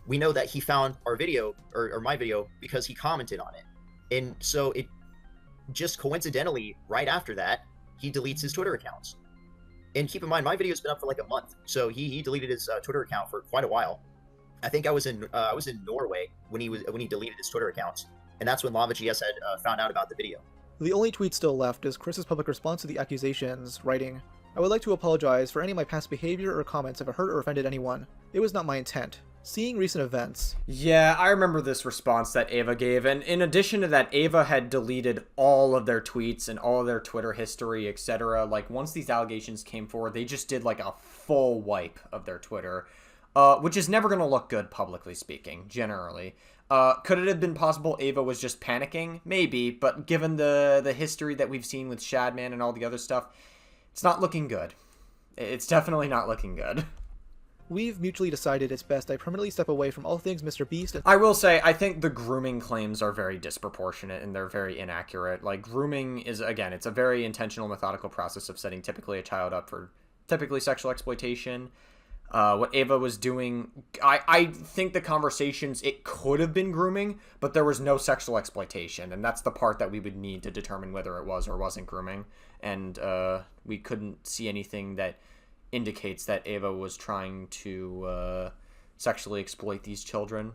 we know that he found our video, or my video, because he commented on it. And so it just coincidentally, right after that, he deletes his Twitter accounts. And keep in mind, my video's been up for like a month, so he deleted his Twitter account for quite a while. I think I was in Norway when he deleted his Twitter accounts, and that's when Lava GS had found out about the video. The only tweet still left is Kris's public response to the accusations, writing, "I would like to apologize for any of my past behavior or comments if I hurt or offended anyone. It was not my intent. Seeing recent events..." Yeah, I remember this response that Ava gave, and in addition to that, Ava had deleted all of their tweets and all of their Twitter history, etc. Like, once these allegations came forward, they just did like a full wipe of their Twitter, which is never going to look good, publicly speaking, generally. Could it have been possible Ava was just panicking? Maybe, but given the history that we've seen with Shadman and all the other stuff, it's not looking good. It's definitely not looking good. We've mutually decided it's best I permanently step away from all things MrBeast. And I will say, I think the grooming claims are very disproportionate and they're very inaccurate. Like, grooming is, again, it's a very intentional, methodical process of setting typically a child up for typically sexual exploitation. What Ava was doing, I think the conversations, it could have been grooming, but there was no sexual exploitation, and that's the part that we would need to determine whether it was or wasn't grooming. And we couldn't see anything that indicates that Ava was trying to sexually exploit these children.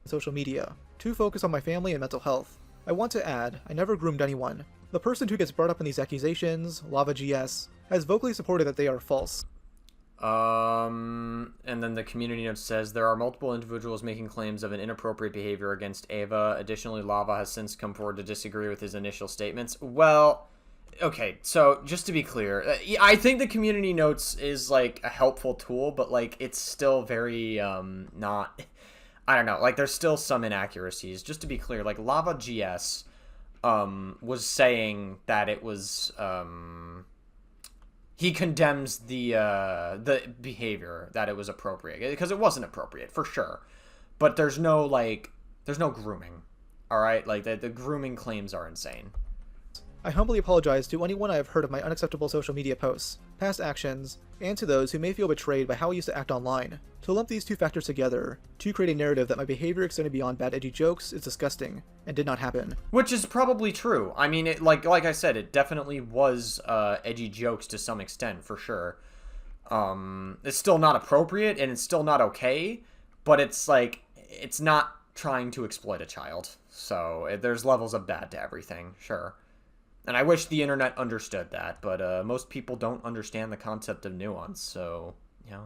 Social media, to focus on my family and mental health. I want to add, I never groomed anyone. The person who gets brought up in these accusations, Lava GS, has vocally supported that they are false. And then the community note says there are multiple individuals making claims of an inappropriate behavior against Ava. Additionally, Lava has since come forward to disagree with his initial statements. Well, okay, so just to be clear, I think the community notes is like a helpful tool, but like it's still very not, I don't know, like there's still some inaccuracies. Just to be clear, like Lava GS was saying that it was he condemns the behavior, that it was appropriate, because it wasn't appropriate for sure, but there's no grooming. All right, like the grooming claims are insane. I humbly apologize to anyone I have heard of my unacceptable social media posts, past actions, and to those who may feel betrayed by how I used to act online. To lump these two factors together, to create a narrative that my behavior extended beyond bad edgy jokes is disgusting, and did not happen. Which is probably true. I mean, like I said, it definitely was edgy jokes to some extent, for sure. It's still not appropriate, and it's still not okay, but it's like, it's not trying to exploit a child. So there's levels of bad to everything, sure. And I wish the internet understood that, but most people don't understand the concept of nuance, so, yeah.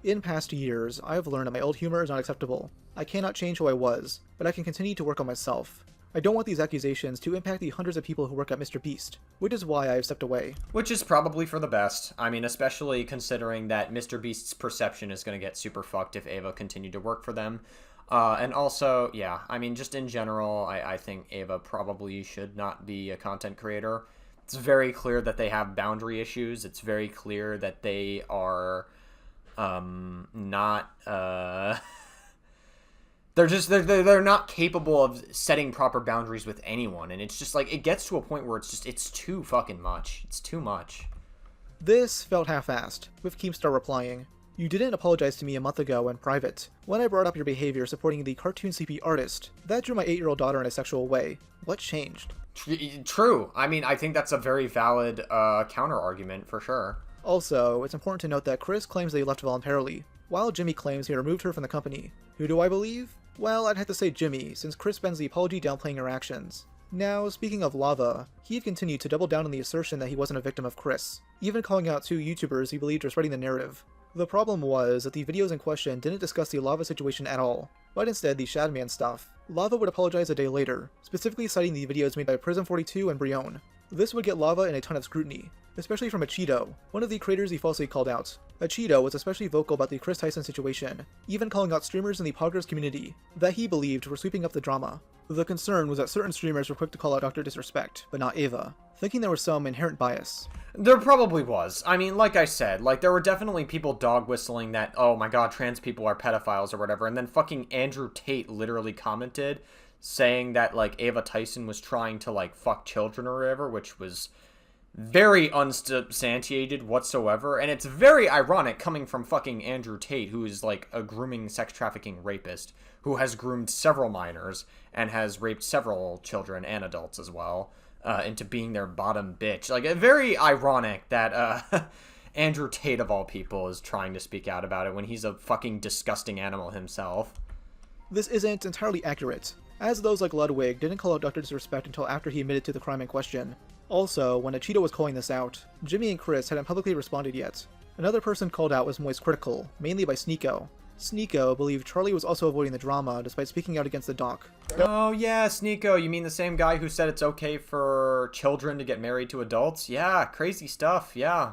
In past years, I have learned that my old humor is not acceptable. I cannot change who I was, but I can continue to work on myself. I don't want these accusations to impact the hundreds of people who work at MrBeast, which is why I have stepped away. Which is probably for the best. I mean, especially considering that MrBeast's perception is going to get super fucked if Ava continued to work for them. And also, yeah, I mean, just in general, I think Ava probably should not be a content creator. It's very clear that they have boundary issues. It's very clear that they are not they're not capable of setting proper boundaries with anyone, and it's just like it gets to a point where it's too fucking much. It's too much. This felt half-assed, with Keemstar replying, "You didn't apologize to me a month ago in private, when I brought up your behavior supporting the cartoon CP artist. That drew my 8-year-old daughter in a sexual way. What changed?" True. I mean, I think that's a very valid counter-argument, for sure. Also, it's important to note that Kris claims they left voluntarily, while Jimmy claims he removed her from the company. Who do I believe? Well, I'd have to say Jimmy, since Kris spends the apology downplaying her actions. Now, speaking of Lava, he had continued to double down on the assertion that he wasn't a victim of Kris, even calling out 2 YouTubers he believed were spreading the narrative. The problem was that the videos in question didn't discuss the Lava situation at all, but instead the Shadman stuff. Lava would apologize a day later, specifically citing the videos made by Prism42 and Brion. This would get Lava in a ton of scrutiny, especially from Achido, one of the creators he falsely called out. Achido was especially vocal about the Kris Tyson situation, even calling out streamers in the Poggers community that he believed were sweeping up the drama. The concern was that certain streamers were quick to call out Dr. Disrespect, but not Ava, thinking there was some inherent bias. There probably was. I mean, like I said, like, there were definitely people dog-whistling that, oh my god, trans people are pedophiles or whatever, and then fucking Andrew Tate literally commented saying that, like, Ava Tyson was trying to, like, fuck children or whatever, which was very unsubstantiated whatsoever, and it's very ironic coming from fucking Andrew Tate, who is, like, a grooming sex trafficking rapist, who has groomed several minors, and has raped several children and adults as well, into being their bottom bitch. Like, very ironic that, Andrew Tate, of all people, is trying to speak out about it when he's a fucking disgusting animal himself. This isn't entirely accurate, as those like Ludwig didn't call out Dr. Disrespect until after he admitted to the crime in question. Also, when Achido was calling this out, Jimmy and Kris hadn't publicly responded yet. Another person called out was Moist Critical, mainly by Sneeko. Sneeko believed Charlie was also avoiding the drama despite speaking out against the doc. Oh yeah, Sneeko, you mean the same guy who said it's okay for children to get married to adults? Yeah, crazy stuff, yeah.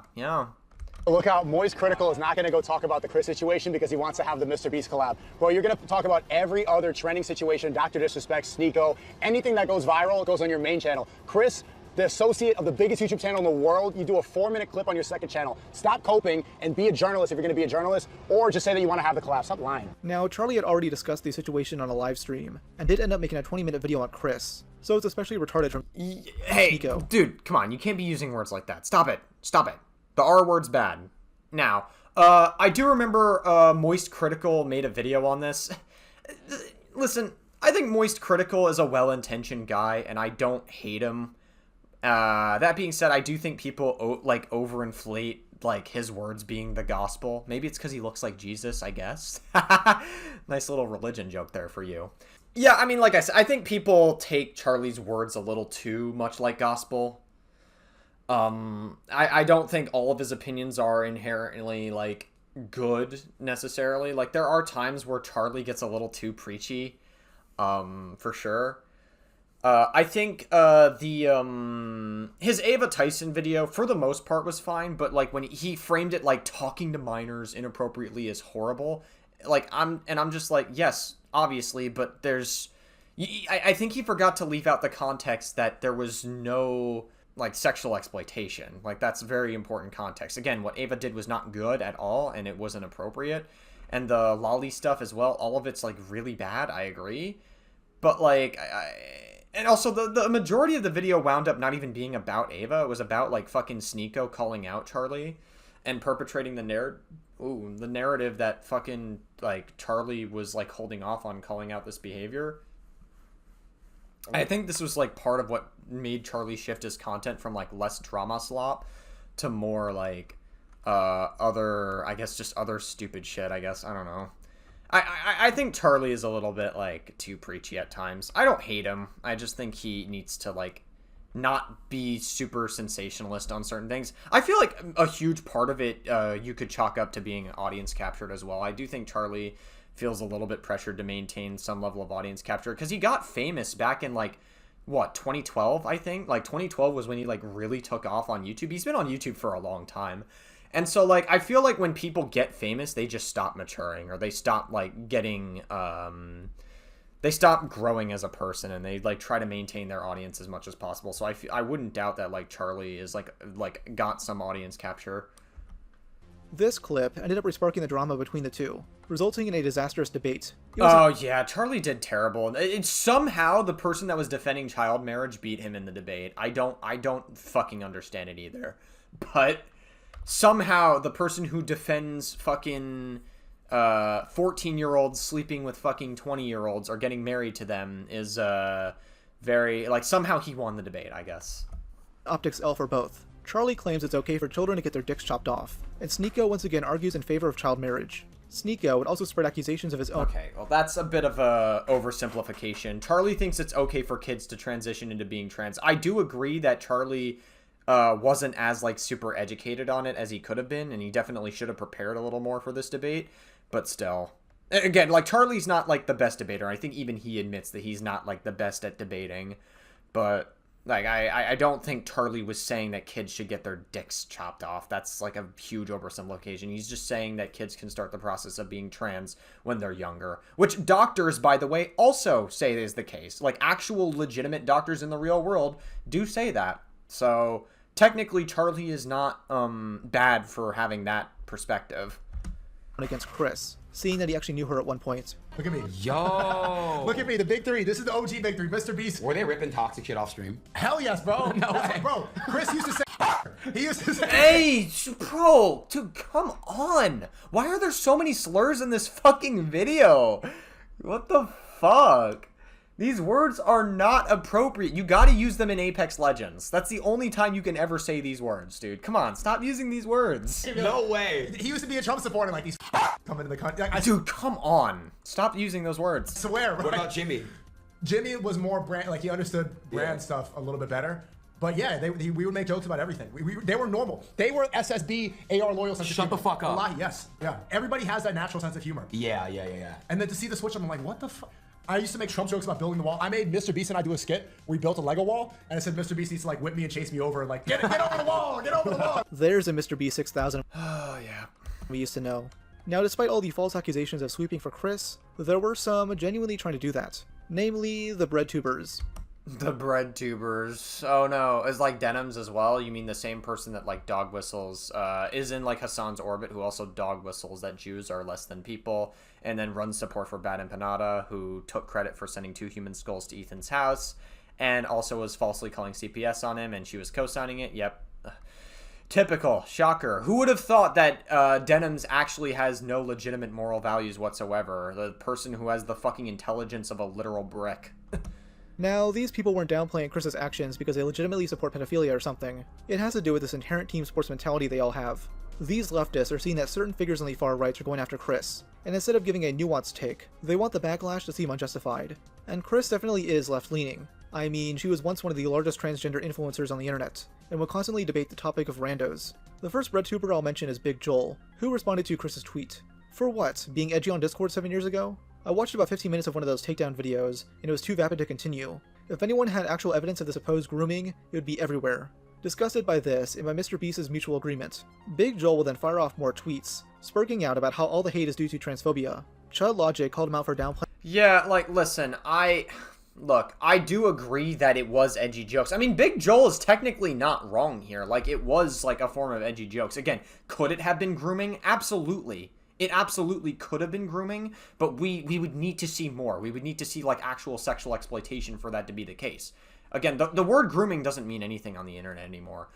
Look out, Moist Critical is not going to go talk about the Kris situation because he wants to have the MrBeast collab. Bro, you're going to talk about every other trending situation, Dr. Disrespect, Sneeko, anything that goes viral goes on your main channel. Kris, the associate of the biggest YouTube channel in the world, you do a 4-minute clip on your second channel. Stop coping and be a journalist if you're going to be a journalist, or just say that you want to have the collab. Stop lying. Now, Charlie had already discussed the situation on a live stream, and did end up making a 20-minute video on Kris, so it's especially retarded from Hey, Sneeko. Dude, come on, you can't be using words like that. Stop it. The R word's bad. Now, I do remember Moist Critical made a video on this. Listen, I think Moist Critical is a well-intentioned guy, and I don't hate him. That being said, I do think people like overinflate like his words being the gospel. Maybe it's because he looks like Jesus, I guess. Nice little religion joke there for you. Yeah, I mean, like I said, I think people take Charlie's words a little too much like gospel. I don't think all of his opinions are inherently, like, good, necessarily. Like, there are times where Charlie gets a little too preachy, for sure. I think, his Ava Tyson video, for the most part, was fine, but, like, when he framed it, like, talking to minors inappropriately is horrible, like, I'm just like, yes, obviously, but I think he forgot to leave out the context that there was no, like, sexual exploitation. Like, that's very important context. Again, what Ava did was not good at all, and it wasn't appropriate. And the lolly stuff as well, all of it's, like, really bad, I agree. But, like, and also, the majority of the video wound up not even being about Ava. It was about, like, fucking Sneeko calling out Charlie and perpetrating the narrative that fucking, like, Charlie was, like, holding off on calling out this behavior. I think this was, like, part of what made Charlie shift his content from, like, less drama slop to more, like, other, I guess, just other stupid shit, I guess. I don't know. I think Charlie is a little bit, like, too preachy at times. I don't hate him. I just think he needs to, like, not be super sensationalist on certain things. I feel like a huge part of it you could chalk up to being audience captured as well. I do think Charlie feels a little bit pressured to maintain some level of audience capture because he got famous back in, like, what, 2012, I think? Like, 2012 was when he, like, really took off on YouTube. He's been on YouTube for a long time. And so, like, I feel like when people get famous, they just stop maturing, or they stop, like, getting, they stop growing as a person, and they, like, try to maintain their audience as much as possible. So I wouldn't doubt that, like, Charlie is, like, got some audience capture. This clip ended up resparking the drama between the two, resulting in a disastrous debate. Yeah, Charlie did terrible. It's somehow the person that was defending child marriage beat him in the debate. I don't fucking understand it either. But somehow the person who defends fucking 14-year-olds sleeping with fucking 20-year-olds or getting married to them is very, like, somehow he won the debate, I guess. Optics L for both. Charlie claims it's okay for children to get their dicks chopped off, and Sneeko once again argues in favor of child marriage. Sneeko would also spread accusations of his own. Okay, well, that's a bit of a oversimplification. Charlie thinks it's okay for kids to transition into being trans. I do agree that Charlie wasn't as, like, super educated on it as he could have been, and he definitely should have prepared a little more for this debate, but still. Again, like, Charlie's not, like, the best debater. I think even he admits that he's not, like, the best at debating, but, like, I don't think Charlie was saying that kids should get their dicks chopped off. That's, like, a huge oversimplification. He's just saying that kids can start the process of being trans when they're younger, which doctors, by the way, also say is the case. Like, actual legitimate doctors in the real world do say that. So technically, Charlie is not bad for having that perspective. Against Chris, seeing that he actually knew her at one point. Look at me. Yo. Look at me, the big three. This is the OG big three, MrBeast. Were they ripping toxic shit off stream? Hell yes, bro. No way. Bro, Chris used to say he used to say Hey, bro, dude, come on. Why are there so many slurs in this fucking video? What the fuck? These words are not appropriate. You gotta use them in Apex Legends. That's the only time you can ever say these words, dude. Come on, stop using these words. No way. He used to be a Trump supporter, like these coming to the country. Dude, come on. Stop using those words. I swear. What about Jimmy? Jimmy was more brand, like he understood brand stuff a little bit better. But yeah, we would make jokes about everything. They were normal. They were SSB, AR loyal sense of humor. Shut the fuck up. Wallahi, yes. Yeah. Everybody has that natural sense of humor. Yeah. And then to see the switch, I'm like, what the fuck? I used to make Trump jokes about building the wall. I made MrBeast and I do a skit where we built a Lego wall, and I said MrBeast needs to, like, whip me and chase me over and, like, get over the wall, get over the wall. There's a MrBeast 6000 Oh, yeah. we used to know. Now, despite all the false accusations of sweeping for Chris, there were some genuinely trying to do that. Namely, the breadtubers. The bread tubers. Oh no, it's like Denims as well. You mean the same person that, like, dog whistles, is in, like, Hassan's orbit, who also dog whistles that Jews are less than people, and then runs support for Bad Empanada, who took credit for sending 2 human skulls to Ethan's house, and also was falsely calling CPS on him, and she was co-signing it. Yep. Typical. Shocker. Who would have thought that Denims actually has no legitimate moral values whatsoever? The person who has the fucking intelligence of a literal brick. Now, these people weren't downplaying Chris's actions because they legitimately support pedophilia or something. It has to do with this inherent team sports mentality they all have. These leftists are seeing that certain figures on the far right are going after Chris, and instead of giving a nuanced take, they want the backlash to seem unjustified. And Chris definitely is left-leaning. I mean, she was once one of the largest transgender influencers on the internet, and will constantly debate the topic of randos. The first breadtuber I'll mention is Big Joel, who responded to Chris's tweet. For what? Being edgy on Discord 7 years ago? I watched about 15 minutes of one of those takedown videos, and it was too vapid to continue. If anyone had actual evidence of the supposed grooming, it would be everywhere. Disgusted by this, and by MrBeast's mutual agreement, Big Joel will then fire off more tweets, spurting out about how all the hate is due to transphobia. Chud Logic called him out for downplaying. Yeah, like, listen, Look, I do agree that it was edgy jokes. I mean, Big Joel is technically not wrong here. Like, it was, like, a form of edgy jokes. Again, could it have been grooming? Absolutely. It absolutely could have been grooming, but we would need to see more. We would need to see, like, actual sexual exploitation for that to be the case. Again, the word grooming doesn't mean anything on the internet anymore.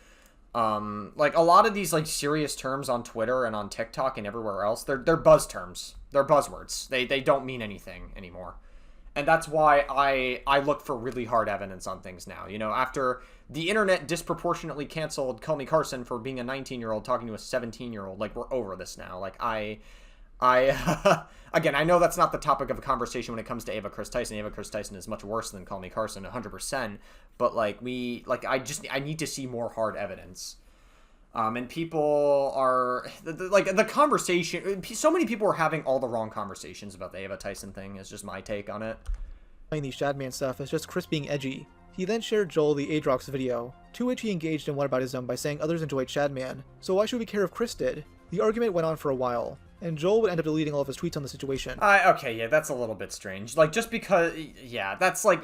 Like, a lot of these, like, serious terms on Twitter and on TikTok and everywhere else, they're buzz terms. They're buzzwords. They don't mean anything anymore. And that's why I look for really hard evidence on things now. You know, after the internet disproportionately canceled Call Me Carson for being a 19-year-old talking to a 17-year-old, like, we're over this now. Like, Again, I know that's not the topic of a conversation when it comes to Ava Kris Tyson. Ava Kris Tyson is much worse than Call Me Carson, 100%. But like I need to see more hard evidence. And people are like the conversation. So many people are having all the wrong conversations about the Ava Tyson thing. Is just my take on it. The Shadman stuff is just Chris being edgy. He then shared Joel the Adrox video, to which he engaged in whataboutism by saying others enjoyed Shadman, so why should we care if Chris did? The argument went on for a while, and Joel would end up deleting all of his tweets on the situation. Okay, yeah, that's a little bit strange. Like, just because, yeah, that's like,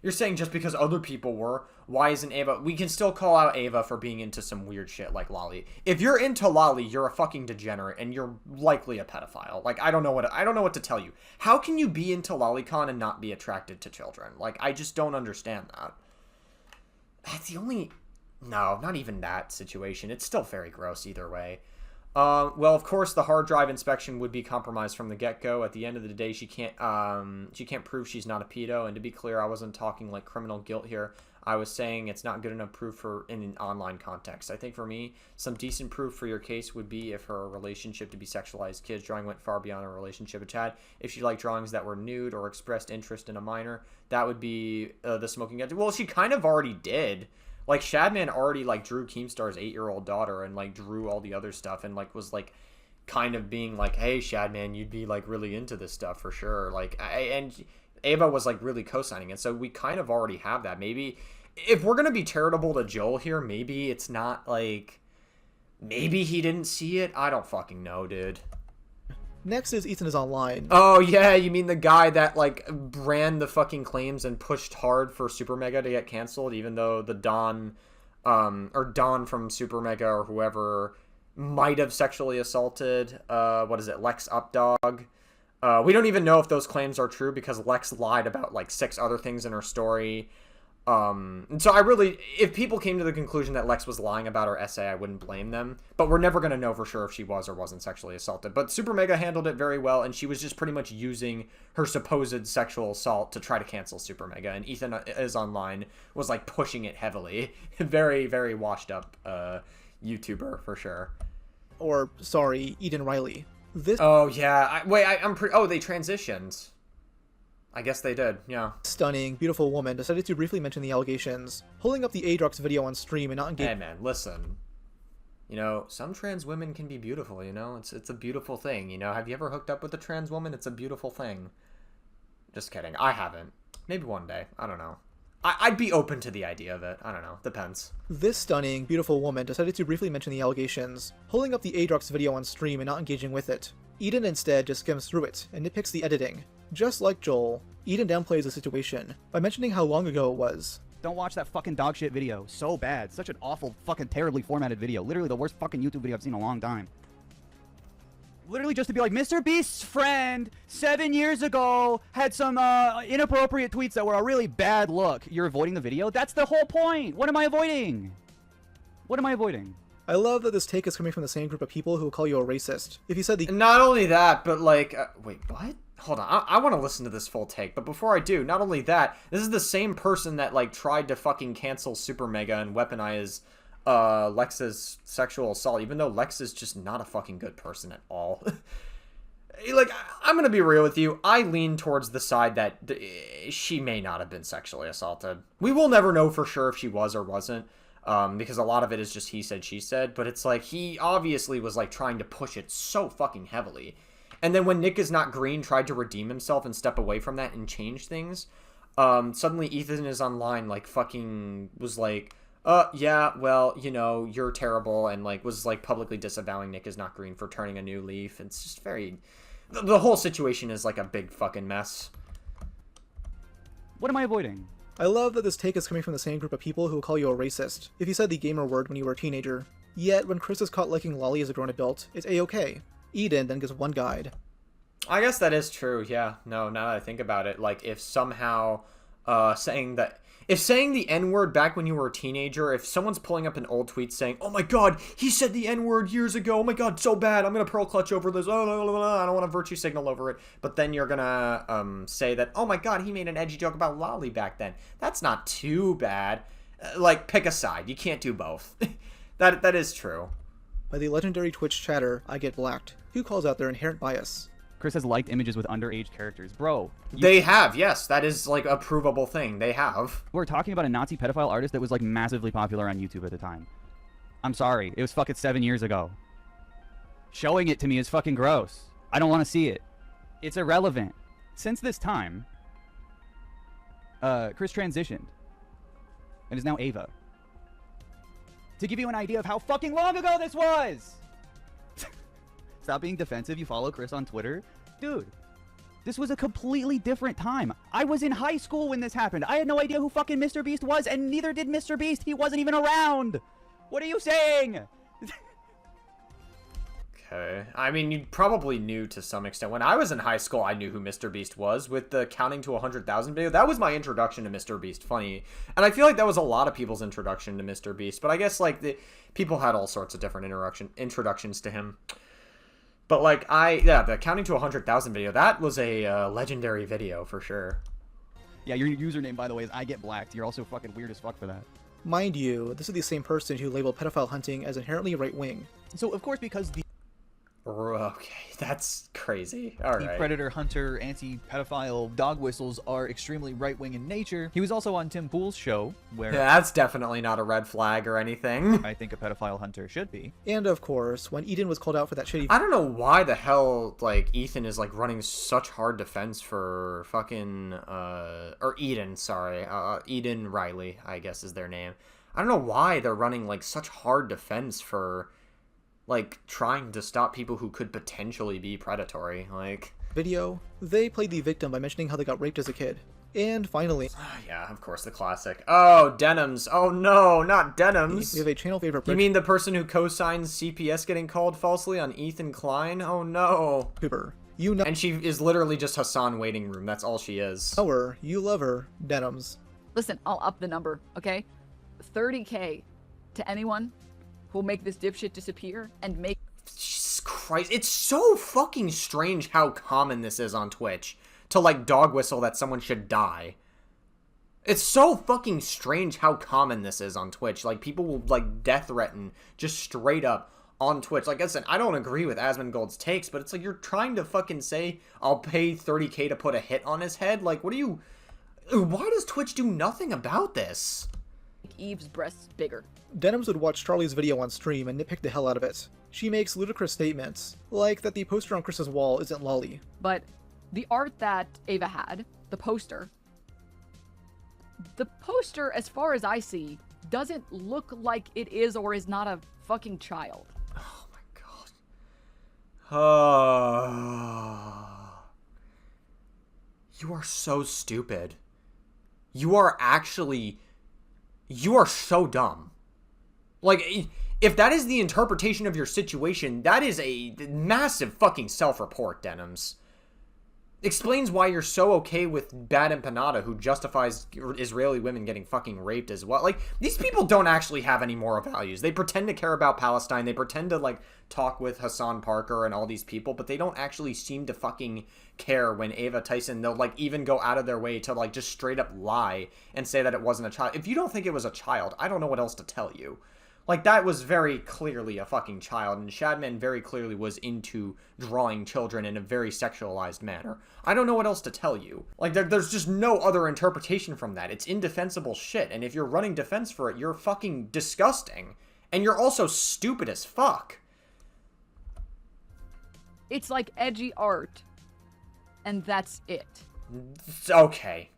you're saying just because other people were, why isn't Ava? We can still call out Ava for being into some weird shit like Lolly. If you're into Lolly, you're a fucking degenerate, and you're likely a pedophile. Like, I don't know what to tell you. How can you be into LollyCon and not be attracted to children? Like, I just don't understand that. That's the only, no, not even that situation. It's still very gross either way. Well, of course, the hard drive inspection would be compromised from the get-go. At the end of the day, she can't prove she's not a pedo. And to be clear, I wasn't talking like criminal guilt here. I was saying it's not good enough proof for in an online context. I think for me, some decent proof for your case would be if her relationship to be sexualized kids drawing went far beyond her relationship with Chad. If she liked drawings that were nude or expressed interest in a minor, that would be the smoking gun. Well, she kind of already did. Like, Shadman already, like, drew Keemstar's 8-year-old daughter and, like, drew all the other stuff and, like, was, like, kind of being like, hey, Shadman, you'd be, like, really into this stuff for sure. Like, and Ava was, like, really co-signing it. So we kind of already have that. Maybe, if we're going to be charitable to Joel here, maybe it's not, like, maybe he didn't see it. I don't fucking know, dude. Next is Ethan is Online. Oh, yeah, you mean the guy that, like, ran the fucking claims and pushed hard for Super Mega to get canceled, even though the Don from Super Mega or whoever might have sexually assaulted, Lex Updog. We don't even know if those claims are true because Lex lied about, like, 6 other things in her story. So if people came to the conclusion that Lex was lying about her essay, I wouldn't blame them. But we're never going to know for sure if she was or wasn't sexually assaulted. But Super Mega handled it very well, and she was just pretty much using her supposed sexual assault to try to cancel Super Mega. And Ethan is Online was, like, pushing it heavily. Very, very washed up YouTuber, for sure. Or, sorry, Eden Riley. Oh, yeah. They transitioned. I guess they did, yeah. Stunning, beautiful woman decided to briefly mention the allegations, holding up the Adrox video on stream and not engaging. Hey man, listen. You know, some trans women can be beautiful, you know? It's a beautiful thing, you know? Have you ever hooked up with a trans woman? It's a beautiful thing. Just kidding. I haven't. Maybe one day. I don't know. I'd be open to the idea of it. I don't know. Depends. This stunning, beautiful woman decided to briefly mention the allegations, holding up the Adrox video on stream and not engaging with it. Eden instead just skims through it and nitpicks the editing. Just like Joel, Eden downplays the situation by mentioning how long ago it was. Don't watch that fucking dog shit video. So bad. Such an awful, fucking terribly formatted video. Literally the worst fucking YouTube video I've seen in a long time. Literally just to be like, MrBeast's friend 7 years ago had some inappropriate tweets that were a really bad look. You're avoiding the video? That's the whole point. What am I avoiding? What am I avoiding? I love that this take is coming from the same group of people who will call you a racist. If you said the— Not only that, but like, wait, what? Hold on, I want to listen to this full take, but before I do, not only that, this is the same person that, like, tried to fucking cancel Super Mega and weaponize Lex's sexual assault, even though Lex is just not a fucking good person at all. Like, I'm gonna be real with you, I lean towards the side that she may not have been sexually assaulted. We will never know for sure if she was or wasn't, because a lot of it is just he said, she said, but it's like, he obviously was, like, trying to push it so fucking heavily. And then when Nick is Not Green tried to redeem himself and step away from that and change things, suddenly Ethan is Online, like, fucking was like, yeah, well, you know, you're terrible, and, like, was, like, publicly disavowing Nick is Not Green for turning a new leaf. It's just very— the whole situation is, like, a big fucking mess. What am I avoiding? I love that this take is coming from the same group of people who will call you a racist if you said the gamer word when you were a teenager. Yet, when Chris is caught liking Lolly as a grown adult, it's a-okay. Eden then gives one guide. I guess that is true, yeah. No, now that I think about it, like, if somehow saying the N-word back when you were a teenager, if someone's pulling up an old tweet saying, oh my god, he said the N-word years ago, oh my god, so bad, I'm gonna pearl clutch over this, oh, I don't want to virtue signal over it, but then you're gonna say that, oh my god, he made an edgy joke about Lolly back then. That's not too bad. Like, pick a side. You can't do both. That is true. By the legendary Twitch chatter, I Get Blacked. who calls out their inherent bias. Chris has liked images with underage characters. Bro. They have, yes. That is, like, a provable thing. They have. We're talking about a Nazi pedophile artist that was, like, massively popular on YouTube at the time. I'm sorry. It was fucking 7 years ago. Showing it to me is fucking gross. I don't want to see it. It's irrelevant. Since this time, Chris transitioned and is now Ava. To give you an idea of how fucking long ago this was! Stop being defensive. You follow Chris on Twitter. Dude, this was a completely different time. I was in high school when this happened. I had no idea who fucking MrBeast was, and neither did MrBeast. He wasn't even around. What are you saying? Okay. I mean, you probably knew to some extent. When I was in high school, I knew who MrBeast was with the counting to 100,000 video. That was my introduction to MrBeast. Funny. And I feel like that was a lot of people's introduction to MrBeast. But I guess, like, people had all sorts of different introductions to him. But, like, the counting to 100,000 video, that was a legendary video for sure. Yeah, your username, by the way, is I Get Blacked. You're also fucking weird as fuck for that. Mind you, this is the same person who labeled pedophile hunting as inherently right-wing. So, of course, because the... Okay, that's crazy. All The right. predator, hunter, anti-pedophile dog whistles are extremely right-wing in nature. He was also on Tim Pool's show, where... Yeah, that's definitely not a red flag or anything. I think a pedophile hunter should be. And of course, when Eden was called out for that shitty... I don't know why the hell, like, Ethan is, like, running such hard defense for fucking, or Eden, sorry. Eden Riley, I guess is their name. I don't know why they're running, like, such hard defense for, like, trying to stop people who could potentially be predatory, like... Video, they played the victim by mentioning how they got raped as a kid. And finally... Yeah, of course, the classic. Oh, Denims. Oh no, not Denims. We have a channel favorite... You mean the person who co-signs CPS getting called falsely on Ethan Klein? Oh no. Cooper. You know... And she is literally just Hassan waiting room. That's all she is. Know her. You love her. Denims. Listen, I'll up the number, okay? 30K to anyone who'll make this dipshit disappear and make... Jesus Christ. It's so fucking strange how common this is on Twitch. To, like, dog whistle that someone should die. It's so fucking strange how common this is on Twitch. Like, people will, like, death threaten just straight up on Twitch. Like I said, I don't agree with Asmongold's takes, but it's like you're trying to fucking say, I'll pay 30K to put a hit on his head? Like, what do you... Why does Twitch do nothing about this? Eve's breasts bigger. Denims would watch Charlie's video on stream and nitpick the hell out of it. She makes ludicrous statements, like that the poster on Chris's wall isn't lolly. But the art that Ava had, the poster, as far as I see, doesn't look like it is or is not a fucking child. Oh my god. You are so stupid. You are so dumb. Like, if that is the interpretation of your situation, that is a massive fucking self-report, Denims. Explains why you're so okay with Bad Empanada, who justifies Israeli women getting fucking raped as well. Like, these people don't actually have any moral values. They pretend to care about Palestine. They pretend to, like, talk with Hassan Parker and all these people, but they don't actually seem to fucking care when Ava Tyson, they'll, like, even go out of their way to, like, just straight up lie and say that it wasn't a child. If you don't think it was a child, I don't know what else to tell you. Like, that was very clearly a fucking child, and Shadman very clearly was into drawing children in a very sexualized manner. I don't know what else to tell you. Like, there's just no other interpretation from that. It's indefensible shit, and if you're running defense for it, you're fucking disgusting. And you're also stupid as fuck. It's like edgy art, and that's it. Okay.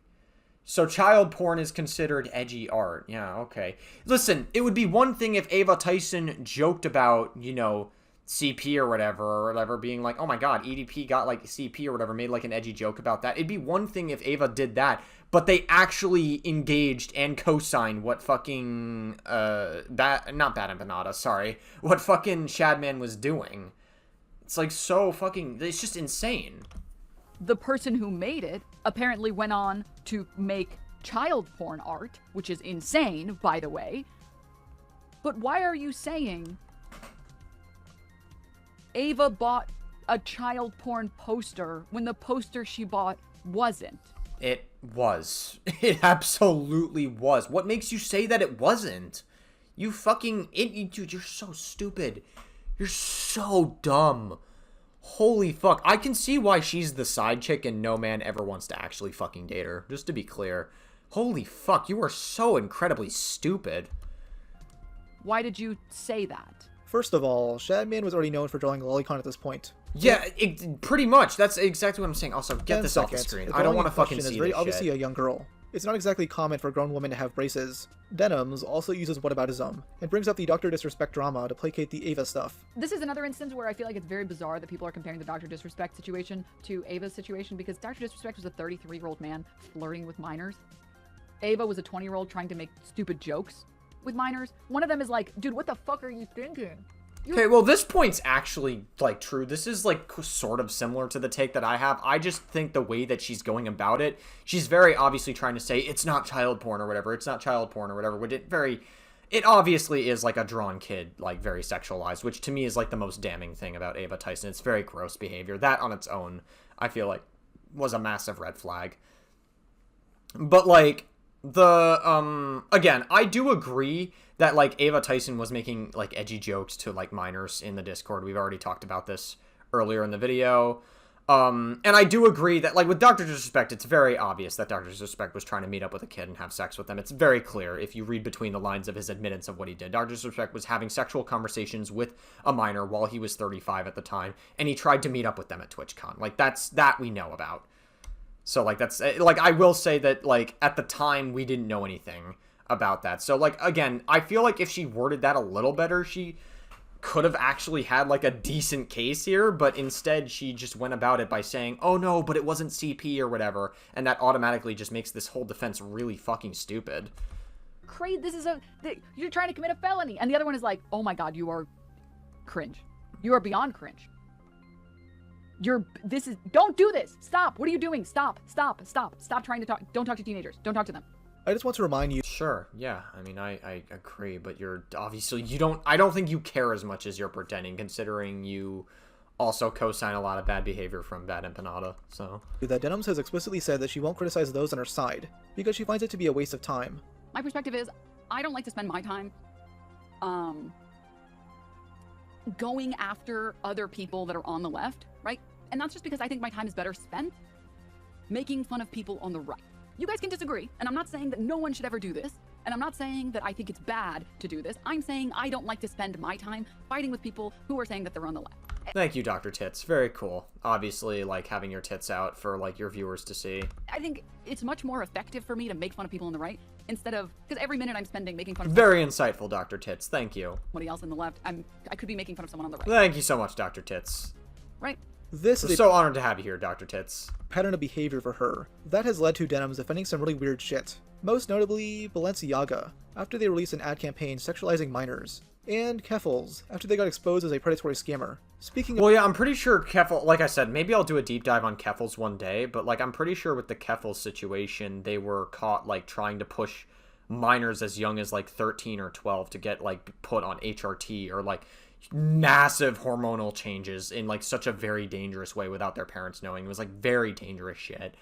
So child porn is considered edgy art. Yeah, okay. Listen, it would be one thing if Ava Tyson joked about, you know, CP or whatever, being like, oh my god, EDP got, like, CP or whatever, made, like, an edgy joke about that. It'd be one thing if Ava did that, but they actually engaged and co-signed what fucking, not Bad Empanada, sorry, what fucking Shadman was doing. It's, like, so fucking, it's just insane. The person who made it apparently went on to make child porn art, which is insane, by the way. But why are you saying Ava bought a child porn poster when the poster she bought wasn't? It was. It absolutely was. What makes you say that it wasn't? You fucking... Dude, you're so stupid. You're so dumb. Holy fuck. I can see why she's the side chick and no man ever wants to actually fucking date her. Just to be clear. Holy fuck, you are so incredibly stupid. Why did you say that? First of all, Shadman was already known for drawing lolicon at this point. Yeah, pretty much. That's exactly what I'm saying. Also, get this off the screen. I don't want to fucking see this shit. Very obviously a young girl. It's not exactly common for a grown woman to have braces. Denims also uses whataboutism, and brings up the Dr. Disrespect drama to placate the Ava stuff. This is another instance where I feel like it's very bizarre that people are comparing the Dr. Disrespect situation to Ava's situation, because Dr. Disrespect was a 33-year-old man flirting with minors. Ava was a 20-year-old trying to make stupid jokes with minors. One of them is like, dude, what the fuck are you thinking? Okay, well, this point's actually, like, true. This is, like, sort of similar to the take that I have. I just think the way that she's going about it, she's very obviously trying to say, it's not child porn or whatever, it's not child porn or whatever, but it obviously is, like, a drawn kid, like, very sexualized, which to me is, like, the most damning thing about Ava Tyson. It's very gross behavior. That on its own, I feel like, was a massive red flag. But, like, again, I do agree that, like, Ava Tyson was making, like, edgy jokes to, like, minors in the Discord. We've already talked about this earlier in the video. And I do agree that, like, with Dr. Disrespect, it's very obvious that Dr. Disrespect was trying to meet up with a kid and have sex with them. It's very clear if you read between the lines of his admittance of what he did. Dr. Disrespect was having sexual conversations with a minor while he was 35 at the time, and he tried to meet up with them at TwitchCon. Like, that we know about. So, like, that's, like, I will say that, like, at the time, we didn't know anything about that. So, like, again, I feel like if she worded that a little better, she could have actually had, like, a decent case here, but instead she just went about it by saying, oh, no, but it wasn't CP or whatever, and that automatically just makes this whole defense really fucking stupid. Crazy, you're trying to commit a felony, and the other one is like, oh my god, you are cringe. You are beyond cringe. Don't do this. Stop. What are you doing? Stop trying to talk. Don't talk to teenagers. Don't talk to them. I just want to remind you. Sure, yeah. I mean, I agree, but you're obviously, I don't think you care as much as you're pretending, considering you also co-sign a lot of bad behavior from Bad Empanada, so. That Denims has explicitly said that she won't criticize those on her side, because she finds it to be a waste of time. My perspective is, I don't like to spend my time, going after other people that are on the left, right? And that's just because I think my time is better spent making fun of people on the right. You guys can disagree, and I'm not saying that no one should ever do this, and I'm not saying that I think it's bad to do this. I'm saying I don't like to spend my time fighting with people who are saying that they're on the left. Thank you, Dr. Tits. Very cool. Obviously, like, having your tits out for, like, your viewers to see. I think it's much more effective for me to make fun of people on the right instead of, because every minute I'm spending making fun of very insightful, Dr. Tits. Thank you. Somebody else on the left, I could be making fun of someone on the right. Thank you so much, Dr. Tits. Right. We're so honored to have you here, Dr. Tits. Pattern of behavior for her. That has led to Denims defending some really weird shit. Most notably, Balenciaga, after they released an ad campaign sexualizing minors. And Keffels, after they got exposed as a predatory scammer. Speaking of— well, yeah, I'm pretty sure Keffel, like I said, maybe I'll do a deep dive on Keffels one day, but, like, I'm pretty sure with the Keffels situation, they were caught, like, trying to push minors as young as, like, 13 or 12 to get, like, put on HRT or, like, massive hormonal changes in, like, such a very dangerous way without their parents knowing. It was, like, very dangerous shit.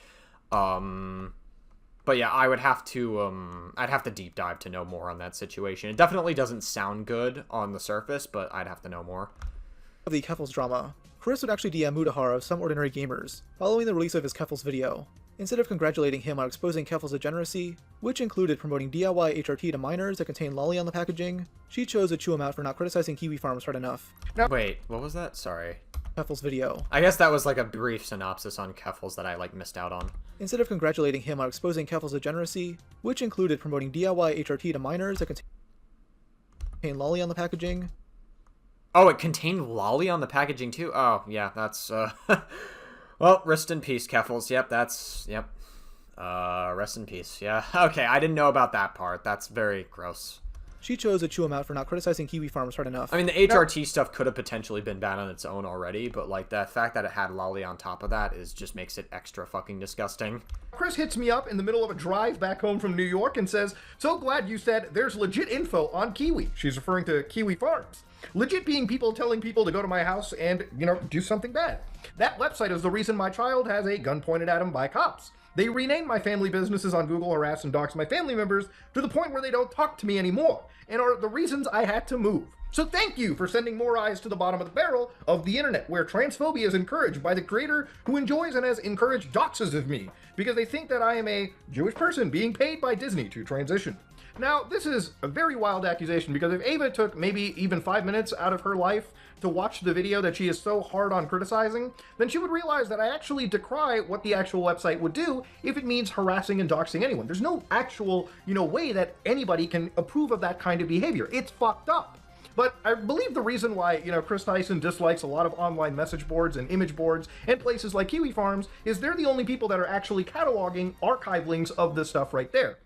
But yeah, I would have to, I'd have to deep dive to know more on that situation. It definitely doesn't sound good on the surface, but I'd have to know more. The Keffels drama. Chris would actually DM Mutahar of Some Ordinary Gamers, following the release of his Keffels video. Instead of congratulating him on exposing Keffels' degeneracy, which included promoting DIY HRT to minors that contain lolly on the packaging, she chose to chew him out for not criticizing Kiwi Farms hard enough. Wait, what was that? Sorry. Keffels' video. I guess that was like a brief synopsis on Keffels that I, like, missed out on. Instead of congratulating him on exposing Keffels' degeneracy, which included promoting DIY HRT to minors that contain lolly on the packaging. Oh, it contained lolly on the packaging too? Oh, yeah, that's, well, rest in peace, Keffels. Yep, yep. Rest in peace, yeah. Okay, I didn't know about that part. That's very gross. She chose to chew him out for not criticizing Kiwi Farms hard enough. I mean, the HRT stuff could have potentially been bad on its own already, but, like, the fact that it had lolly on top of that just makes it extra fucking disgusting. Chris hits me up in the middle of a drive back home from New York and says, "So glad you said there's legit info on Kiwi." She's referring to Kiwi Farms. Legit being people telling people to go to my house and, do something bad. That website is the reason my child has a gun pointed at him by cops. They renamed my family businesses on Google, harass and dox my family members to the point where they don't talk to me anymore, and are the reasons I had to move. So thank you for sending more eyes to the bottom of the barrel of the internet, where transphobia is encouraged by the creator who enjoys and has encouraged doxes of me, because they think that I am a Jewish person being paid by Disney to transition. Now, this is a very wild accusation, because if Ava took maybe even 5 minutes out of her life to watch the video that she is so hard on criticizing, then she would realize that I actually decry what the actual website would do if it means harassing and doxing anyone. There's no actual, way that anybody can approve of that kind of behavior. It's fucked up. But I believe the reason why, Kris Tyson dislikes a lot of online message boards and image boards and places like Kiwi Farms is they're the only people that are actually cataloging archive links of this stuff right there.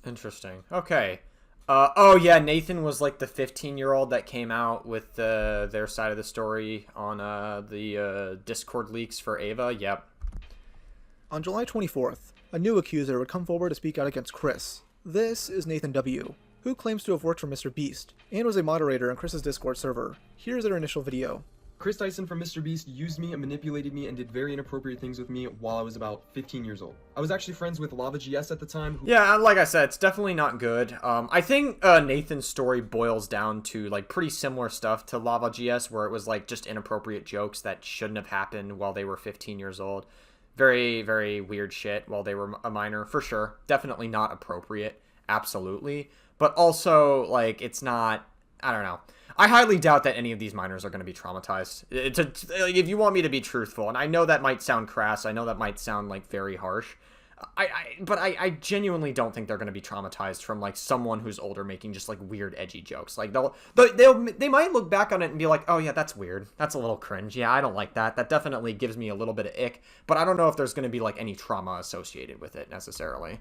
Interesting. Okay. Oh yeah, Nathan was like the 15-year-old that came out with their side of the story on the Discord leaks for Ava. Yep. On July 24th, a new accuser would come forward to speak out against Kris. This is Nathan W., who claims to have worked for MrBeast and was a moderator on Kris's Discord server. Here's their initial video. Kris Tyson from MrBeast used me and manipulated me and did very inappropriate things with me while I was about 15 years old. I was actually friends with Lava GS at the time. Yeah, like I said, it's definitely not good. I think Nathan's story boils down to like pretty similar stuff to Lava GS, where it was like just inappropriate jokes that shouldn't have happened while they were 15 years old. Very, very weird shit while they were a minor, for sure. Definitely not appropriate, absolutely. But also, like, it's not, I don't know. I highly doubt that any of these minors are going to be traumatized. If you want me to be truthful, and I know that might sound crass, I know that might sound, like, very harsh, but I genuinely don't think they're going to be traumatized from, like, someone who's older making just, like, weird, edgy jokes. Like, they might look back on it and be like, oh, yeah, that's weird. That's a little cringe. Yeah, I don't like that. That definitely gives me a little bit of ick, but I don't know if there's going to be, like, any trauma associated with it, necessarily.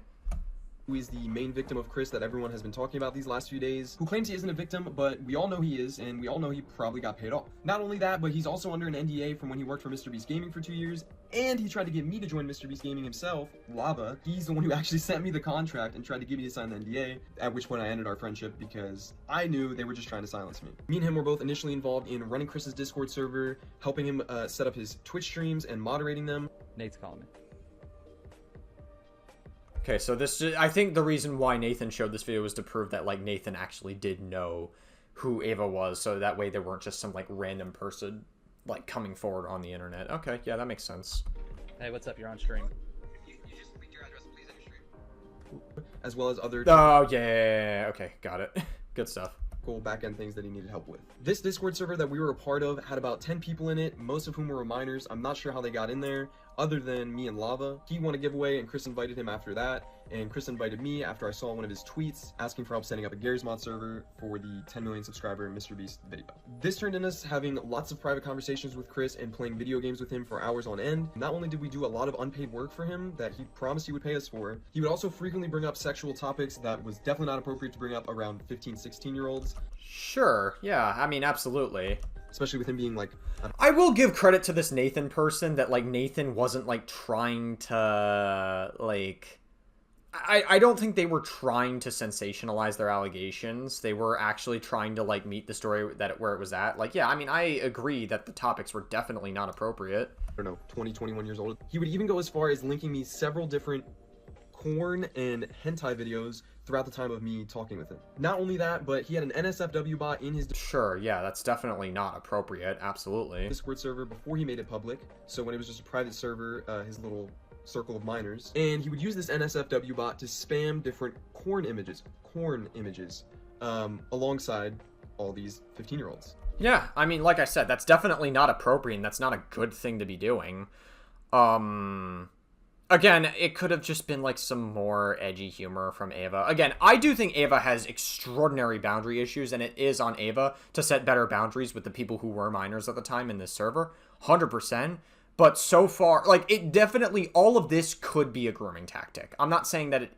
Who is the main victim of Kris that everyone has been talking about these last few days, who claims he isn't a victim, but we all know he is, and we all know he probably got paid off. Not only that, but he's also under an NDA from when he worked for MrBeast Gaming for 2 years, and he tried to get me to join MrBeast Gaming himself, Lava. He's the one who actually sent me the contract and tried to get me to sign the NDA, at which point I ended our friendship because I knew they were just trying to silence me. Me and him were both initially involved in running Kris's Discord server, helping him set up his Twitch streams and moderating them. Nate's calling me. Okay, so I think the reason why Nathan showed this video was to prove that, like, Nathan actually did know who Ava was, so that way there weren't just some, like, random person, like, coming forward on the internet. Okay, yeah, that makes sense. Hey, what's up? You're on stream. As well as other... Oh, yeah, okay, got it. Good stuff. Cool back-end things that he needed help with. This Discord server that we were a part of had about 10 people in it, most of whom were minors. I'm not sure how they got in there, other than me and Lava. He won a giveaway, and Kris invited him after that, and Kris invited me after I saw one of his tweets asking for help setting up a Garry's Mod server for the 10 million subscriber MrBeast video. This turned into us having lots of private conversations with Kris and playing video games with him for hours on end. Not only did we do a lot of unpaid work for him that he promised he would pay us for, he would also frequently bring up sexual topics that was definitely not appropriate to bring up around 15, 16-year-olds. Sure, yeah, I mean, absolutely. Especially with him being, like... I will give credit to this Nathan person that, like, Nathan wasn't, like, trying to, like... I don't think they were trying to sensationalize their allegations. They were actually trying to, like, meet the story where it was at. Like, yeah, I mean, I agree that the topics were definitely not appropriate. I don't know, 20, 21 years old. He would even go as far as linking me several different porn and hentai videos throughout the time of me talking with him. Not only that, but he had an NSFW bot in his... Sure, yeah, that's definitely not appropriate, absolutely. Discord server before he made it public, so when it was just a private server, his little circle of minors, and he would use this NSFW bot to spam different corn images, alongside all these 15-year-olds. Yeah, I mean, like I said, that's definitely not appropriate, and that's not a good thing to be doing. Again, it could have just been, like, some more edgy humor from Ava. Again, I do think Ava has extraordinary boundary issues, and it is on Ava to set better boundaries with the people who were minors at the time in this server. 100%. But so far, like, it definitely, all of this could be a grooming tactic. I'm not saying that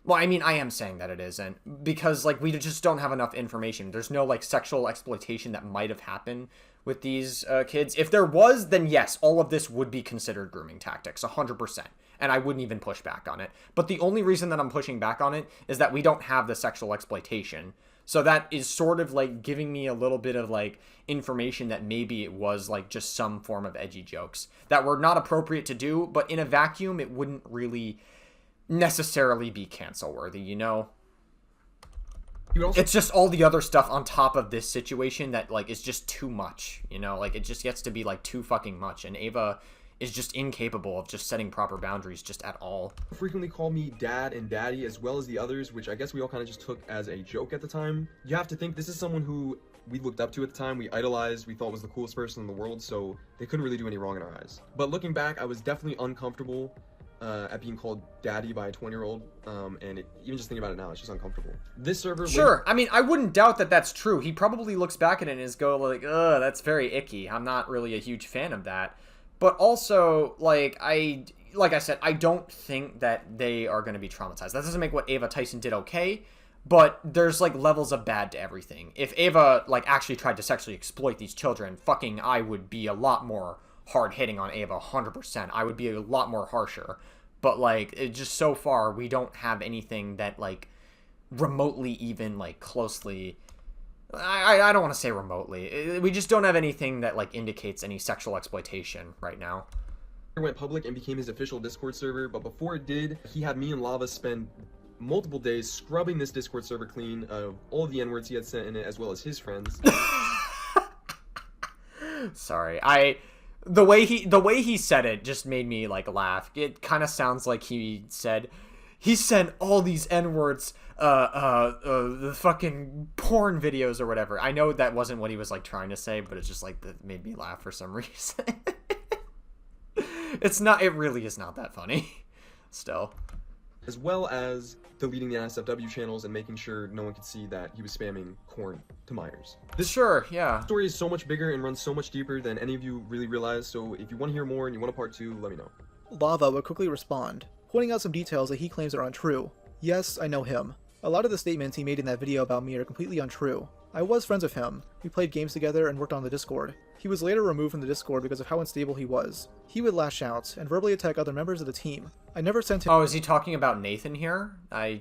well, I mean, I am saying that it isn't, because, like, we just don't have enough information. There's no, like, sexual exploitation that might have happened with these kids. If there was, then yes, all of this would be considered grooming tactics, 100%. And I wouldn't even push back on it. But the only reason that I'm pushing back on it is that we don't have the sexual exploitation. So that is sort of, like, giving me a little bit of, like, information that maybe it was, like, just some form of edgy jokes that were not appropriate to do, but in a vacuum, it wouldn't really necessarily be cancel worthy, you know? It's just all the other stuff on top of this situation that, like, is just too much, you know? Like, it just gets to be, like, too fucking much, and Ava is just incapable of just setting proper boundaries just at all. Frequently call me dad and daddy, as well as the others, which I guess we all kind of just took as a joke at the time. You have to think this is someone who we looked up to at the time, we idolized, we thought was the coolest person in the world, so they couldn't really do any wrong in our eyes. But looking back, I was definitely uncomfortable at being called daddy by a 20-year-old, and even just thinking about it now, it's just uncomfortable. This server... Sure, I mean, I wouldn't doubt that that's true. He probably looks back at it and is go like, ugh, that's very icky. I'm not really a huge fan of that. But also, like I said, I don't think that they are going to be traumatized. That doesn't make what Ava Tyson did okay, but there's, like, levels of bad to everything. If Ava, like, actually tried to sexually exploit these children, fucking I would be a lot more hard-hitting on Ava, 100%. I would be a lot more harsher. But, like, it just so far, we don't have anything that, like, remotely even, like, closely... I don't want to say remotely. We just don't have anything that, like, indicates any sexual exploitation right now. It went public and became his official Discord server, but before it did, he had me and Lava spend multiple days scrubbing this Discord server clean of all the N-words he had sent in it, as well as his friends. Sorry, the way he said it just made me, like, laugh. It kind of sounds like he said he sent all these N-words, the fucking porn videos or whatever. I know that wasn't what he was, like, trying to say, but it's just, like, that made me laugh for some reason. It really is not that funny. Still. As well as deleting the NSFW channels and making sure no one could see that he was spamming corn to minors. This story is so much bigger and runs so much deeper than any of you really realize, so if you want to hear more and you want a part 2, let me know. Lava would quickly respond, pointing out some details that he claims are untrue. Yes, I know him. A lot of the statements he made in that video about me are completely untrue. I was friends with him. We played games together and worked on the Discord. He was later removed from the Discord because of how unstable he was. He would lash out and verbally attack other members of the team. I never sent him— Oh, is he talking about Nathan here?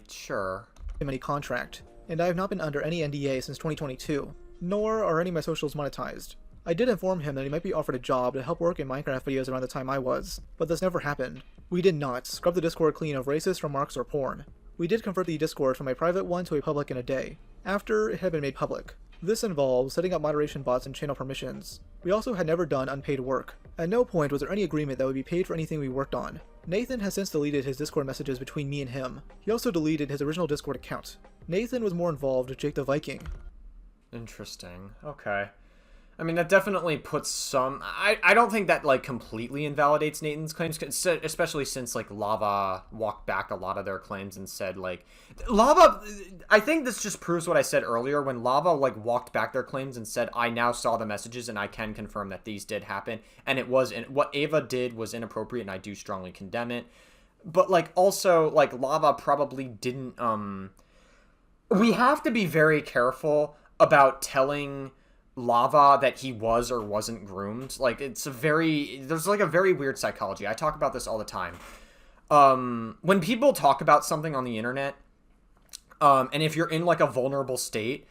Sure. —him any contract, and I have not been under any NDA since 2022, nor are any of my socials monetized. I did inform him that he might be offered a job to help work in Minecraft videos around the time I was, but this never happened. We did not scrub the Discord clean of racist remarks or porn. We did convert the Discord from a private one to a public in a day, after it had been made public. This involves setting up moderation bots and channel permissions. We also had never done unpaid work. At no point was there any agreement that would be paid for anything we worked on. Nathan has since deleted his Discord messages between me and him. He also deleted his original Discord account. Nathan was more involved with Jake the Viking. Interesting. Okay. I mean, that definitely puts some... I don't think that, like, completely invalidates Nathan's claims, especially since, like, Lava walked back a lot of their claims and said, like... Lava... I think this just proves what I said earlier, when Lava, like, walked back their claims and said, I now saw the messages and I can confirm that these did happen, and it was... what Ava did was inappropriate, and I do strongly condemn it. But, like, also, like, Lava probably didn't, We have to be very careful about telling Lava that he was or wasn't groomed. Like, there's like a very weird psychology. I talk about this all the time. When people talk about something on the internet, and if you're in, like, a vulnerable state,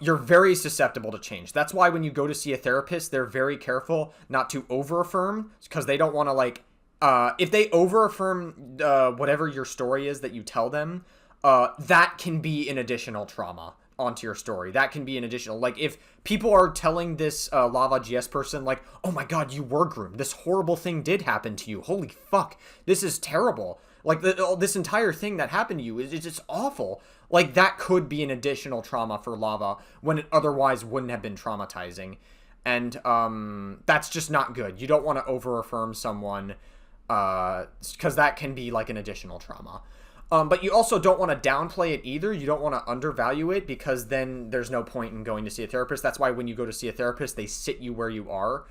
you're very susceptible to change. That's why when you go to see a therapist, they're very careful not to over-affirm, because they don't want to, like, if they over-affirm whatever your story is that you tell them, that can be an additional trauma onto your story. That can be an additional, like, if people are telling this Lava GS person, like, oh my god, you were groomed, this horrible thing did happen to you, holy fuck, this is terrible, like, this entire thing that happened to you is just awful, like, that could be an additional trauma for Lava when it otherwise wouldn't have been traumatizing. And that's just not good. You don't want to over-affirm someone, because that can be, like, an additional trauma. But you also don't want to downplay it either. You don't want to undervalue it, because then there's no point in going to see a therapist. That's why when you go to see a therapist, they sit you where you are.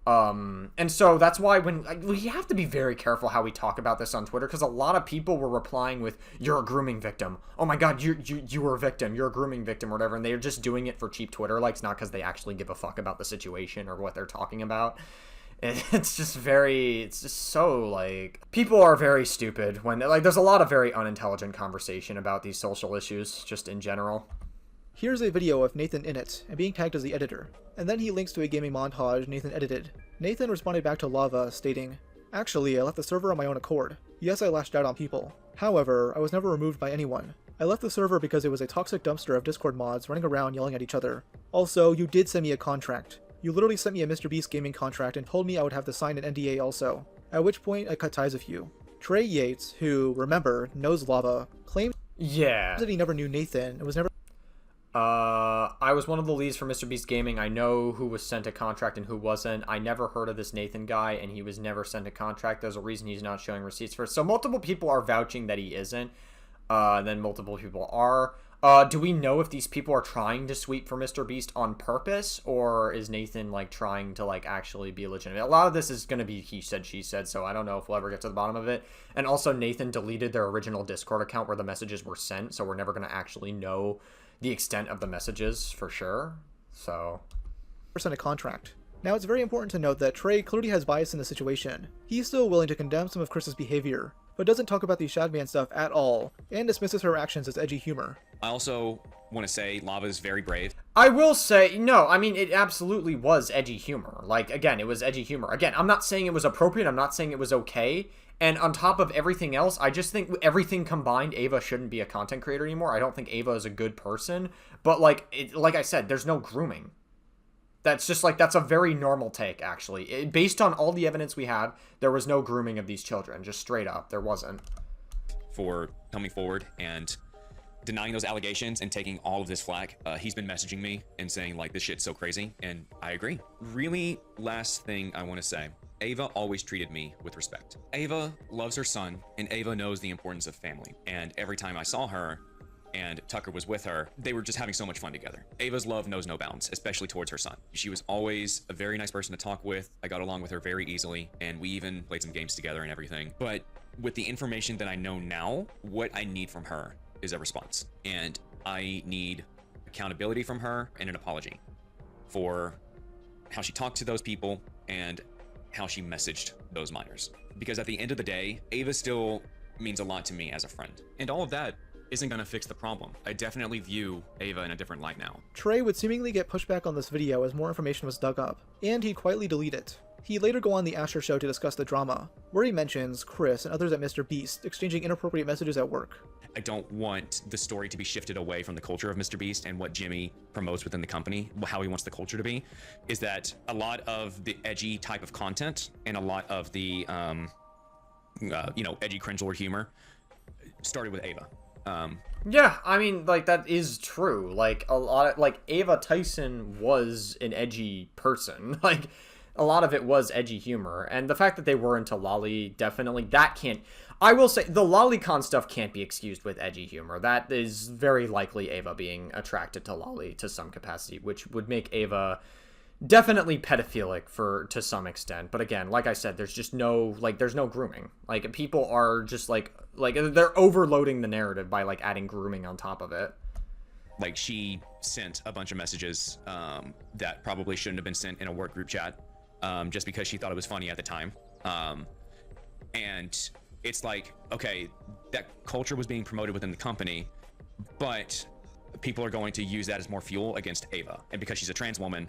And so that's why we have to be very careful how we talk about this on Twitter, because a lot of people were replying with, you're a grooming victim. Oh my god, you were a victim. You're a grooming victim or whatever. And they're just doing it for cheap Twitter likes, not because they actually give a fuck about the situation or what they're talking about. It's just so, like, people are very stupid when, like, there's a lot of very unintelligent conversation about these social issues, just in general. Here's a video of Nathan in it, and being tagged as the editor, and then he links to a gaming montage Nathan edited. Nathan responded back to Lava, stating, actually, I left the server on my own accord. Yes, I lashed out on people. However, I was never removed by anyone. I left the server because it was a toxic dumpster of Discord mods running around yelling at each other. Also, you did send me a contract. You literally sent me a MrBeast gaming contract and told me I would have to sign an NDA also, at which point I cut ties with you. Trey Yates, who, remember, knows Lava, claims that he never knew Nathan and was never... I was one of the leads for MrBeast Gaming. I know who was sent a contract and who wasn't. I never heard of this Nathan guy, and he was never sent a contract. There's a reason he's not showing receipts for it. So multiple people are vouching that he isn't. Then multiple people are. Do we know if these people are trying to sweep for MrBeast on purpose, or is Nathan, like, trying to, like, actually be legitimate? A lot of this is going to be he said, she said, so I don't know if we'll ever get to the bottom of it. And also, Nathan deleted their original Discord account where the messages were sent, so we're never going to actually know the extent of the messages for sure. So, a contract. Now, it's very important to note that Trey clearly has bias in the situation. He's still willing to condemn some of Chris's behavior, but doesn't talk about the Shadman stuff at all, and dismisses her actions as edgy humor. I also want to say Lava is very brave. I will say, no, I mean, it absolutely was edgy humor. Like, again, it was edgy humor. Again, I'm not saying it was appropriate, I'm not saying it was okay, and on top of everything else, I just think everything combined, Ava shouldn't be a content creator anymore. I don't think Ava is a good person, but like I said, there's no grooming. That's just like, that's a very normal take, actually. Based on all the evidence we have, there was no grooming of these children, just straight up, there wasn't. For coming forward and denying those allegations and taking all of this flack. He's been messaging me and saying, like, this shit's so crazy, and I agree. Really, last thing I want to say. Ava always treated me with respect. Ava loves her son, and Ava knows the importance of family. And every time I saw her, and Tucker was with her, they were just having so much fun together. Ava's love knows no bounds, especially towards her son. She was always a very nice person to talk with. I got along with her very easily, and we even played some games together and everything. But with the information that I know now, what I need from her is a response. And I need accountability from her and an apology for how she talked to those people and how she messaged those minors. Because at the end of the day, Ava still means a lot to me as a friend. And all of that isn't gonna fix the problem. I definitely view Ava in a different light now. Trey would seemingly get pushback on this video as more information was dug up, and he'd quietly delete it. He'd later go on the Asher show to discuss the drama, where he mentions Chris and others at MrBeast exchanging inappropriate messages at work. I don't want the story to be shifted away from the culture of MrBeast and what Jimmy promotes within the company, how he wants the culture to be, is that a lot of the edgy type of content and a lot of the, edgy cringeworthy humor started with Ava. Yeah, I mean, like, that is true. Like, a lot of, like, Ava Tyson was an edgy person. Like, a lot of it was edgy humor. And the fact that they were into Lolly, definitely, that can't... I will say, the lolicon stuff can't be excused with edgy humor. That is very likely Ava being attracted to Lolly to some capacity, which would make Ava definitely pedophilic to some extent. But again, like I said, there's just no, like, there's no grooming. Like, people are just, like, they're overloading the narrative by, like, adding grooming on top of it. Like, she sent a bunch of messages that probably shouldn't have been sent in a work group chat just because she thought it was funny at the time. And it's like, okay, that culture was being promoted within the company, but people are going to use that as more fuel against Ava. And because she's a trans woman,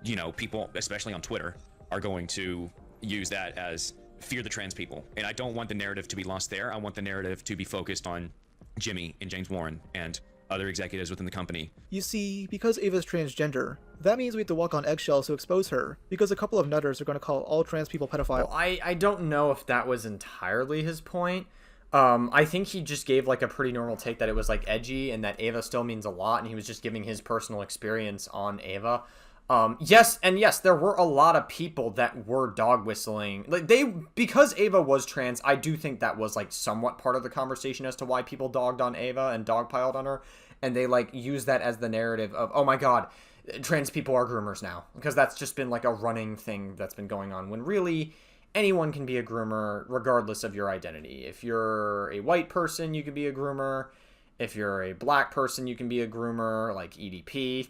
you know, people, especially on Twitter, are going to use that as fear the trans people. And I don't want the narrative to be lost there. I want the narrative to be focused on Jimmy and James Warren and other executives within the company. You see, because Ava's transgender, that means we have to walk on eggshells to expose her, because a couple of nutters are going to call all trans people pedophiles. Well, I don't know if that was entirely his point. I think he just gave, like, a pretty normal take that it was, like, edgy and that Ava still means a lot, and he was just giving his personal experience on Ava. Yes, there were a lot of people that were dog whistling. Like, because Ava was trans, I do think that was, like, somewhat part of the conversation as to why people dogged on Ava and dogpiled on her. And they, like, use that as the narrative of, oh my god, trans people are groomers now. Because that's just been, like, a running thing that's been going on. When really, anyone can be a groomer regardless of your identity. If you're a white person, you can be a groomer. If you're a black person, you can be a groomer, like EDP.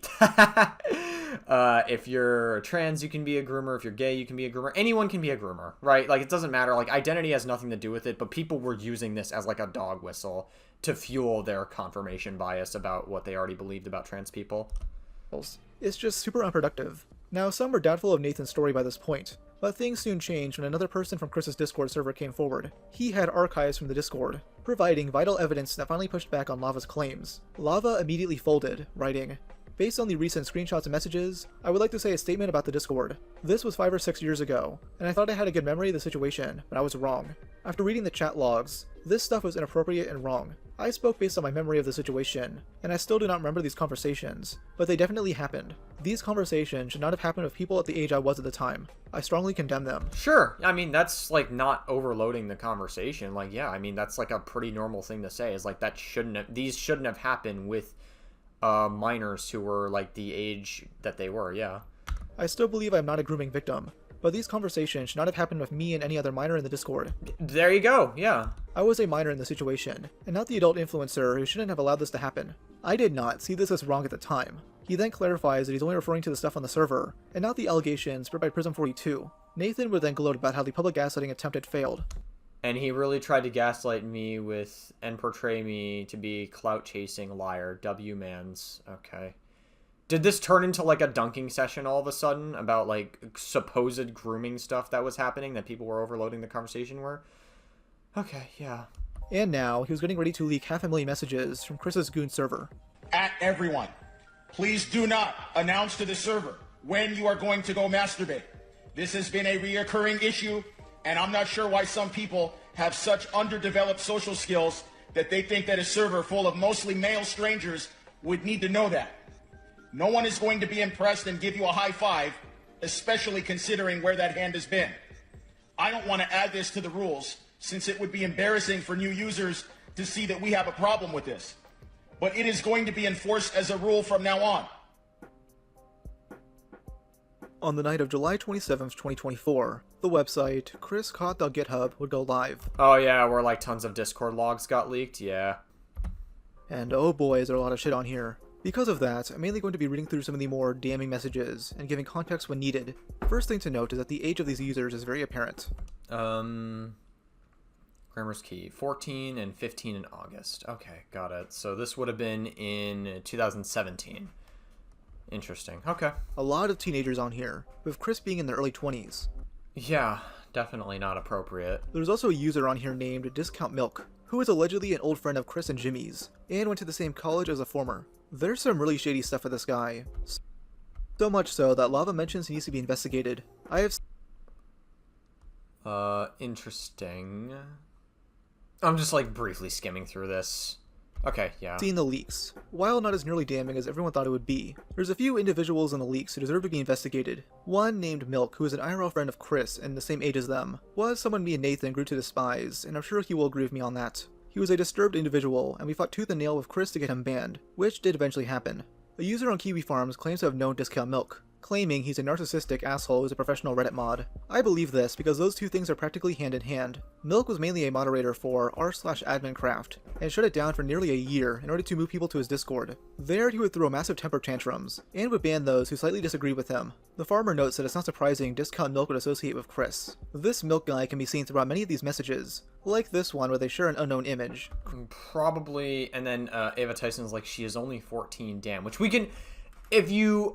If you're trans, you can be a groomer. If you're gay, you can be a groomer. Anyone can be a groomer, right? Like, it doesn't matter. Like, identity has nothing to do with it, but people were using this as, like, a dog whistle to fuel their confirmation bias about what they already believed about trans people. It's just super unproductive. Now, some were doubtful of Nathan's story by this point, but things soon changed when another person from Chris's Discord server came forward. He had archives from the Discord, providing vital evidence that finally pushed back on Lava's claims. Lava immediately folded, writing, "Based on the recent screenshots and messages, I would like to say a statement about the Discord. This was 5 or 6 years ago, and I thought I had a good memory of the situation, but I was wrong. After reading the chat logs, this stuff was inappropriate and wrong. I spoke based on my memory of the situation, and I still do not remember these conversations, but they definitely happened. These conversations should not have happened with people at the age I was at the time. I strongly condemn them." Sure. I mean, that's like not overloading the conversation. Like, yeah, I mean, that's like a pretty normal thing to say, is like these shouldn't have happened with minors who were like the age that they were, yeah. "I still believe I am not a grooming victim, but these conversations should not have happened with me and any other minor in the Discord. There you go, yeah. I was a minor in the situation, and not the adult influencer who shouldn't have allowed this to happen. I did not see this as wrong at the time." He then clarifies that he's only referring to the stuff on the server, and not the allegations spread by Prism 42. Nathan would then gloat about how the public gaslighting attempt had failed. "And he really tried to gaslight me with and portray me to be clout-chasing liar, W-mans." Okay. Did this turn into like a dunking session all of a sudden about like supposed grooming stuff that was happening that people were overloading the conversation were? Okay, yeah. And now, he was getting ready to leak 500,000 messages from Chris's Goon server. At everyone, please do not announce to the server when you are going to go masturbate. This has been a reoccurring issue, and I'm not sure why some people have such underdeveloped social skills that they think that a server full of mostly male strangers would need to know that. No one is going to be impressed and give you a high five, especially considering where that hand has been. I don't want to add this to the rules, since it would be embarrassing for new users to see that we have a problem with this. But it is going to be enforced as a rule from now on. On the night of July 27th, 2024, the website chriscaught.github would go live. Oh yeah, where like tons of Discord logs got leaked, yeah. And oh boy, is there a lot of shit on here. Because of that, I'm mainly going to be reading through some of the more damning messages and giving context when needed. First thing to note is that the age of these users is very apparent. Grammar's key. 14 and 15 in August. Okay, got it. So this would have been in 2017. Interesting. Okay. A lot of teenagers on here, with Chris being in their early 20s. Yeah, definitely not appropriate. There's also a user on here named Discount Milk, who is allegedly an old friend of Chris and Jimmy's, and went to the same college as a former. There's some really shady stuff with this guy. So much so that Lava mentions he needs to be investigated. I have... Interesting. I'm just like briefly skimming through this. Okay, yeah. Seen the leaks. While not as nearly damning as everyone thought it would be, there's a few individuals in the leaks who deserve to be investigated. One named Milk, who is an IRL friend of Chris and the same age as them, was someone me and Nathan grew to despise, and I'm sure he will agree with me on that. He was a disturbed individual, and we fought tooth and nail with Chris to get him banned, which did eventually happen. A user on Kiwi Farms claims to have known Discount Milk, claiming he's a narcissistic asshole who's a professional Reddit mod. I believe this because those two things are practically hand in hand. Milk was mainly a moderator for r/admincraft, and shut it down for nearly a year in order to move people to his Discord. There he would throw massive temper tantrums, and would ban those who slightly disagreed with him. The farmer notes that it's not surprising Discount Milk would associate with Chris. This Milk guy can be seen throughout many of these messages, like this one where they share an unknown image. Probably, and then Ava Tyson's like, she is only 14, damn, which we can, if you,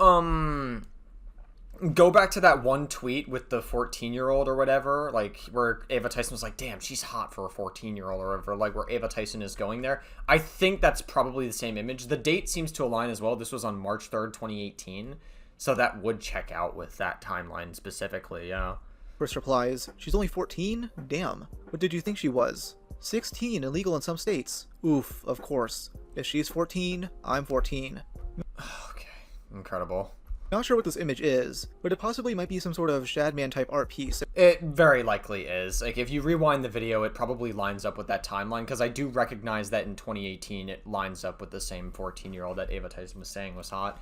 go back to that one tweet with the 14-year-old or whatever, like, where Ava Tyson was like, damn, she's hot for a 14-year-old or whatever, like, where Ava Tyson is going there. I think that's probably the same image. The date seems to align as well. This was on March 3rd, 2018, so that would check out with that timeline specifically, yeah. Chris replies, she's only 14? Damn. What did you think she was? 16, illegal in some states. Oof, of course. If she's 14, I'm 14. Okay, incredible. Not sure what this image is, but it possibly might be some sort of Shadman type art piece. It very likely is. Like, if you rewind the video, it probably lines up with that timeline, because I do recognize that in 2018 it lines up with the same 14-year-old that Ava Tyson was saying was hot.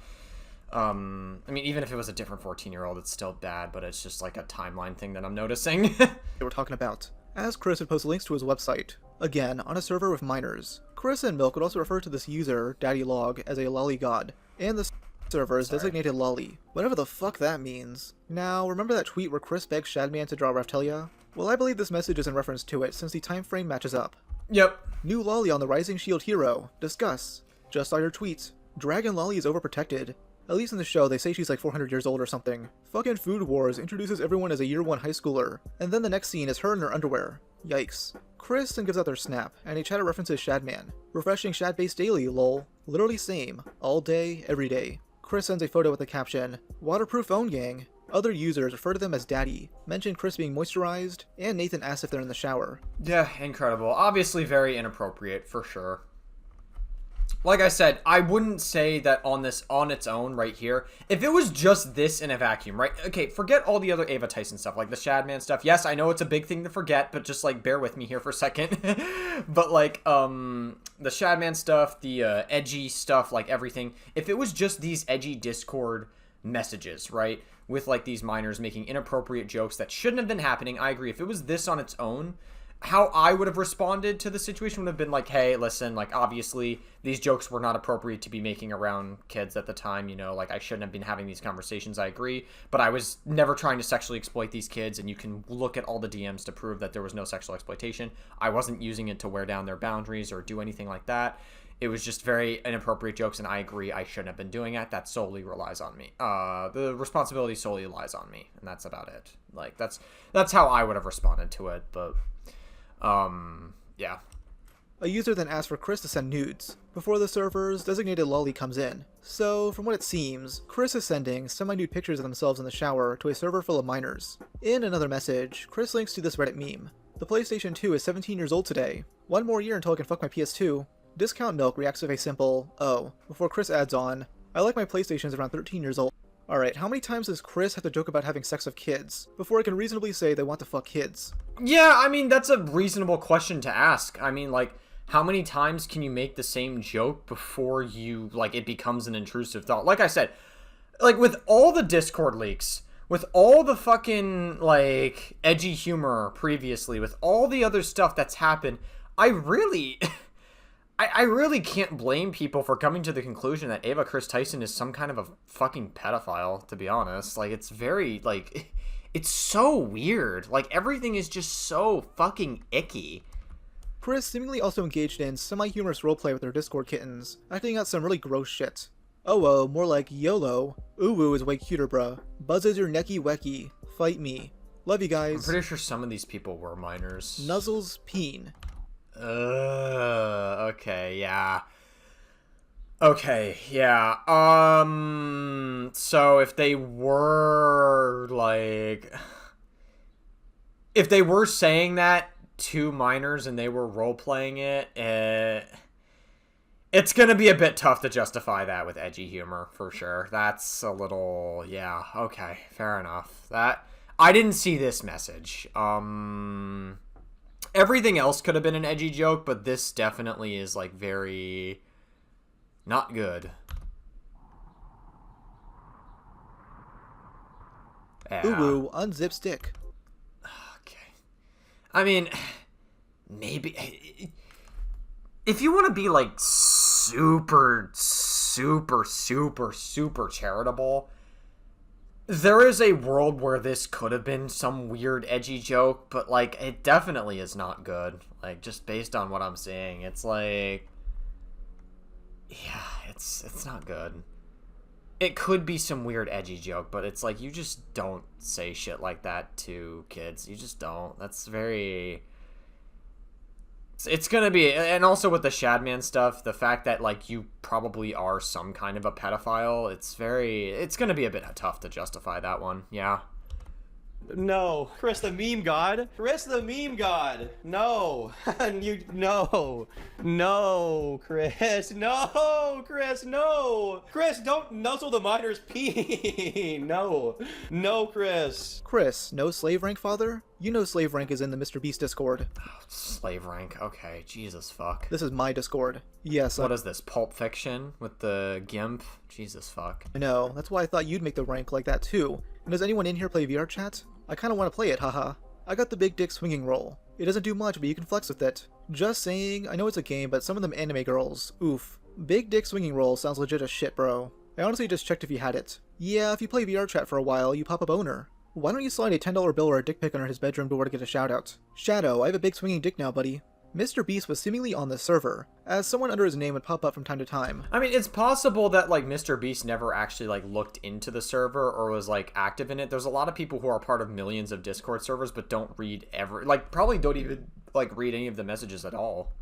I mean, even if it was a different 14-year-old, it's still bad, but it's just like a timeline thing that I'm noticing. They were talking about. As Chris would post links to his website, again, on a server with minors. Chris and Milk would also refer to this user, DaddyLog, as a lolly god, and the server is designated lolly, whatever the fuck that means. Now, remember that tweet where Chris begs Shadman to draw Raftelia? Well, I believe this message is in reference to it, since the time frame matches up. Yep. New lolly on the Rising Shield hero. Discuss. Just saw your tweet. Dragon lolly is overprotected. At least in the show, they say she's like 400 years old or something. Fucking Food Wars introduces everyone as a year 1 high schooler, and then the next scene is her in her underwear. Yikes. Chris then gives out their snap, and a chatter references Shadman. Refreshing Shadbase daily, lol. Literally same. All day, every day. Chris sends a photo with the caption, "Waterproof phone gang." Other users refer to them as Daddy, mention Chris being moisturized, and Nathan asks if they're in the shower. Yeah, incredible. Obviously very inappropriate, for sure. Like I said, I wouldn't say that on its own right here. If it was just this in a vacuum, right? Okay, forget all the other Ava Tyson stuff, like the Shadman stuff. Yes, I know it's a big thing to forget, but just, like, bear with me here for a second. But, like, the Shadman stuff, the edgy stuff, like, everything. If it was just these edgy Discord messages, right? With, like, these minors making inappropriate jokes that shouldn't have been happening, I agree. If it was this on its own, how I would have responded to the situation would have been like, hey, listen, like, obviously these jokes were not appropriate to be making around kids at the time, you know, like, I shouldn't have been having these conversations, I agree, but I was never trying to sexually exploit these kids, and you can look at all the DMs to prove that there was no sexual exploitation. I wasn't using it to wear down their boundaries or do anything like that. It was just very inappropriate jokes, and I agree I shouldn't have been doing it. That solely relies on me. The responsibility solely lies on me, and that's about it. Like, that's how I would have responded to it, but yeah. A user then asks for Chris to send nudes. Before the server's designated lolly comes in. So, from what it seems, Chris is sending semi-nude pictures of themselves in the shower to a server full of minors. In another message, Chris links to this Reddit meme. The PlayStation 2 is 17 years old today. 1 more year until I can fuck my PS2. Discount Milk reacts with a simple, "Oh," before Chris adds on, "I like my PlayStations around 13 years old." Alright, how many times does Chris have to joke about having sex with kids before I can reasonably say they want to fuck kids? Yeah, I mean, that's a reasonable question to ask. I mean, like, how many times can you make the same joke before you, like, it becomes an intrusive thought? Like I said, like, with all the Discord leaks, with all the fucking, like, edgy humor previously, with all the other stuff that's happened, I really can't blame people for coming to the conclusion that Ava Kris Tyson is some kind of a fucking pedophile, to be honest. Like, it's very, like, it's so weird. Like, everything is just so fucking icky. Chris seemingly also engaged in semi-humorous roleplay with her Discord kittens, acting out some really gross shit. Oh, more like YOLO. Uwu is way cuter, bruh. Buzz is your necky wecky. Fight me. Love you guys. I'm pretty sure some of these people were minors. Nuzzles Peen. Okay, yeah. Okay, yeah. So if they were, like, if they were saying that to minors and they were role-playing it, it's gonna be a bit tough to justify that with edgy humor, for sure. That's a little, yeah, okay, fair enough. That, I didn't see this message. Everything else could have been an edgy joke, but this definitely is, like, very not good. Yeah. Uwu, unzip stick. Okay. I mean, maybe if you want to be, like, super charitable, there is a world where this could have been some weird edgy joke, but, like, it definitely is not good. Like, just based on what I'm seeing, it's like, yeah, it's not good. It could be some weird edgy joke, but it's like, you just don't say shit like that to kids. You just don't. That's very... It's gonna be, and also with the Shadman stuff, the fact that, like, you probably are some kind of a pedophile, it's gonna be a bit tough to justify that one, yeah. No, Chris the meme god. Chris the meme god. No, no, Chris, no, Chris, don't nuzzle the minor's pee. No, Chris. Chris, no slave rank, father? You know slave rank is in the MrBeast Discord. Slave rank, okay, Jesus fuck. This is my Discord. Yes. What is this, Pulp Fiction with the GIMP? Jesus fuck. I know, that's why I thought you'd make the rank like that too. And does anyone in here play VR chat? I kinda wanna play it, haha. I got the big dick swinging roll. It doesn't do much, but you can flex with it. Just saying, I know it's a game, but some of them anime girls, oof. Big dick swinging roll sounds legit as shit, bro. I honestly just checked if you had it. Yeah, if you play VR chat for a while, you pop a boner. Why don't you slide a $10 bill or a dick pic under his bedroom door to get a shout out? Shadow, I have a big swinging dick now, buddy. MrBeast was seemingly on the server, as someone under his name would pop up from time to time. I mean, it's possible that, like, MrBeast never actually, like, looked into the server or was, like, active in it. There's a lot of people who are part of millions of Discord servers but don't read probably don't even, like, read any of the messages at all.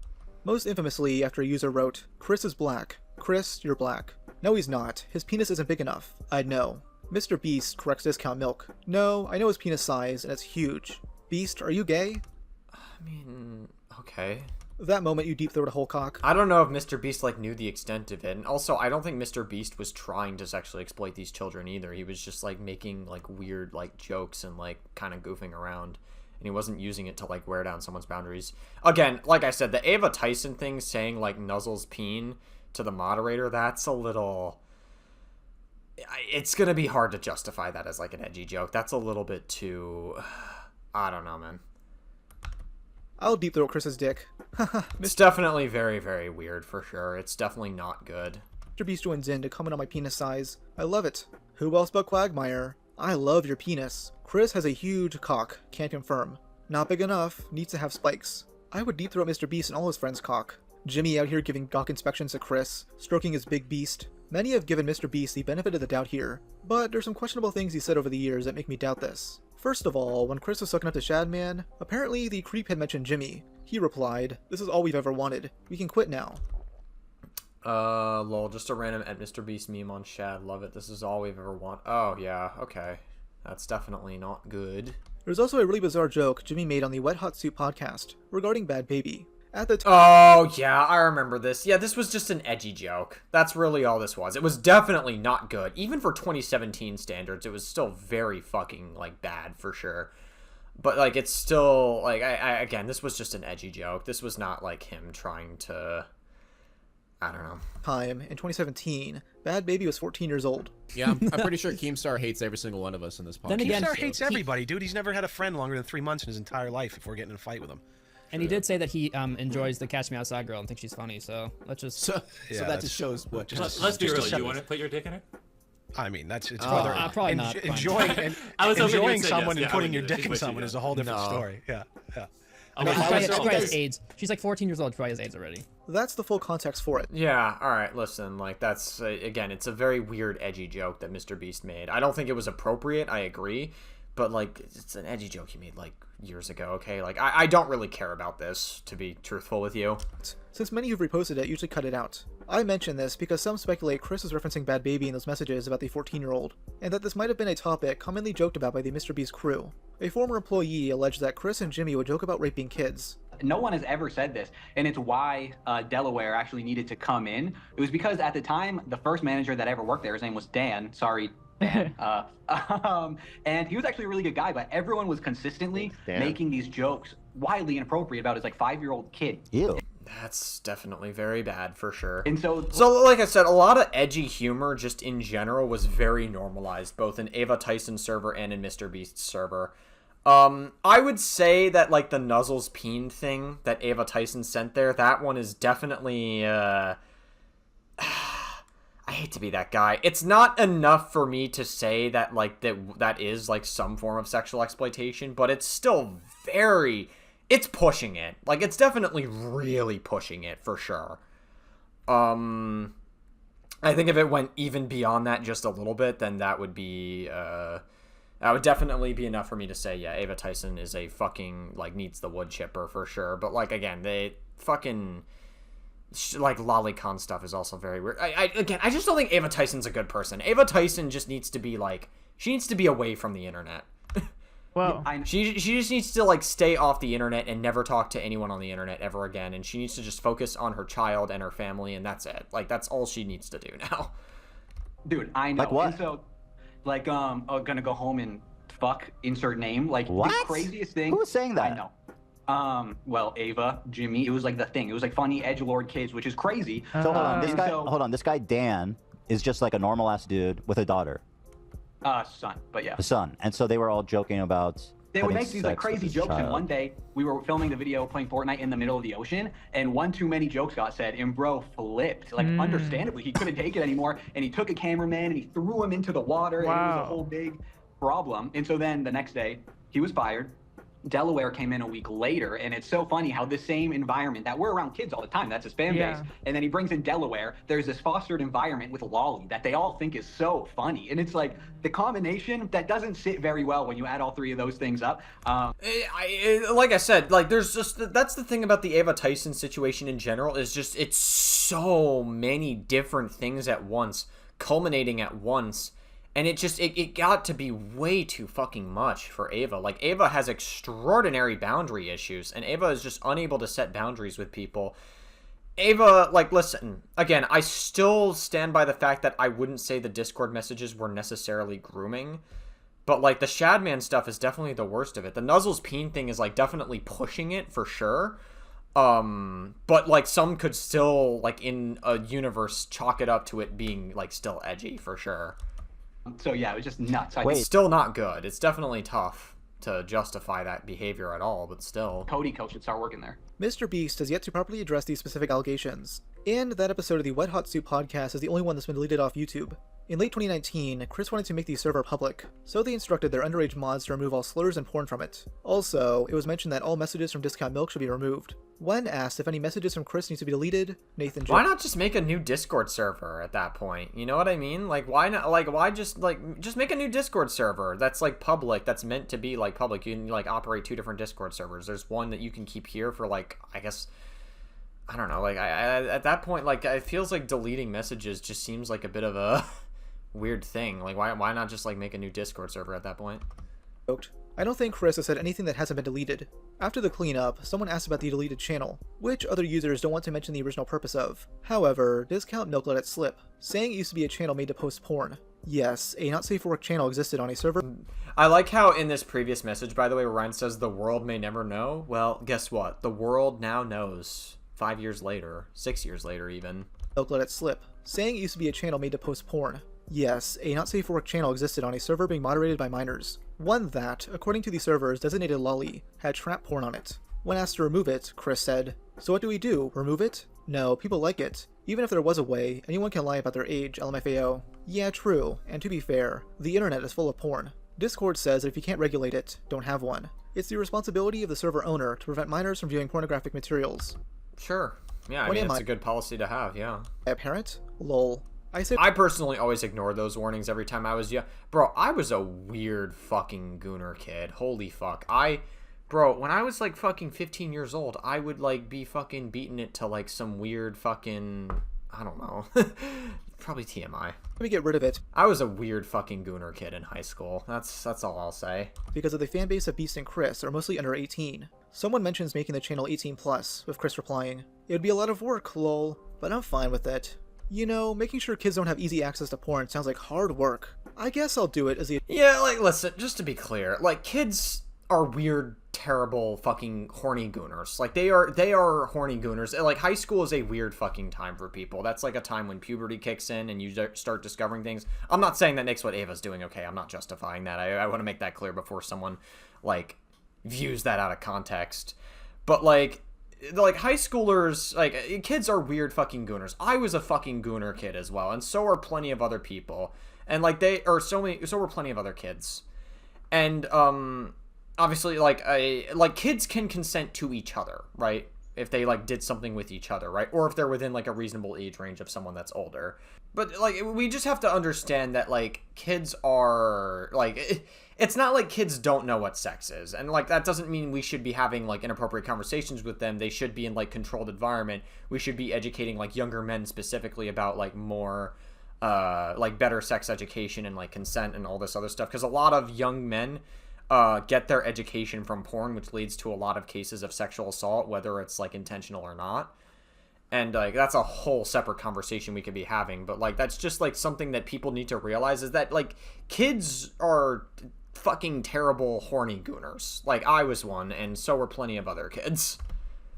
Most infamously, after a user wrote, "Chris is black. Chris, you're black." No, he's not. His penis isn't big enough. I'd know. MrBeast corrects Discount Milk. No, I know his penis size, and it's huge. Beast, are you gay? I mean, okay. That moment you deep-throat a whole cock. I don't know if MrBeast, like, knew the extent of it. And also, I don't think MrBeast was trying to sexually exploit these children either. He was just, like, making, like, weird, like, jokes and, like, kind of goofing around. And he wasn't using it to, like, wear down someone's boundaries. Again, like I said, the Ava Tyson thing saying, like, Nuzzle's peen to the moderator, that's a little... It's gonna be hard to justify that as, like, an edgy joke. That's a little bit too... I don't know, man. I'll deep throat Chris's dick. It's definitely very, very weird, for sure. It's definitely not good. MrBeast joins in to comment on my penis size. I love it. Who else but Quagmire? I love your penis. Chris has a huge cock. Can't confirm. Not big enough. Needs to have spikes. I would deep throat MrBeast and all his friends' cock. Jimmy out here giving cock inspections to Chris, stroking his big beast. Many have given MrBeast the benefit of the doubt here, but there's some questionable things he said over the years that make me doubt this. First of all, when Chris was sucking up to Shadman, apparently the creep had mentioned Jimmy. He replied, "This is all we've ever wanted. We can quit now." Lol, just a random at MrBeast meme on Shad. Love it. This is all we've ever wanted. Oh, yeah, okay. That's definitely not good. There's also a really bizarre joke Jimmy made on the Wet Hot Soup podcast regarding Bad Baby. At the Oh, yeah, I remember this. Yeah, this was just an edgy joke. That's really all this was. It was definitely not good. Even for 2017 standards, it was still very fucking, like, bad, for sure. But, like, it's still, like, again, this was just an edgy joke. This was not, like, him trying to... I don't know. Time, in 2017, Bad Baby was 14 years old. Yeah, I'm pretty sure Keemstar hates every single one of us in this podcast. Then again, Keemstar hates everybody, dude. He's never had a friend longer than 3 months in his entire life before getting in a fight with him. And he did say that he enjoys the Catch Me Outside girl and thinks she's funny, so let's just... So that just shows what... Let's be real. Do you want to put your dick in it? I mean, it's probably not. Enjoying someone and putting your dick in someone is a whole different story. Yeah. She probably has AIDS. She's like 14 years old. She probably has AIDS already. That's the full context for it. Yeah, alright, listen, like, that's, again, it's a very weird, edgy joke that MrBeast made. I don't think it was appropriate, I agree, but, like, it's an edgy joke he made, like, years ago, okay? Like, I don't really care about this, to be truthful with you. Since many who've reposted it usually cut it out. I mention this because some speculate Chris was referencing Bad Baby in those messages about the 14-year-old, and that this might have been a topic commonly joked about by the MrBeast crew. A former employee alleged that Chris and Jimmy would joke about raping kids. No one has ever said this, and it's why Delaware actually needed to come in. It was because at the time, the first manager that ever worked there, his name was Dan. Sorry, Dan. And he was actually a really good guy, but everyone was consistently making these jokes widely inappropriate about his, like, 5-year-old kid. Ew. That's definitely very bad, for sure. And so, like I said, a lot of edgy humor, just in general, was very normalized, both in Ava Tyson's server and in MrBeast's server. I would say that, like, the Nuzzle's peen thing that Ava Tyson sent there, that one is definitely, I hate to be that guy. It's not enough for me to say that, like, that is, like, some form of sexual exploitation, but it's still it's pushing it. Like, it's definitely really pushing it, for sure. I think if it went even beyond that just a little bit, then that would be, that would definitely be enough for me to say, yeah, Ava Tyson is a fucking, like, needs the wood chipper, for sure. But, like, again, they fucking, like, lolicon stuff is also very weird. Again, I just don't think Ava Tyson's a good person. Ava Tyson just needs to be, like, she needs to be away from the internet. Well, she just needs to, like, stay off the internet and never talk to anyone on the internet ever again, and she needs to just focus on her child and her family, and that's it. Like, that's all she needs to do now. Dude, I know. Like what? And so, like, gonna go home and fuck, insert name. Like, What? the craziest thing. Who was saying that? I know. Well, Ava, Jimmy, it was like the thing. It was like funny edgelord kids, which is crazy. So hold on, this guy Dan is just like a normal ass dude with a daughter. Son, but yeah. A son. And so they were all joking about They would having make these like sex with crazy his jokes, and child. one day we were filming the video playing Fortnite in the middle of the ocean, and one too many jokes got said, and bro flipped. Like, understandably, he couldn't take it anymore, and he took a cameraman and he threw him into the water, and it was a whole big problem. And so then the next day, he was fired. Delaware came in a week later, and it's so funny how the same environment that we're around kids all the time, that's his fan base, and then he brings in Delaware, there's this fostered environment with Lolly that they all think is so funny, and it's like the combination that doesn't sit very well when you add all three of those things up. Like I said, like there's just, that's the thing about the Ava Tyson situation in general, is just it's so many different things at once, culminating at once. And it got to be way too fucking much for Ava. Like, Ava has extraordinary boundary issues, and Ava is just unable to set boundaries with people. Ava, like, listen, again, I still stand by the fact that I wouldn't say the Discord messages were necessarily grooming, but, like, the Shadman stuff is definitely the worst of it. The Nuzzles Peen thing is, like, definitely pushing it, for sure. But, like, some could still, like, in a universe, chalk it up to it being, like, still edgy, for sure. So yeah, it was just nuts. It's still not good. It's definitely tough to justify that behavior at all, but still. Cody Coach should start working there. MrBeast has yet to properly address these specific allegations, and that episode of the Wet Hot Soup podcast is the only one that's been deleted off YouTube. In late 2019, Chris wanted to make the server public, so they instructed their underage mods to remove all slurs and porn from it. Also, it was mentioned that all messages from Discount Milk should be removed. When asked if any messages from Chris need to be deleted, Nathan Why not just make a new Discord server at that point? You know what I mean? Like, why not? Like, why just make a new Discord server that's, like, public, that's meant to be, like, public. You can, like, operate 2 different Discord servers. There's one that you can keep here for, like, I guess, I don't know, like, I at that point, like, it feels like deleting messages just seems like a bit of a weird thing. Like, why not just, like, make a new Discord server at that point? I don't think Chris has said anything that hasn't been deleted. After the cleanup, someone asked about the deleted channel, which other users don't want to mention the original purpose of. However, Discount Milk let it slip, saying it used to be a channel made to post porn. Yes, a not safe for work channel existed on a server. I like how in this previous message, by the way, where Ryan says the world may never know. Well, guess what? The world now knows. 5 years later, 6 years later even. Milk let it slip, saying it used to be a channel made to post porn. Yes, a not safe for work channel existed on a server being moderated by minors. One that, according to the server's designated lolly, had trap porn on it. When asked to remove it, Chris said, "So what do we do? Remove it? No, people like it. Even if there was a way, anyone can lie about their age, LMFAO. Yeah, true, and to be fair, the internet is full of porn. Discord says that if you can't regulate it, don't have one. It's the responsibility of the server owner to prevent minors from viewing pornographic materials." Sure. Yeah, I mean, it's a good policy to have, yeah. A parent? Lol. I personally always ignored those warnings every time I was young. Bro, I was a weird fucking gooner kid. Holy fuck. Bro, when I was like fucking 15 years old, I would like be fucking beating it to like some weird fucking, I don't know. Probably TMI. Let me get rid of it. I was a weird fucking gooner kid in high school. That's all I'll say. Because of the fanbase of Beast and Chris are mostly under 18. Someone mentions making the channel 18+, with Chris replying, "It would be a lot of work, lol, but I'm fine with it. You know, making sure kids don't have easy access to porn sounds like hard work. I guess I'll do it as the— Yeah, like, listen, just to be clear, like, kids are weird, terrible, fucking horny gooners. Like, they are horny gooners. Like, high school is a weird fucking time for people. That's, like, a time when puberty kicks in and you start discovering things. I'm not saying that makes what Ava's doing okay. I'm not justifying that. I want to make that clear before someone, like, views that out of context. But, like, high schoolers, like, kids are weird fucking gooners. I was a fucking gooner kid as well, and so are plenty of other people. And, like, so were plenty of other kids. And, obviously, like, kids can consent to each other, right? If they, like, did something with each other, right? Or if they're within, like, a reasonable age range of someone that's older. But, like, we just have to understand that, like, kids are, like, it's not like kids don't know what sex is. And, like, that doesn't mean we should be having, like, inappropriate conversations with them. They should be in, like, controlled environment. We should be educating, like, younger men specifically about, like, more, like, better sex education and, like, consent and all this other stuff. Because a lot of young men get their education from porn, which leads to a lot of cases of sexual assault, whether it's, like, intentional or not. And, like, that's a whole separate conversation we could be having. But, like, that's just, like, something that people need to realize is that, like, kids are fucking terrible, horny gooners. Like, I was one, and so were plenty of other kids.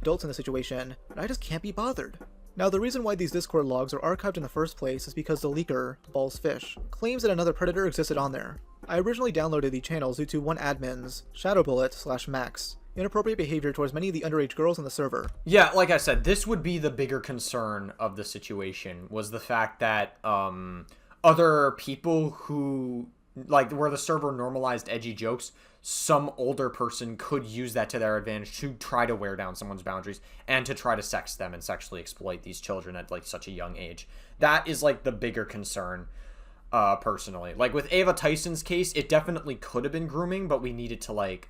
Adults in the situation, and I just can't be bothered. Now, the reason why these Discord logs are archived in the first place is because the leaker, Balls Fish, claims that another predator existed on there. I originally downloaded the channels due to one admin's, Shadowbullet/Max, inappropriate behavior towards many of the underage girls on the server. Yeah, like I said, this would be the bigger concern of the situation, was the fact that other people who like where the server normalized edgy jokes, some older person could use that to their advantage to try to wear down someone's boundaries and to try to sex them and sexually exploit these children at like such a young age. That is like the bigger concern, personally. Like with Ava Tyson's case, it definitely could have been grooming, but we needed to like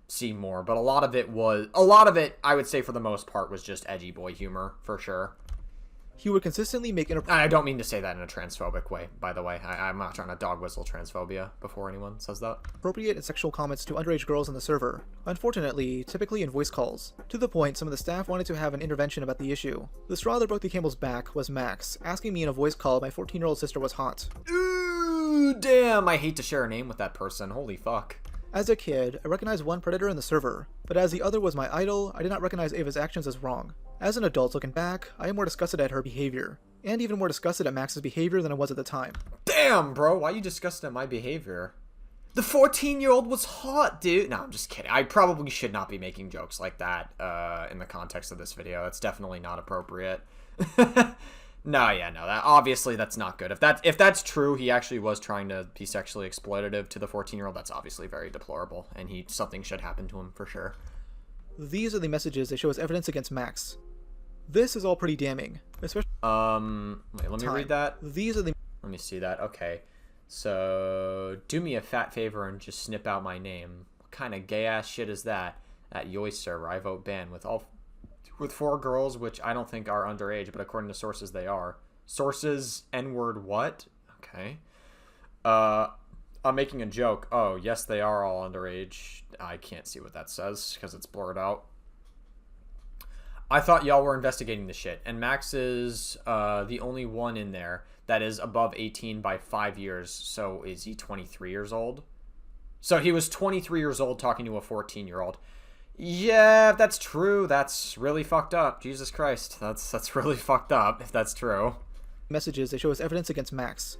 see more. But a lot of it, I would say for the most part, was just edgy boy humor for sure. He would consistently make I don't mean to say that in a transphobic way, by the way. I'm not trying to dog whistle transphobia before anyone says that. Appropriate and sexual comments to underage girls on the server. Unfortunately, typically in voice calls. To the point, some of the staff wanted to have an intervention about the issue. The straw that broke the camel's back was Max, asking me in a voice call if my 14-year-old sister was hot. Ooh, damn, I hate to share a name with that person. Holy fuck. As a kid, I recognized one predator in the server, but as the other was my idol, I did not recognize Ava's actions as wrong. As an adult looking back, I am more disgusted at her behavior, and even more disgusted at Max's behavior than I was at the time. Damn, bro, why are you disgusted at my behavior? The 14-year-old was hot, dude. No, I'm just kidding. I probably should not be making jokes like that in the context of this video. That's definitely not appropriate. No, obviously that's not good. If that's true, he actually was trying to be sexually exploitative to the 14-year-old. That's obviously very deplorable, and something should happen to him for sure. These are the messages they show as evidence against Max. This is all pretty damning, especially. Wait, let me read that. These are the. Let me see that. Okay, so do me a fat favor and just snip out my name. What kind of gay ass shit is that? At Yoy server, I vote ban with 4 girls, which I don't think are underage, but according to sources, they are. Sources, N-word what? Okay. I'm making a joke. Oh, yes, they are all underage. I can't see what that says, because it's blurred out. I thought y'all were investigating the shit, and Max is the only one in there that is above 18 by 5 years, so is he 23 years old? So he was 23 years old talking to a 14-year-old. Yeah, if that's true, that's really fucked up. Jesus Christ, that's really fucked up if that's true. Messages they show as evidence against Max.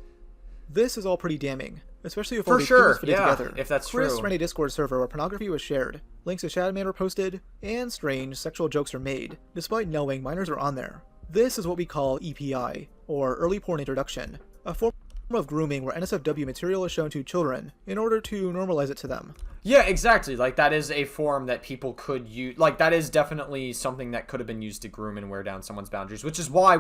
This is all pretty damning, especially if for all these sure, fitted together. If that's Chris true. ran a Discord server where pornography was shared, links to Shadman were posted, and strange sexual jokes are made, despite knowing minors are on there. This is what we call EPI, or Early Porn Introduction, a form of grooming where NSFW material is shown to children in order to normalize it to them. Yeah, exactly. Like, that is a form that people could use. Like, that is definitely something that could have been used to groom and wear down someone's boundaries, which is why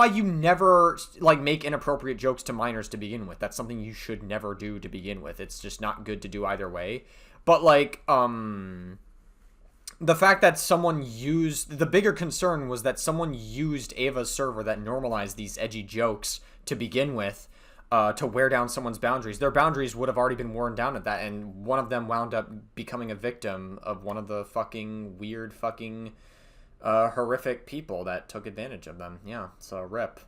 you never, like, make inappropriate jokes to minors to begin with. That's something you should never do to begin with. It's just not good to do either way. But, like, the fact that someone used... The bigger concern was that someone used Ava's server that normalized these edgy jokes to begin with, to wear down someone's boundaries. Their boundaries would have already been worn down at that, and one of them wound up becoming a victim of one of the fucking weird fucking horrific people that took advantage of them. Yeah, so rip.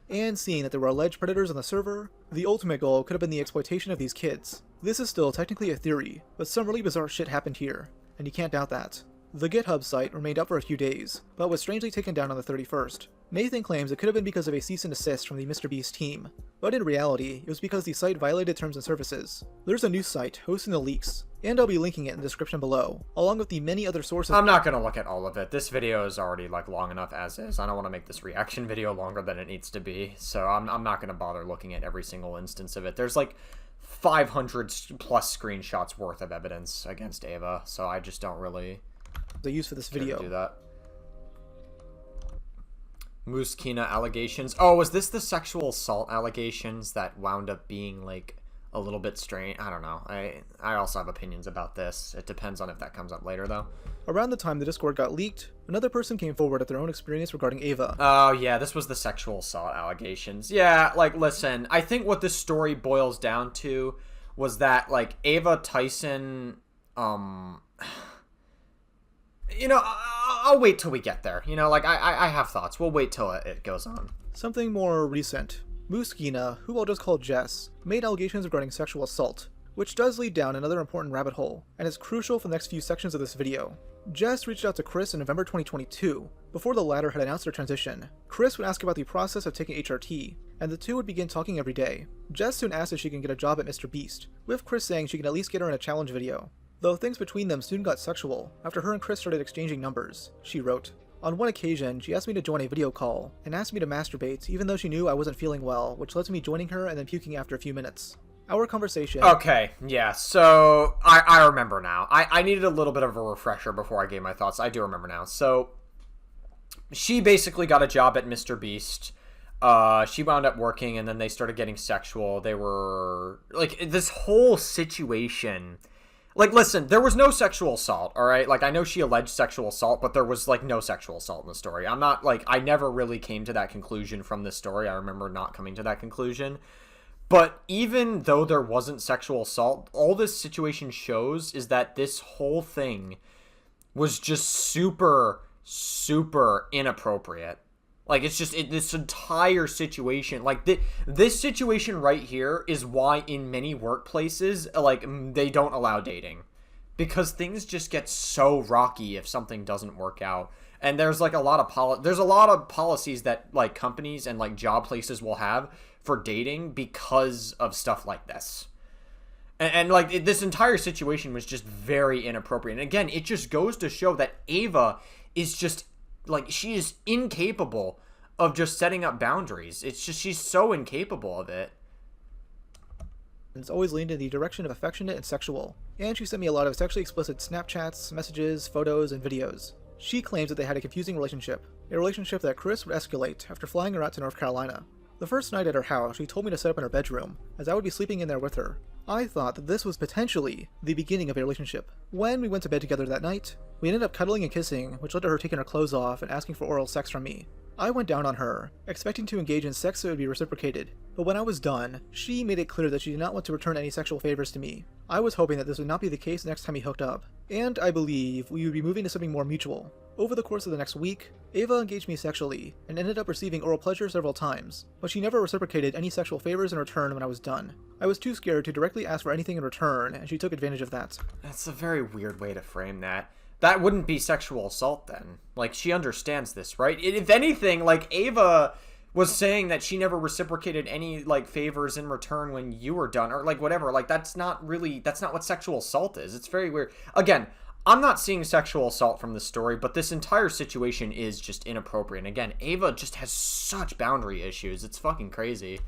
And seeing that there were alleged predators on the server, the ultimate goal could have been the exploitation of these kids. This is still technically a theory, but some really bizarre shit happened here, and you can't doubt that. The GitHub site remained up for a few days, but was strangely taken down on the 31st. Nathan claims it could have been because of a cease and desist from the MrBeast team, but in reality, it was because the site violated terms and services. There's a news site hosting the leaks, and I'll be linking it in the description below, along with the many other sources. I'm not gonna look at all of it. This video is already like long enough as is. I don't want to make this reaction video longer than it needs to be, so I'm not gonna bother looking at every single instance of it. There's like 500 plus screenshots worth of evidence against Ava, so I just don't really... they use for this video. Do that. Moose Kina allegations. Oh, was this the sexual assault allegations that wound up being like a little bit strange? I don't know. I also have opinions about this. It depends on if that comes up later though. Around the time the Discord got leaked, another person came forward with their own experience regarding Ava. Oh yeah, this was the sexual assault allegations. Yeah, like listen, I think what this story boils down to was that like Ava Tyson, you know, I'll wait till we get there. You know, like, I have thoughts. We'll wait till it goes on. Something more recent. Muskina, who I'll just call Jess, made allegations regarding sexual assault, which does lead down another important rabbit hole, and is crucial for the next few sections of this video. Jess reached out to Chris in November 2022, before the latter had announced their transition. Chris would ask about the process of taking HRT, and the two would begin talking every day. Jess soon asked if she can get a job at MrBeast, with Chris saying she can at least get her in a challenge video. Though things between them soon got sexual after her and Chris started exchanging numbers. She wrote, "On one occasion, she asked me to join a video call and asked me to masturbate even though she knew I wasn't feeling well, which led to me joining her and then puking after a few minutes. Our conversation... Okay, yeah, so I remember now. I needed a little bit of a refresher before I gave my thoughts. I do remember now. So, she basically got a job at MrBeast. She wound up working, and then they started getting sexual. They were... Like, this whole situation... Like, listen, there was no sexual assault, all right? Like, I know she alleged sexual assault, but there was, like, no sexual assault in the story. I'm not, like, I never really came to that conclusion from this story. I remember not coming to that conclusion. But even though there wasn't sexual assault, all this situation shows is that this whole thing was just super, super inappropriate. Like, it's just, this entire situation, like, this situation right here is why in many workplaces, like, they don't allow dating. Because things just get so rocky if something doesn't work out. And there's, like, a lot of policies that, like, companies and, like, job places will have for dating because of stuff like this. And like, this entire situation was just very inappropriate. And again, it just goes to show that Ava is just... Like, she is incapable of just setting up boundaries. It's just, she's so incapable of it. It's always leaned in the direction of affectionate and sexual. And she sent me a lot of sexually explicit Snapchats, messages, photos, and videos. She claims that they had a confusing relationship. A relationship that Chris would escalate after flying her out to North Carolina. The first night at her house, she told me to set up in her bedroom, as I would be sleeping in there with her. I thought that this was potentially the beginning of a relationship. When we went to bed together that night, we ended up cuddling and kissing, which led to her taking her clothes off and asking for oral sex from me. I went down on her, expecting to engage in sex that would be reciprocated, but when I was done, she made it clear that she did not want to return any sexual favors to me. I was hoping that this would not be the case next time we hooked up, and I believe we would be moving to something more mutual. Over the course of the next week, Ava engaged me sexually, and ended up receiving oral pleasure several times, but she never reciprocated any sexual favors in return when I was done. I was too scared to directly ask for anything in return, and she took advantage of that. That's a very weird way to frame that. That wouldn't be sexual assault then. Like, she understands this, right? If anything, like, Ava was saying that she never reciprocated any, like, favors in return when you were done, or, like, whatever. Like, that's not what sexual assault is. It's very weird. Again, I'm not seeing sexual assault from this story, but this entire situation is just inappropriate. And again, Ava just has such boundary issues. It's fucking crazy.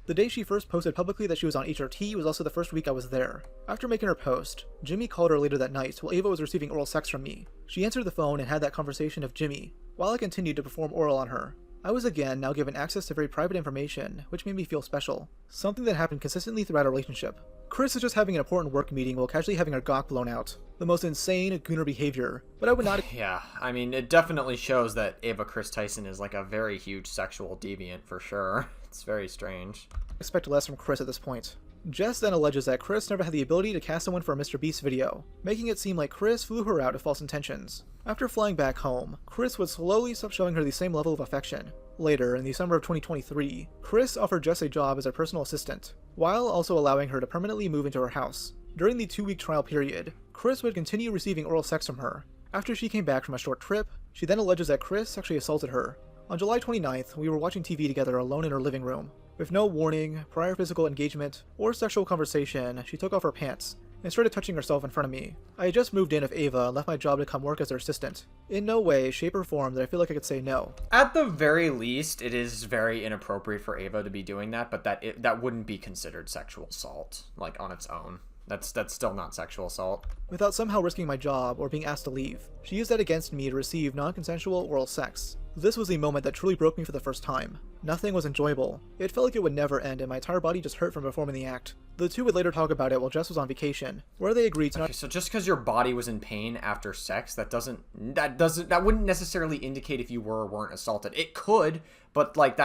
The day she first posted publicly that she was on HRT was also the first week I was there. After making her post, Jimmy called her later that night while Ava was receiving oral sex from me. She answered the phone and had that conversation of Jimmy, while I continued to perform oral on her. I was again now given access to very private information, which made me feel special. Something that happened consistently throughout our relationship. Chris is just having an important work meeting while casually having her gawk blown out. The most insane gooner behavior, but I would not... Yeah, I mean, it definitely shows that Ava Kris Tyson is like a very huge sexual deviant for sure. It's very strange. Expect less from Chris at this point. Jess then alleges that Chris never had the ability to cast someone for a MrBeast video, making it seem like Chris flew her out with false intentions. After flying back home, Chris would slowly stop showing her the same level of affection. Later, in the summer of 2023, Chris offered Jess a job as her personal assistant, while also allowing her to permanently move into her house. During the 2-week trial period, Chris would continue receiving oral sex from her. After she came back from a short trip, she then alleges that Chris sexually assaulted her. On July 29th, we were watching TV together alone in her living room. With no warning, prior physical engagement, or sexual conversation, she took off her pants and started touching herself in front of me. I had just moved in with Ava and left my job to come work as her assistant. In no way, shape, or form did I feel like I could say no. At the very least, it is very inappropriate for Ava to be doing that, but that wouldn't be considered sexual assault, like, on its own. That's still not sexual assault. Without somehow risking my job or being asked to leave, she used that against me to receive non-consensual oral sex. This was a moment that truly broke me for the first time. Nothing was enjoyable. It felt like it would never end and my entire body just hurt from performing the act. The two would later talk about it while Jess was on vacation, where they agreed to not- Okay, so just because your body was in pain after sex, that wouldn't necessarily indicate if you were or weren't assaulted. It could, but like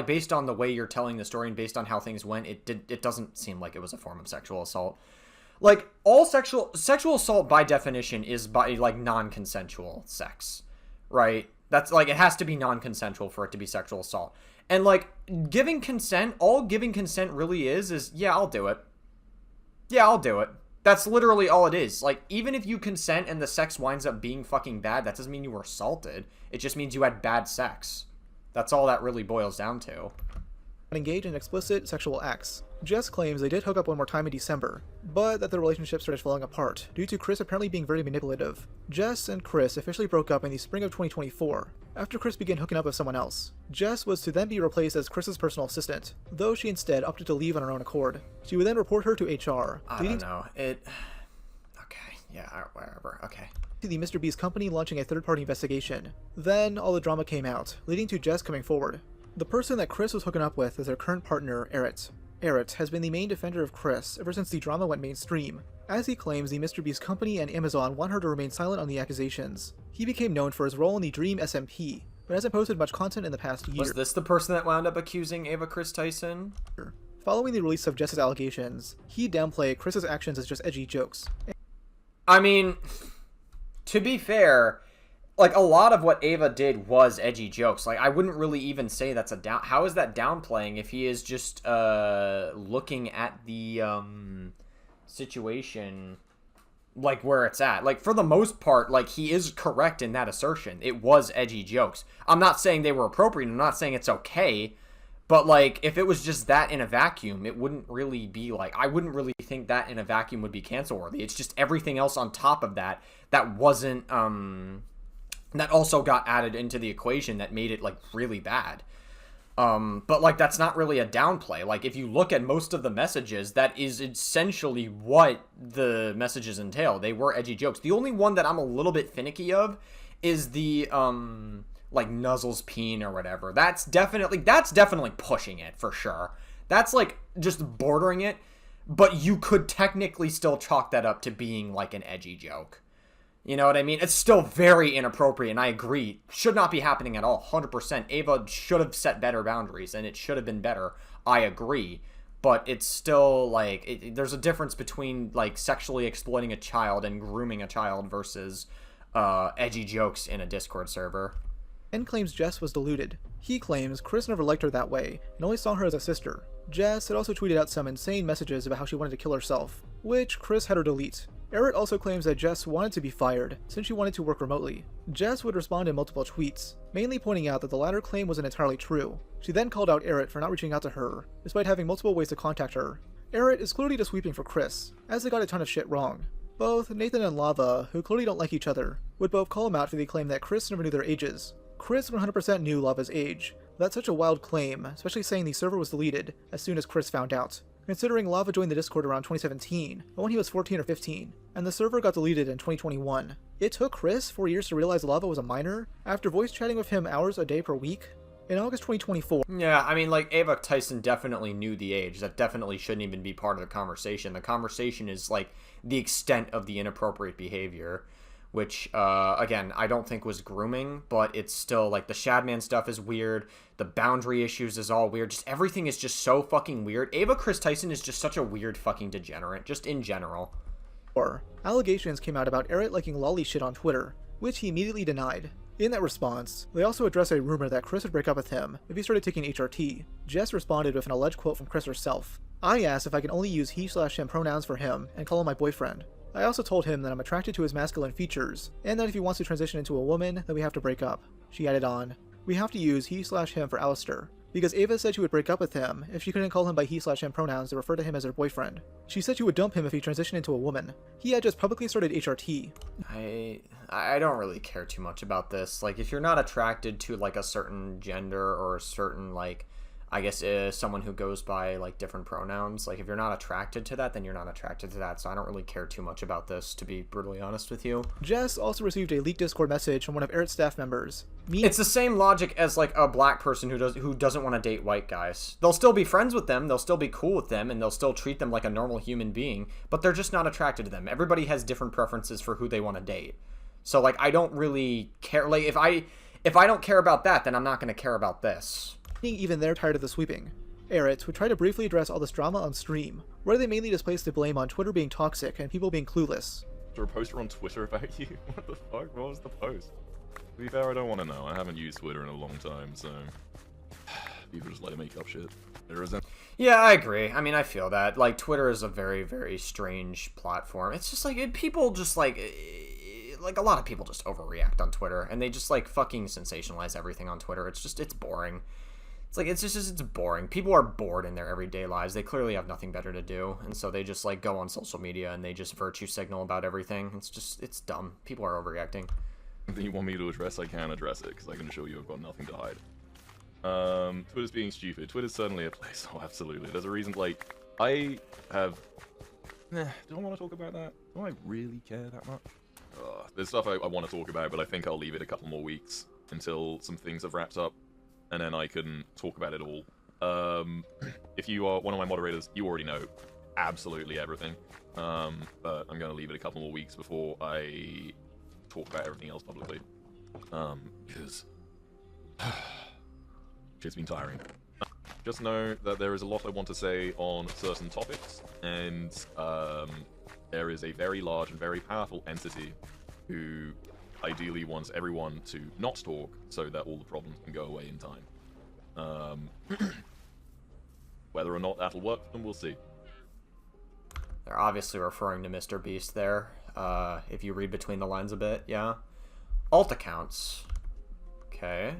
based on the way you're telling the story and based on how things went, it doesn't seem like it was a form of sexual assault. Like, all sexual assault by definition is by, like, non-consensual sex, right? That's, like, it has to be non-consensual for it to be sexual assault. And, like, giving consent, all giving consent really is, yeah, I'll do it. Yeah, I'll do it. That's literally all it is. Like, even if you consent and the sex winds up being fucking bad, that doesn't mean you were assaulted. It just means you had bad sex. That's all that really boils down to. and engage in explicit sexual acts. Jess claims they did hook up one more time in December, but that their relationship started falling apart due to Kris apparently being very manipulative. Jess and Kris officially broke up in the spring of 2024, after Kris began hooking up with someone else. Jess was to then be replaced as Kris's personal assistant, though she instead opted to leave on her own accord. She would then report her to HR. I don't know. Okay, yeah, whatever, okay. To the MrBeast company launching a third-party investigation. Then, all the drama came out, leading to Jess coming forward. The person that Kris was hooking up with is their current partner, Erit. Erit has been the main defender of Kris ever since the drama went mainstream, as he claims the MrBeast company and Amazon want her to remain silent on the accusations. He became known for his role in the Dream SMP, but hasn't posted much content in the past year. Was this the person that wound up accusing Ava Kris Tyson? Following the release of Jess's allegations, he downplayed Kris's actions as just edgy jokes. I mean, to be fair, like, a lot of what Ava did was edgy jokes. Like, I wouldn't really even say that's a down... How is that downplaying if he is just looking at the situation, like, where it's at? Like, for the most part, like, he is correct in that assertion. It was edgy jokes. I'm not saying they were appropriate. I'm not saying it's okay. But, like, if it was just that in a vacuum, it wouldn't really be, like... I wouldn't really think that in a vacuum would be cancel-worthy. It's just everything else on top of that that wasn't... that also got added into the equation that made it, like, really bad. But, like, that's not really a downplay. Like, if you look at most of the messages, that is essentially what the messages entail. They were edgy jokes. The only one that I'm a little bit finicky of is the, like, Nuzzles peen or whatever. That's definitely pushing it, for sure. That's, like, just bordering it. But you could technically still chalk that up to being, like, an edgy joke. You know what I mean? It's still very inappropriate, and I agree. Should not be happening at all, 100%. Ava should have set better boundaries, and it should have been better. I agree. But it's still, like, there's a difference between, like, sexually exploiting a child and grooming a child versus edgy jokes in a Discord server. And claims Jess was deluded. He claims Kris never liked her that way, and only saw her as a sister. Jess had also tweeted out some insane messages about how she wanted to kill herself, which Kris had her delete. Erit also claims that Jess wanted to be fired, since she wanted to work remotely. Jess would respond in multiple tweets, mainly pointing out that the latter claim wasn't entirely true. She then called out Erit for not reaching out to her, despite having multiple ways to contact her. Erit is clearly just weeping for Kris, as they got a ton of shit wrong. Both Nathan and Lava, who clearly don't like each other, would both call him out for the claim that Kris never knew their ages. Kris 100% knew Lava's age. That's such a wild claim, especially saying the server was deleted as soon as Kris found out. Considering Lava joined the Discord around 2017, when he was 14 or 15, and the server got deleted in 2021. It took Kris 4 years to realize Lava was a minor, after voice chatting with him hours a day per week. In August 2024... Yeah, I mean, like, Ava Tyson definitely knew the age. That definitely shouldn't even be part of the conversation. The conversation is, like, the extent of the inappropriate behavior, which, again, I don't think was grooming, but it's still, like, the Shadman stuff is weird, the boundary issues is all weird, just everything is just so fucking weird. Ava Kris Tyson is just such a weird fucking degenerate, just in general. Allegations came out about Erit liking lolly shit on Twitter, which he immediately denied. In that response, they also addressed a rumor that Kris would break up with him if he started taking HRT. Jess responded with an alleged quote from Kris herself. I asked if I can only use he/him pronouns for him and call him my boyfriend. I also told him that I'm attracted to his masculine features, and that if he wants to transition into a woman, then we have to break up. She added on, we have to use he/him for Alistair, because Ava said she would break up with him if she couldn't call him by he/him pronouns to refer to him as her boyfriend. She said she would dump him if he transitioned into a woman. He had just publicly started HRT. I don't really care too much about this. Like, if you're not attracted to, like, a certain gender or a certain, like, I guess someone who goes by, like, different pronouns, like, if you're not attracted to that, then you're not attracted to that, so I don't really care too much about this, to be brutally honest with you. Jess also received a leaked Discord message from one of Erit's staff members. It's the same logic as, like, a black person who doesn't want to date white guys. They'll still be friends with them, they'll still be cool with them, and they'll still treat them like a normal human being, but they're just not attracted to them. Everybody has different preferences for who they want to date. So, like, I don't really care. Like, if I don't care about that, then I'm not going to care about this. Even they're tired of the sweeping. Erit would try to briefly address all this drama on stream, where they mainly just placed the blame on Twitter being toxic and people being clueless. There a poster on Twitter about you? What the fuck? What was the post? To be fair, I don't want to know. I haven't used Twitter in a long time, so people just like to make up shit. Yeah, I agree. I mean, I feel that. Like, Twitter is a very, very strange platform. It's just like people just like a lot of people just overreact on Twitter, and they just like fucking sensationalize everything on Twitter. It's boring. It's like, it's boring. People are bored in their everyday lives. They clearly have nothing better to do, and so they just like go on social media and they just virtue signal about everything. It's dumb. People are overreacting. If you want me to address, I can address it, because I can assure you I've got nothing to hide. Twitter's being stupid. Twitter's certainly a place. Oh, absolutely. There's a reason, like, I have... do I want to talk about that? Do I really care that much? There's stuff I want to talk about, but I think I'll leave it a couple more weeks until some things have wrapped up, and then I can talk about it all. If you are one of my moderators, you already know absolutely everything. But I'm going to leave it a couple more weeks before I talk about everything else publicly. Because shit's been tiring. Just know that there is a lot I want to say on certain topics, and there is a very large and very powerful entity who ideally wants everyone to not talk so that all the problems can go away in time. Whether or not that'll work for them, we'll see. They're obviously referring to MrBeast there. If you read between the lines a bit, yeah. Alt accounts. Okay.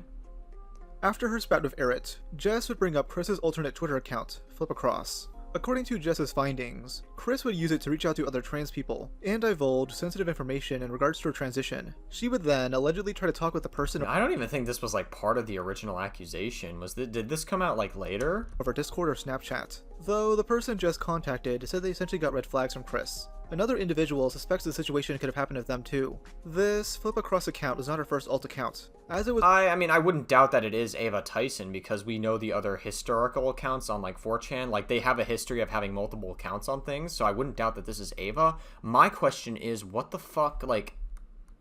After her spat with Errit, Jess would bring up Chris's alternate Twitter account, Flip Across. According to Jess's findings, Kris would use it to reach out to other trans people and divulge sensitive information in regards to her transition. She would then allegedly try to talk with the person. I don't even think this was like part of the original accusation. Did this come out like later? Over Discord or Snapchat. Though the person Jess contacted said they essentially got red flags from Kris. Another individual suspects the situation could have happened to them too. This Flip Across account was not her first alt account, as it was— I mean, I wouldn't doubt that it is Ava Tyson, because we know the other historical accounts on like 4chan, like they have a history of having multiple accounts on things, so I wouldn't doubt that this is Ava. My question is, what the fuck, like,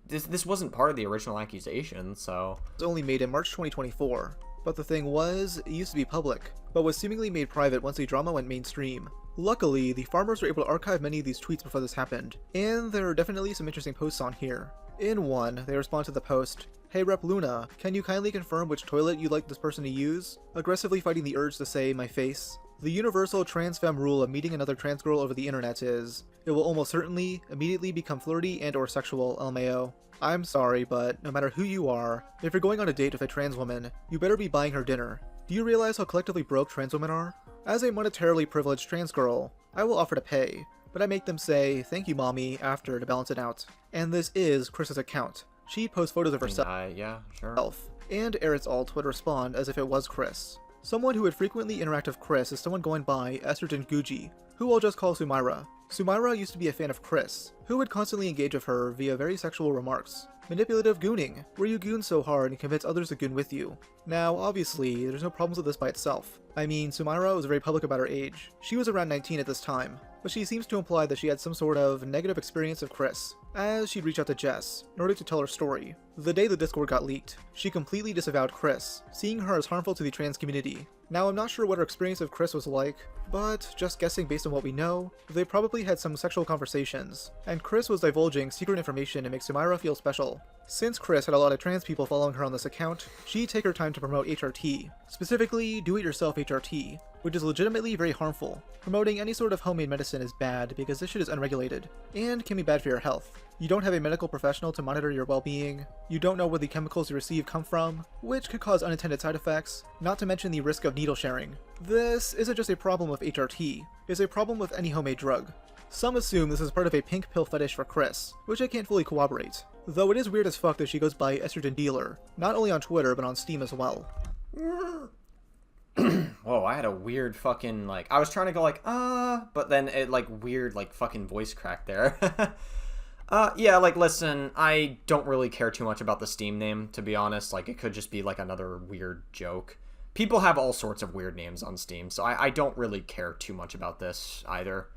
this wasn't part of the original accusation, so... It was only made in March 2024, but the thing was, it used to be public, but was seemingly made private once the drama went mainstream. Luckily, the farmers were able to archive many of these tweets before this happened, and there are definitely some interesting posts on here. In one, they respond to the post, "Hey Rep Luna, can you kindly confirm which toilet you'd like this person to use?" Aggressively fighting the urge to say, "my face." The universal trans femme rule of meeting another trans girl over the internet is, it will almost certainly immediately become flirty and or sexual, LMAO. I'm sorry, but no matter who you are, if you're going on a date with a trans woman, you better be buying her dinner. Do you realize how collectively broke trans women are? As a monetarily privileged trans girl, I will offer to pay, but I make them say, "thank you mommy," after to balance it out. And this is Kris's account. She'd post photos of herself, yeah, sure. And Errit's alt would respond as if it was Kris. Someone who would frequently interact with Kris is someone going by Estrogen Gucci, who I'll just call Sumaira. Sumaira used to be a fan of Kris, who would constantly engage with her via very sexual remarks. Manipulative gooning, where you goon so hard and convince others to goon with you. Now, obviously, there's no problems with this by itself. I mean, Sumaira was very public about her age. She was around 19 at this time, but she seems to imply that she had some sort of negative experience of Kris, as she'd reach out to Jess in order to tell her story. The day the Discord got leaked, she completely disavowed Kris, seeing her as harmful to the trans community. Now, I'm not sure what her experience of Kris was like, but just guessing based on what we know, they probably had some sexual conversations, and Kris was divulging secret information to make Sumaira feel special. Since Kris had a lot of trans people following her on this account, she'd take her time to promote HRT, specifically do-it-yourself HRT, which is legitimately very harmful. Promoting any sort of homemade medicine is bad because this shit is unregulated, and can be bad for your health. You don't have a medical professional to monitor your well-being, you don't know where the chemicals you receive come from, which could cause unintended side effects, not to mention the risk of needle sharing. This isn't just a problem with HRT, it's a problem with any homemade drug. Some assume this is part of a pink pill fetish for Kris, which I can't fully corroborate, though it is weird as fuck that she goes by Estrogen Dealer, not only on Twitter but on Steam as well. Whoa, I had a weird fucking, like, I was trying to go like, but then it, like, weird, like, fucking voice crack there. Yeah, like, listen, I don't really care too much about the Steam name, to be honest. Like, it could just be, like, another weird joke. People have all sorts of weird names on Steam, so I don't really care too much about this either.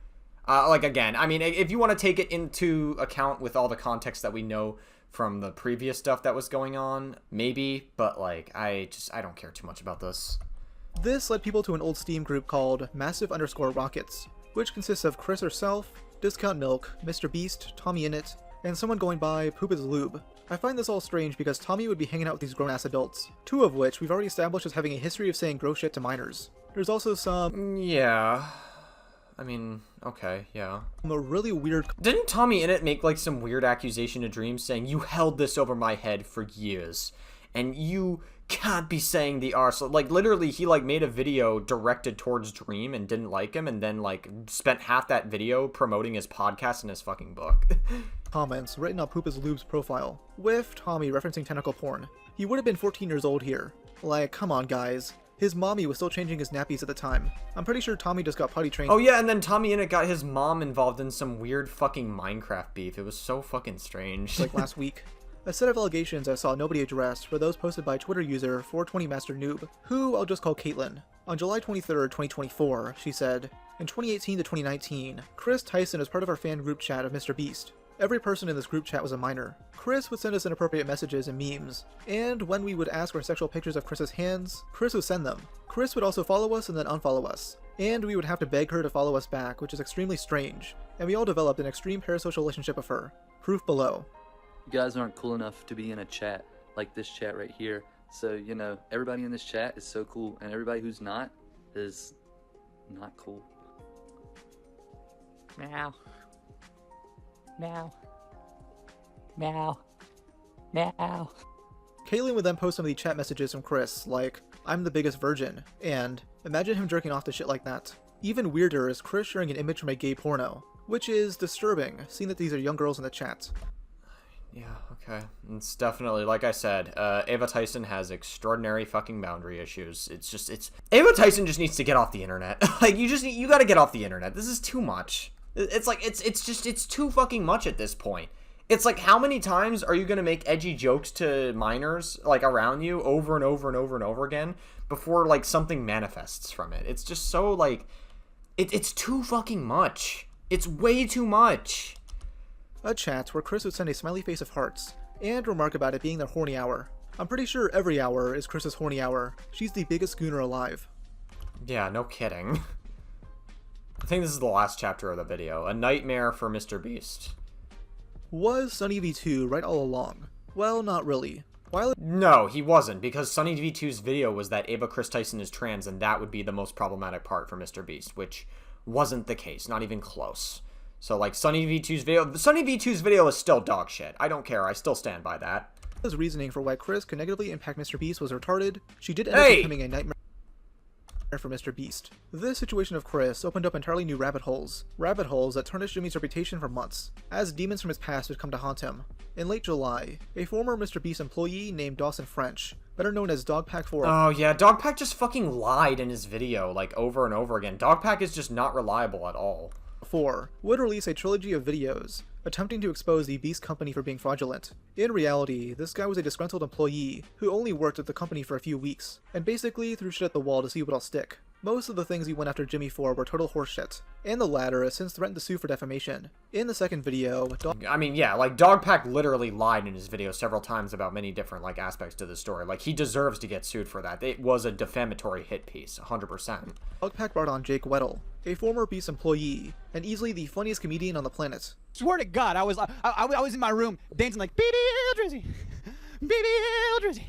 Like, again, I mean, if you want to take it into account with all the context that we know from the previous stuff that was going on, maybe, but, like, I don't care too much about this. This led people to an old Steam group called Massive_Rockets, which consists of Kris herself, Discount Milk, MrBeast, Tommy Innit, and someone going by Poop is Lube. I find this all strange because Tommy would be hanging out with these grown-ass adults, two of which we've already established as having a history of saying gross shit to minors. There's also some... Yeah. I mean, okay, yeah. A really weird... Didn't Tommy Innit make, like, some weird accusation to Dream saying, "You held this over my head for years, and you can't be saying the R. So, like, literally, he, like, made a video directed towards Dream and didn't like him, and then, like, spent half that video promoting his podcast and his fucking book. Comments written on Poopa's Lube's profile, with Tommy referencing tentacle porn. He would have been 14 years old here. Like, come on, guys. His mommy was still changing his nappies at the time. I'm pretty sure Tommy just got potty trained. Oh yeah, and then Tommy Innit got his mom involved in some weird fucking Minecraft beef. It was so fucking strange. Like last week. A set of allegations I saw nobody addressed were those posted by Twitter user 420master noob, who I'll just call Caitlin. On July 23rd, 2024, she said, in 2018 to 2019, Kris Tyson was part of our fan group chat of MrBeast. Every person in this group chat was a minor. Kris would send us inappropriate messages and memes, and when we would ask for sexual pictures of Kris's hands, Kris would send them. Kris would also follow us and then unfollow us, and we would have to beg her to follow us back, which is extremely strange, and we all developed an extreme parasocial relationship with her. Proof below. You guys aren't cool enough to be in a chat like this chat right here, so, you know, everybody in this chat is so cool, and everybody who's not is not cool. Meow. Meow. Meow. Meow. Caitlin would then post some of the chat messages from Kris, like, I'm the biggest virgin, and imagine him jerking off to shit like that. Even weirder is Kris sharing an image from a gay porno, which is disturbing, seeing that these are young girls in the chat. Yeah, okay. It's definitely, like I said, Ava Tyson has extraordinary fucking boundary issues. Ava Tyson just needs to get off the internet. Like, you gotta get off the internet. This is too much. It's too fucking much at this point. It's like, how many times are you gonna make edgy jokes to minors, like, around you over and over and over and over again before, like, something manifests from it? It's just so, like, it's too fucking much. It's way too much. A chat where Kris would send a smiley face of hearts, and remark about it being their horny hour. I'm pretty sure every hour is Kris's horny hour. She's the biggest gooner alive. Yeah, no kidding. I think this is the last chapter of the video. A nightmare for MrBeast. Was Sunny V2 right all along? Well, not really. No, he wasn't, because Sunny V2's video was that Ava Kris Tyson is trans, and that would be the most problematic part for MrBeast, which wasn't the case, not even close. So, like, Sunny V2's video is still dog shit. I don't care, I still stand by that. His reasoning for why Kris could negatively impact MrBeast was retarded. She did end up becoming a nightmare for MrBeast. This situation of Kris opened up entirely new rabbit holes that tarnished Jimmy's reputation for months, as demons from his past would come to haunt him. In late July, a former MrBeast employee named Dawson French, better known as Dogpack4. Oh yeah, Dogpack just fucking lied in his video, like, over and over again. Dogpack is just not reliable at all. Would release a trilogy of videos attempting to expose the Beast company for being fraudulent. In reality, this guy was a disgruntled employee who only worked at the company for a few weeks, and basically threw shit at the wall to see what'll stick. Most of the things he went after Jimmy for were total horseshit, and the latter has since threatened to sue for defamation. In the second video, Dogpack literally lied in his video several times about many different, like, aspects to the story. Like, he deserves to get sued for that. It was a defamatory hit piece, 100%. Dogpack brought on Jake Weddle, a former Beast employee, and easily the funniest comedian on the planet. Swear to God, I was in my room dancing like baby Drizzy, baby Drizzy.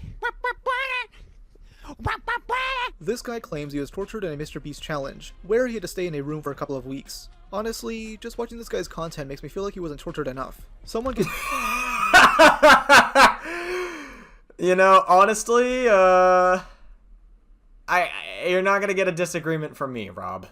This guy claims he was tortured in a MrBeast challenge, where he had to stay in a room for a couple of weeks. Honestly, just watching this guy's content makes me feel like he wasn't tortured enough. Someone could... You know, honestly, you're not gonna get a disagreement from me, Rob.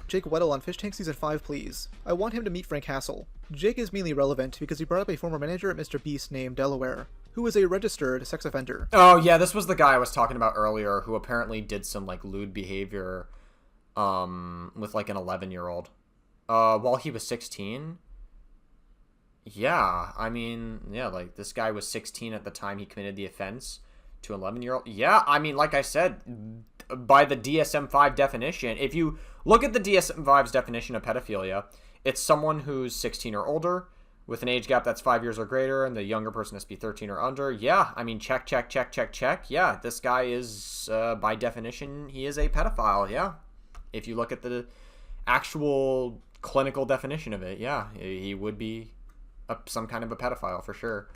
Jake Weddle on Fish Tank Season 5, please. I want him to meet Frank Hassel. Jake is mainly relevant because he brought up a former manager at MrBeast named Delaware, who is a registered sex offender. Oh yeah, this was the guy I was talking about earlier, who apparently did some, like, lewd behavior, with, like, an 11-year-old. While he was 16? Yeah, I mean, yeah, like, this guy was 16 at the time he committed the offense to an 11-year-old. Yeah, I mean, like I said, by the DSM-5 definition, if you look at the DSM-5's definition of pedophilia, it's someone who's 16 or older, with an age gap that's 5 years or greater, and the younger person has to be 13 or under. Yeah, I mean, check. Yeah, this guy is, by definition, he is a pedophile, yeah. If you look at the actual clinical definition of it, yeah, he would be some kind of a pedophile, for sure.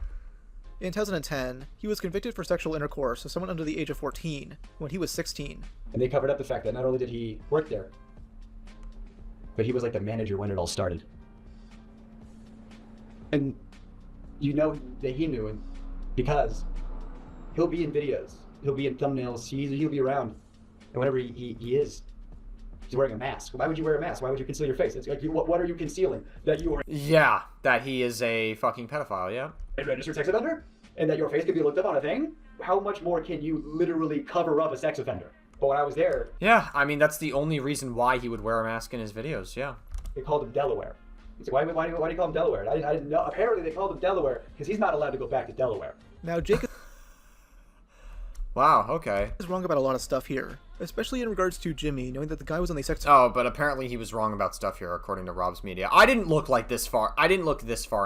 In 2010, he was convicted for sexual intercourse with someone under the age of 14, when he was 16. And they covered up the fact that not only did he work there, but he was like the manager when it all started. And you know that he knew it because He'll be in videos. He'll be in thumbnails. He'll be around. And whenever he is, he's wearing a mask. Why would you wear a mask? Why would you conceal your face? It's like, what are you concealing? That you are... Yeah, that he is a fucking pedophile, yeah. A registered sex offender? And that your face can be looked up on a thing? How much more can you literally cover up a sex offender? But when I was there... Yeah, I mean, that's the only reason why he would wear a mask in his videos, yeah. They called him Delaware. He's like, why do you call him Delaware? I didn't know. Apparently they called him Delaware because he's not allowed to go back to Delaware. Now, Jacob... Wow, okay. is wrong about a lot of stuff here, especially in regards to Jimmy, knowing that the guy was on the sex... Oh, but apparently he was wrong about stuff here, according to Rob's Media. I didn't look this far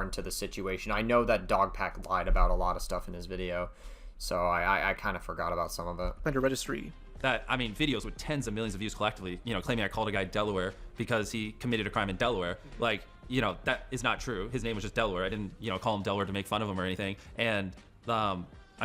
into the situation. I know that Dogpack lied about a lot of stuff in his video, so I kind of forgot about some of it. Under registry. That, I mean, videos with tens of millions of views collectively, you know, claiming I called a guy Delaware because he committed a crime in Delaware. Like, you know, that is not true. His name was just Delaware. I didn't, you know, call him Delaware to make fun of him or anything. And, I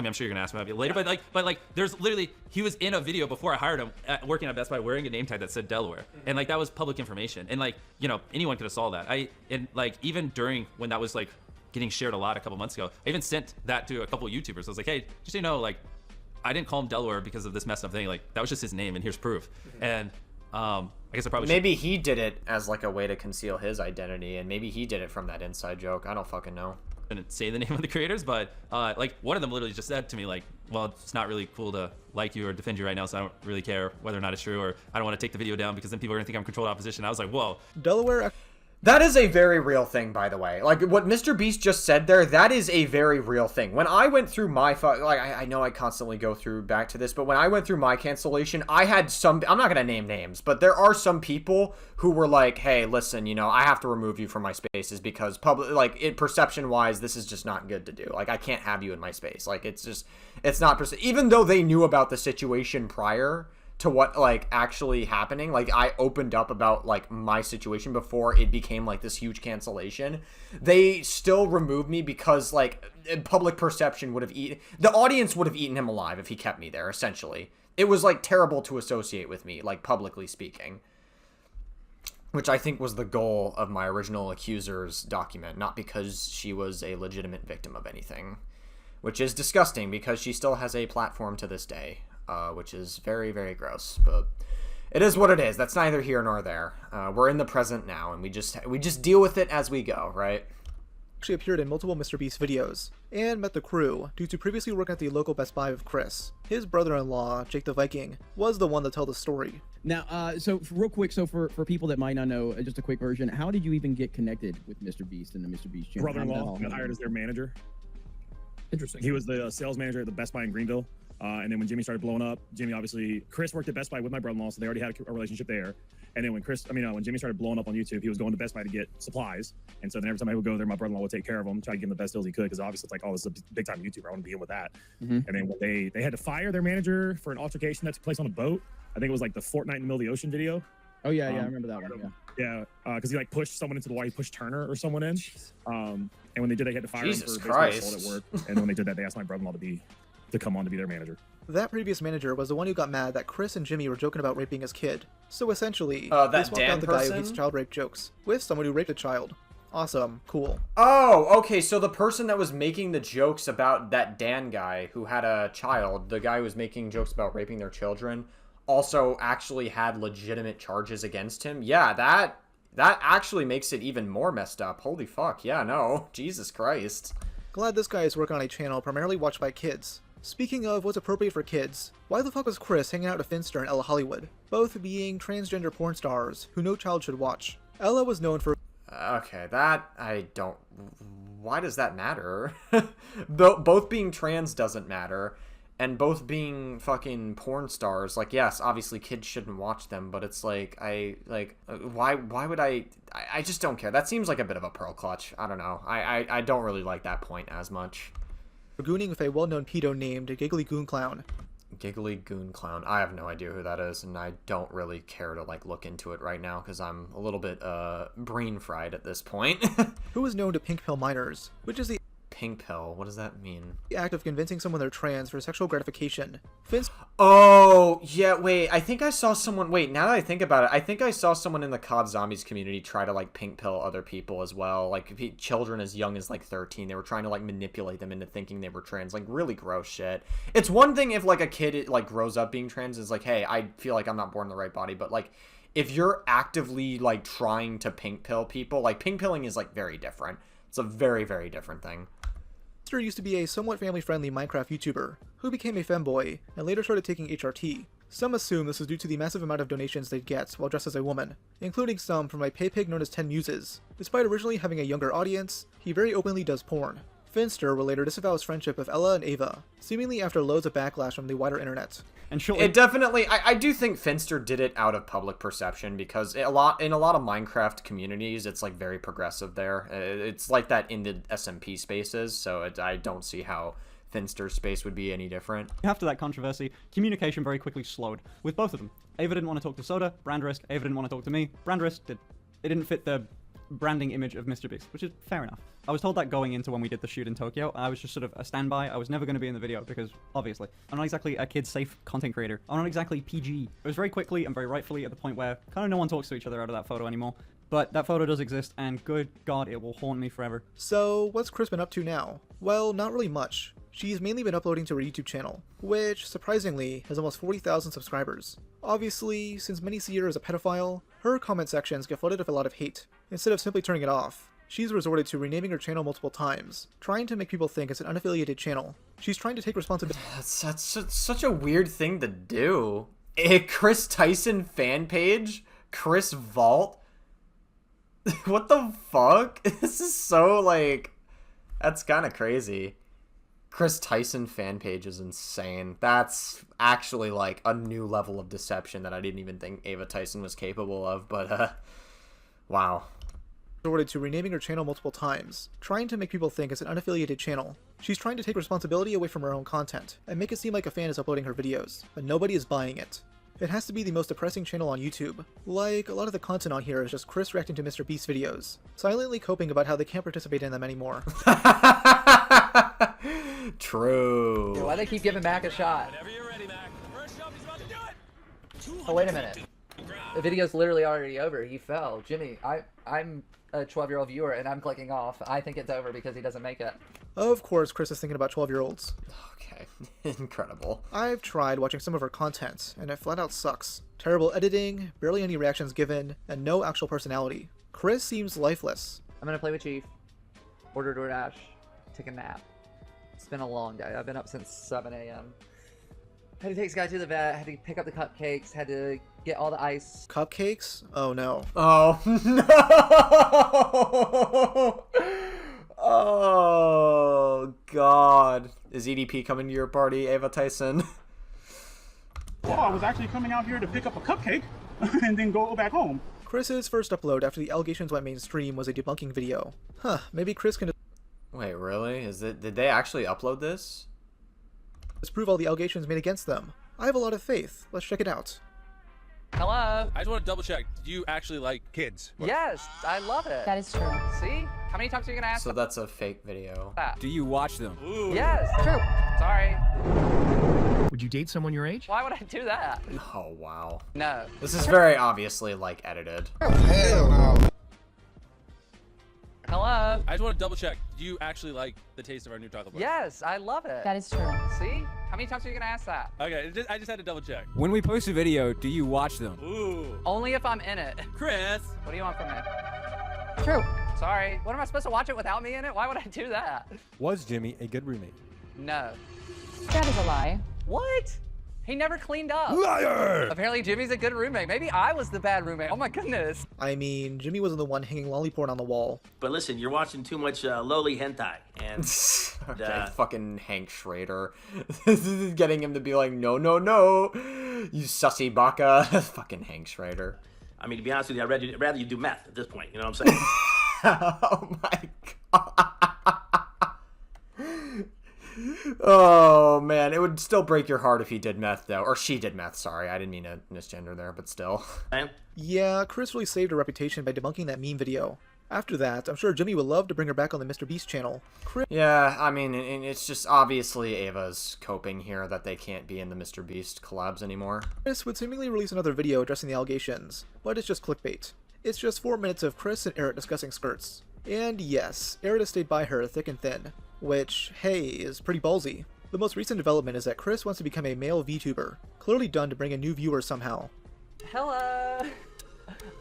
mean, I'm sure you're gonna ask me about it later, but like, there's literally, he was in a video before I hired him, working at Best Buy, wearing a name tag that said Delaware, and like that was public information, and like, you know, anyone could have saw that. And like even during when that was like getting shared a lot a couple months ago, I even sent that to a couple of YouTubers. I was like, hey, just so you know, like, I didn't call him Delaware because of this messed up thing. Like that was just his name, and here's proof. And I guess I probably maybe he did it as like a way to conceal his identity, and maybe he did it from that inside joke. I don't fucking know. Didn't say the name of the creators, but like one of them literally just said to me like, well, it's not really cool to like you or defend you right now, so I don't really care whether or not it's true, or I don't want to take the video down because then people are gonna think I'm controlled opposition. I was like, whoa. Delaware. That is a very real thing, by the way. Like, what MrBeast just said there, that is a very real thing. When I went through my... Like, I know I constantly go through back to this, but when I went through my cancellation, I had some... I'm not going to name names, but there are some people who were like, hey, listen, you know, I have to remove you from my spaces because, perception-wise, this is just not good to do. Like, I can't have you in my space. Like, it's just... It's not... Even though they knew about the situation prior to what like actually happening, like I opened up about like my situation before it became like this huge cancellation, they still removed me because like public perception would have the audience would have eaten him alive if he kept me there. Essentially, it was like terrible to associate with me, like publicly speaking, which I think was the goal of my original accuser's document, not because she was a legitimate victim of anything, which is disgusting because she still has a platform to this day. Which is very, very gross, but it is what it is. That's neither here nor there. We're in the present now, and we just deal with it as we go, right? Actually appeared in multiple MrBeast videos, and met the crew due to previously working at the local Best Buy with Chris. His brother-in-law, Jake the Viking, was the one to tell the story. Now, so real quick, so for people that might not know, just a quick version, how did you even get connected with MrBeast and the MrBeast channel? Brother-in-law got hired as their manager. Interesting. He was the sales manager at the Best Buy in Greenville. And then when Jimmy started blowing up, Chris worked at Best Buy with my brother-in-law, so they already had a relationship there. And then when Jimmy started blowing up on YouTube, he was going to Best Buy to get supplies. And so then every time I would go there, my brother-in-law would take care of him, try to give him the best deals he could, because obviously it's like, oh, this is a big-time YouTuber. I want to be in with that. And then when they had to fire their manager for an altercation that took place on a boat. I think it was like the Fortnite in the middle of the ocean video. Oh, yeah, I remember that one, yeah. Yeah, because he like pushed someone into the water. He pushed Turner or someone in. And when they did, they had to fire him for basically assault at work. And when they did that, they asked my brother-in-law to come on to be their manager. That previous manager was the one who got mad that Chris and Jimmy were joking about raping his kid. So essentially, they swapped out the guy who hates child rape jokes with someone who raped a child. Awesome. Cool. Oh, okay, so the person that was making the jokes about that Dan guy who had a child, the guy who was making jokes about raping their children, also actually had legitimate charges against him? Yeah, that actually makes it even more messed up. Holy fuck, yeah, no. Jesus Christ. Glad this guy is working on a channel primarily watched by kids. Speaking of what's appropriate for kids, why the fuck was Chris hanging out with Finster and Ella Hollywood, both being transgender porn stars who no child should watch? Ella was known for... Okay, that I don't... Why does that matter? Both being trans doesn't matter, and both being fucking porn stars, like, yes, obviously kids shouldn't watch them, but it's like, why would I just don't care. That seems like a bit of a pearl clutch. I don't know. I don't really like that point as much. Gooning with a well-known pedo named Giggly Goon Clown. Giggly Goon Clown. I have no idea who that is, and I don't really care to like look into it right now because I'm a little bit brain fried at this point. Who is known to pink pill minors, which is the pink pill. What does that mean? The act of convincing someone they're trans for sexual gratification. Oh, yeah, wait, I think I saw someone, wait, now that I think about it, I think I saw someone in the COD Zombies community try to, like, pink pill other people as well, like, children as young as, like, 13, they were trying to, like, manipulate them into thinking they were trans, like, really gross shit. It's one thing if, like, a kid, like, grows up being trans, is like, hey, I feel like I'm not born in the right body, but, like, if you're actively, like, trying to pink pill people, like, pink pilling is, like, very different. It's a very, very different thing. Finster used to be a somewhat family-friendly Minecraft YouTuber, who became a femboy, and later started taking HRT. Some assume this is due to the massive amount of donations they'd get while dressed as a woman, including some from a pay pig known as 10 Muses. Despite originally having a younger audience, he very openly does porn. Finster will later disavow his friendship of Ella and Ava, seemingly after loads of backlash from the wider internet. And it definitely, I do think Finster did it out of public perception, because in a lot of Minecraft communities, it's like very progressive there. It's like that in the SMP spaces, so I don't see how Finster's space would be any different. After that controversy, communication very quickly slowed with both of them. Ava didn't want to talk to Soda, brand risk. Ava didn't want to talk to me, brand risk. It didn't fit the branding image of MrBeast, which is fair enough. I was told that going into when we did the shoot in Tokyo. I was just sort of a standby. I was never going to be in the video because, obviously, I'm not exactly a kid-safe content creator. I'm not exactly PG. It was very quickly and very rightfully at the point where kind of no one talks to each other out of that photo anymore. But that photo does exist, and good God, it will haunt me forever. So, what's Kris been up to now? Well, not really much. She's mainly been uploading to her YouTube channel, which, surprisingly, has almost 40,000 subscribers. Obviously, since many see her as a pedophile, her comment sections get flooded with a lot of hate. Instead of simply turning it off, she's resorted to renaming her channel multiple times, trying to make people think it's an unaffiliated channel. She's trying to take responsibility. That's such a weird thing to do. A Kris Tyson fan page? Kris Vault? What the fuck? This is so, like, that's kind of crazy. Kris Tyson fan page is insane. That's actually, like, a new level of deception that I didn't even think Ava Tyson was capable of, but, wow. Resorted to renaming her channel multiple times, trying to make people think it's an unaffiliated channel. She's trying to take responsibility away from her own content, and make it seem like a fan is uploading her videos, but nobody is buying it. It has to be the most depressing channel on YouTube. Like, a lot of the content on here is just Kris reacting to MrBeast's videos, silently coping about how they can't participate in them anymore. True. Dude, why they keep giving Mac a shot? Oh, wait a minute. The video's literally already over. He fell. Jimmy, I'm a 12-year-old viewer, and I'm clicking off. I think it's over because he doesn't make it. Of course, Kris is thinking about 12-year-olds. Okay, incredible. I've tried watching some of her content, and it flat out sucks. Terrible editing, barely any reactions given, and no actual personality. Kris seems lifeless. I'm gonna play with Chief, order DoorDash, take a nap. It's been a long day. I've been up since 7 a.m. Had to take this guy to the vet, had to pick up the cupcakes, had to get all the ice. Cupcakes? Oh no. Oh no! Oh God. Is EDP coming to your party, Ava Tyson? Oh, I was actually coming out here to pick up a cupcake and then go back home. Kris's first upload after the allegations went mainstream was a debunking video. Huh, maybe Kris can Wait, really? Did they actually upload this? disprove all the allegations made against them. I have a lot of faith. Let's check it out. Hello? I just want to double check. Do you actually like kids? Yes, I love it. That is true. See? How many times are you gonna ask So that's a fake video. that? Do you watch them? Ooh. Yes, true. Sorry. Would you date someone your age? Why would I do that? Oh, wow. No. This is very obviously, like, edited. Hell no. Hello? I just want to double check. Do you actually like the taste of our new taco bar? Yes, I love it. That is true. See? How many times are you gonna ask that? Okay, I just had to double check. When we post a video, do you watch them? Ooh. Only if I'm in it. Kris. What do you want from me? True. Sorry. What am I supposed to watch it without me in it? Why would I do that? Was Jimmy a good roommate? No. That is a lie. What? He never cleaned up. Liar! Apparently Jimmy's a good roommate. Maybe I was the bad roommate. Oh my goodness. I mean, Jimmy wasn't the one hanging lolly porn on the wall. But listen, you're watching too much lowly hentai, and Okay, fucking Hank Schrader. Getting him to be like, no, no, no, you sussy baka. Fucking Hank Schrader. I mean, to be honest with you, I'd rather you do meth at this point. You know what I'm saying? Oh my God. Oh man, it would still break your heart if he did meth though, or she did meth. Sorry, I didn't mean to misgender there, but still. Yeah, Kris really saved her reputation by debunking that meme video. After that, I'm sure Jimmy would love to bring her back on the MrBeast channel. Yeah, I mean, and it's just obviously Ava's coping here that they can't be in the MrBeast collabs anymore. Chris would seemingly release another video addressing the allegations, but it's just clickbait. It's just 4 minutes of Chris and Eric discussing skirts. And yes, Eric has stayed by her thick and thin, which, hey, is pretty ballsy. The most recent development is that Chris wants to become a male VTuber, clearly done to bring in new viewers somehow. Hello!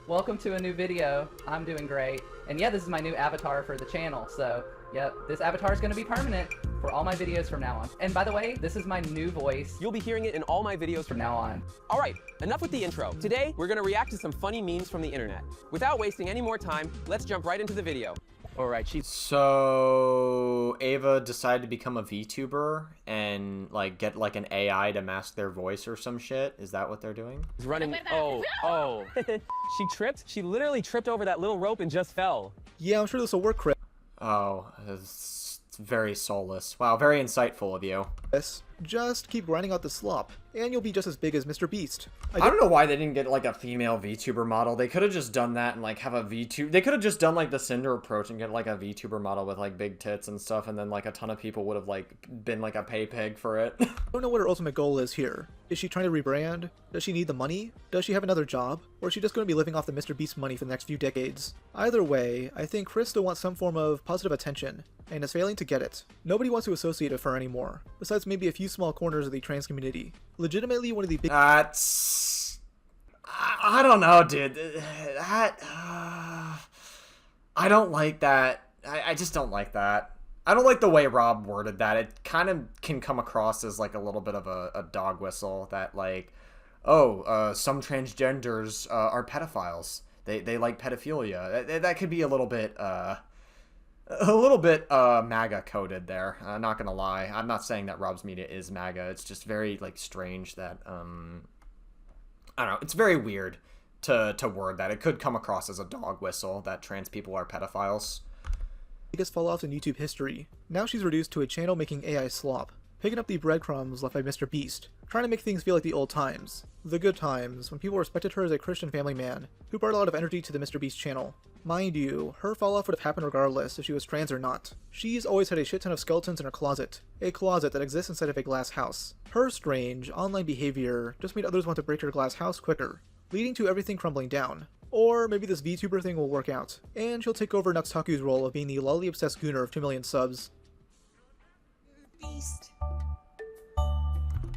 Welcome to a new video. I'm doing great. And yeah, this is my new avatar for the channel, so yep, this avatar is going to be permanent for all my videos from now on. And by the way, this is my new voice. You'll be hearing it in all my videos from now on. All right, enough with the intro. Today, we're going to react to some funny memes from the internet. Without wasting any more time, let's jump right into the video. Alright, So Ava decided to become a VTuber and like get like an AI to mask their voice or some shit. Is that what they're doing? He's running. Oh. She tripped. She literally tripped over that little rope and just fell. Yeah, I'm sure this will work, Chris. Oh, it's very soulless. Wow, very insightful of you. Just keep grinding out the slop, and you'll be just as big as MrBeast. I don't know why they didn't get like a female VTuber model. They could have just done that and like have a VTuber. They could have just done like the Cinder approach and get like a VTuber model with like big tits and stuff, and then like a ton of people would have like been like a pay pig for it. I don't know what her ultimate goal is here. Is she trying to rebrand? Does she need the money? Does she have another job? Or is she just going to be living off the MrBeast money for the next few decades? Either way, I think Chris still wants some form of positive attention, and is failing to get it. Nobody wants to associate with her anymore, besides maybe a few small corners of the trans community. Legitimately one of the big— That's— I don't know, dude. That— I don't like that. I just don't like that. I don't like the way Rob worded that. It kind of can come across as like a little bit of a dog whistle that like, oh, some transgenders are pedophiles. They like pedophilia. That could be a little bit MAGA coded there. I'm not gonna lie. I'm not saying that Rob's Media is MAGA. It's just very like strange that I don't know. It's very weird to word that. It could come across as a dog whistle that trans people are pedophiles. Biggest fall-offs in YouTube history. Now she's reduced to a channel making AI slop, picking up the breadcrumbs left by MrBeast, trying to make things feel like the old times. The good times, when people respected her as a Christian family man, who brought a lot of energy to the MrBeast channel. Mind you, her fall-off would have happened regardless if she was trans or not. She's always had a shit ton of skeletons in her closet, a closet that exists inside of a glass house. Her strange, online behavior just made others want to break her glass house quicker, leading to everything crumbling down. Or maybe this VTuber thing will work out, and she'll take over Nuxtaku's role of being the lolly-obsessed gooner of 2 million subs.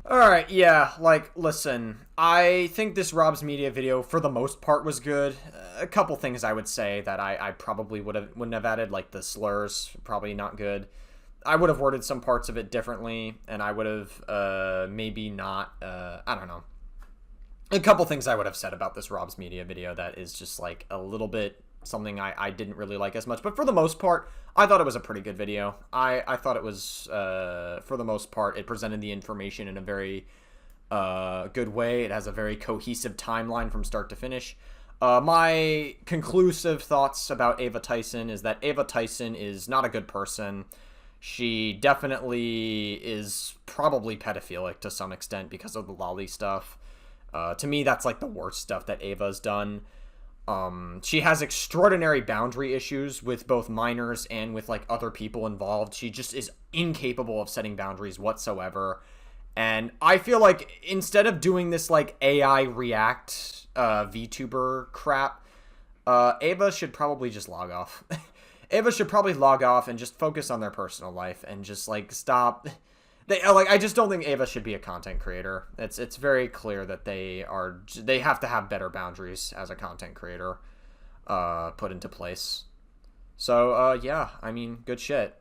Alright, yeah, like, listen, I think this Rob's Media video, for the most part, was good. A couple things I would say that I probably wouldn't have added, like the slurs, probably not good. I would have worded some parts of it differently, and I would have, maybe not, I don't know. A couple things I would have said about this Rob's Media video that is just, like, a little bit something I didn't really like as much. But for the most part, I thought it was a pretty good video. I thought it was, for the most part, it presented the information in a very good way. It has a very cohesive timeline from start to finish. My conclusive thoughts about Ava Tyson is that Ava Tyson is not a good person. She definitely is probably pedophilic to some extent because of the lolly stuff. To me, that's like the worst stuff that Ava's done. She has extraordinary boundary issues with both minors and with like other people involved. She just is incapable of setting boundaries whatsoever. And I feel like instead of doing this like AI react VTuber crap, Ava should probably just log off. Ava should probably log off and just focus on their personal life and just like stop. I just don't think Ava should be a content creator. It's very clear that they have to have better boundaries as a content creator put into place. So yeah, I mean, good shit.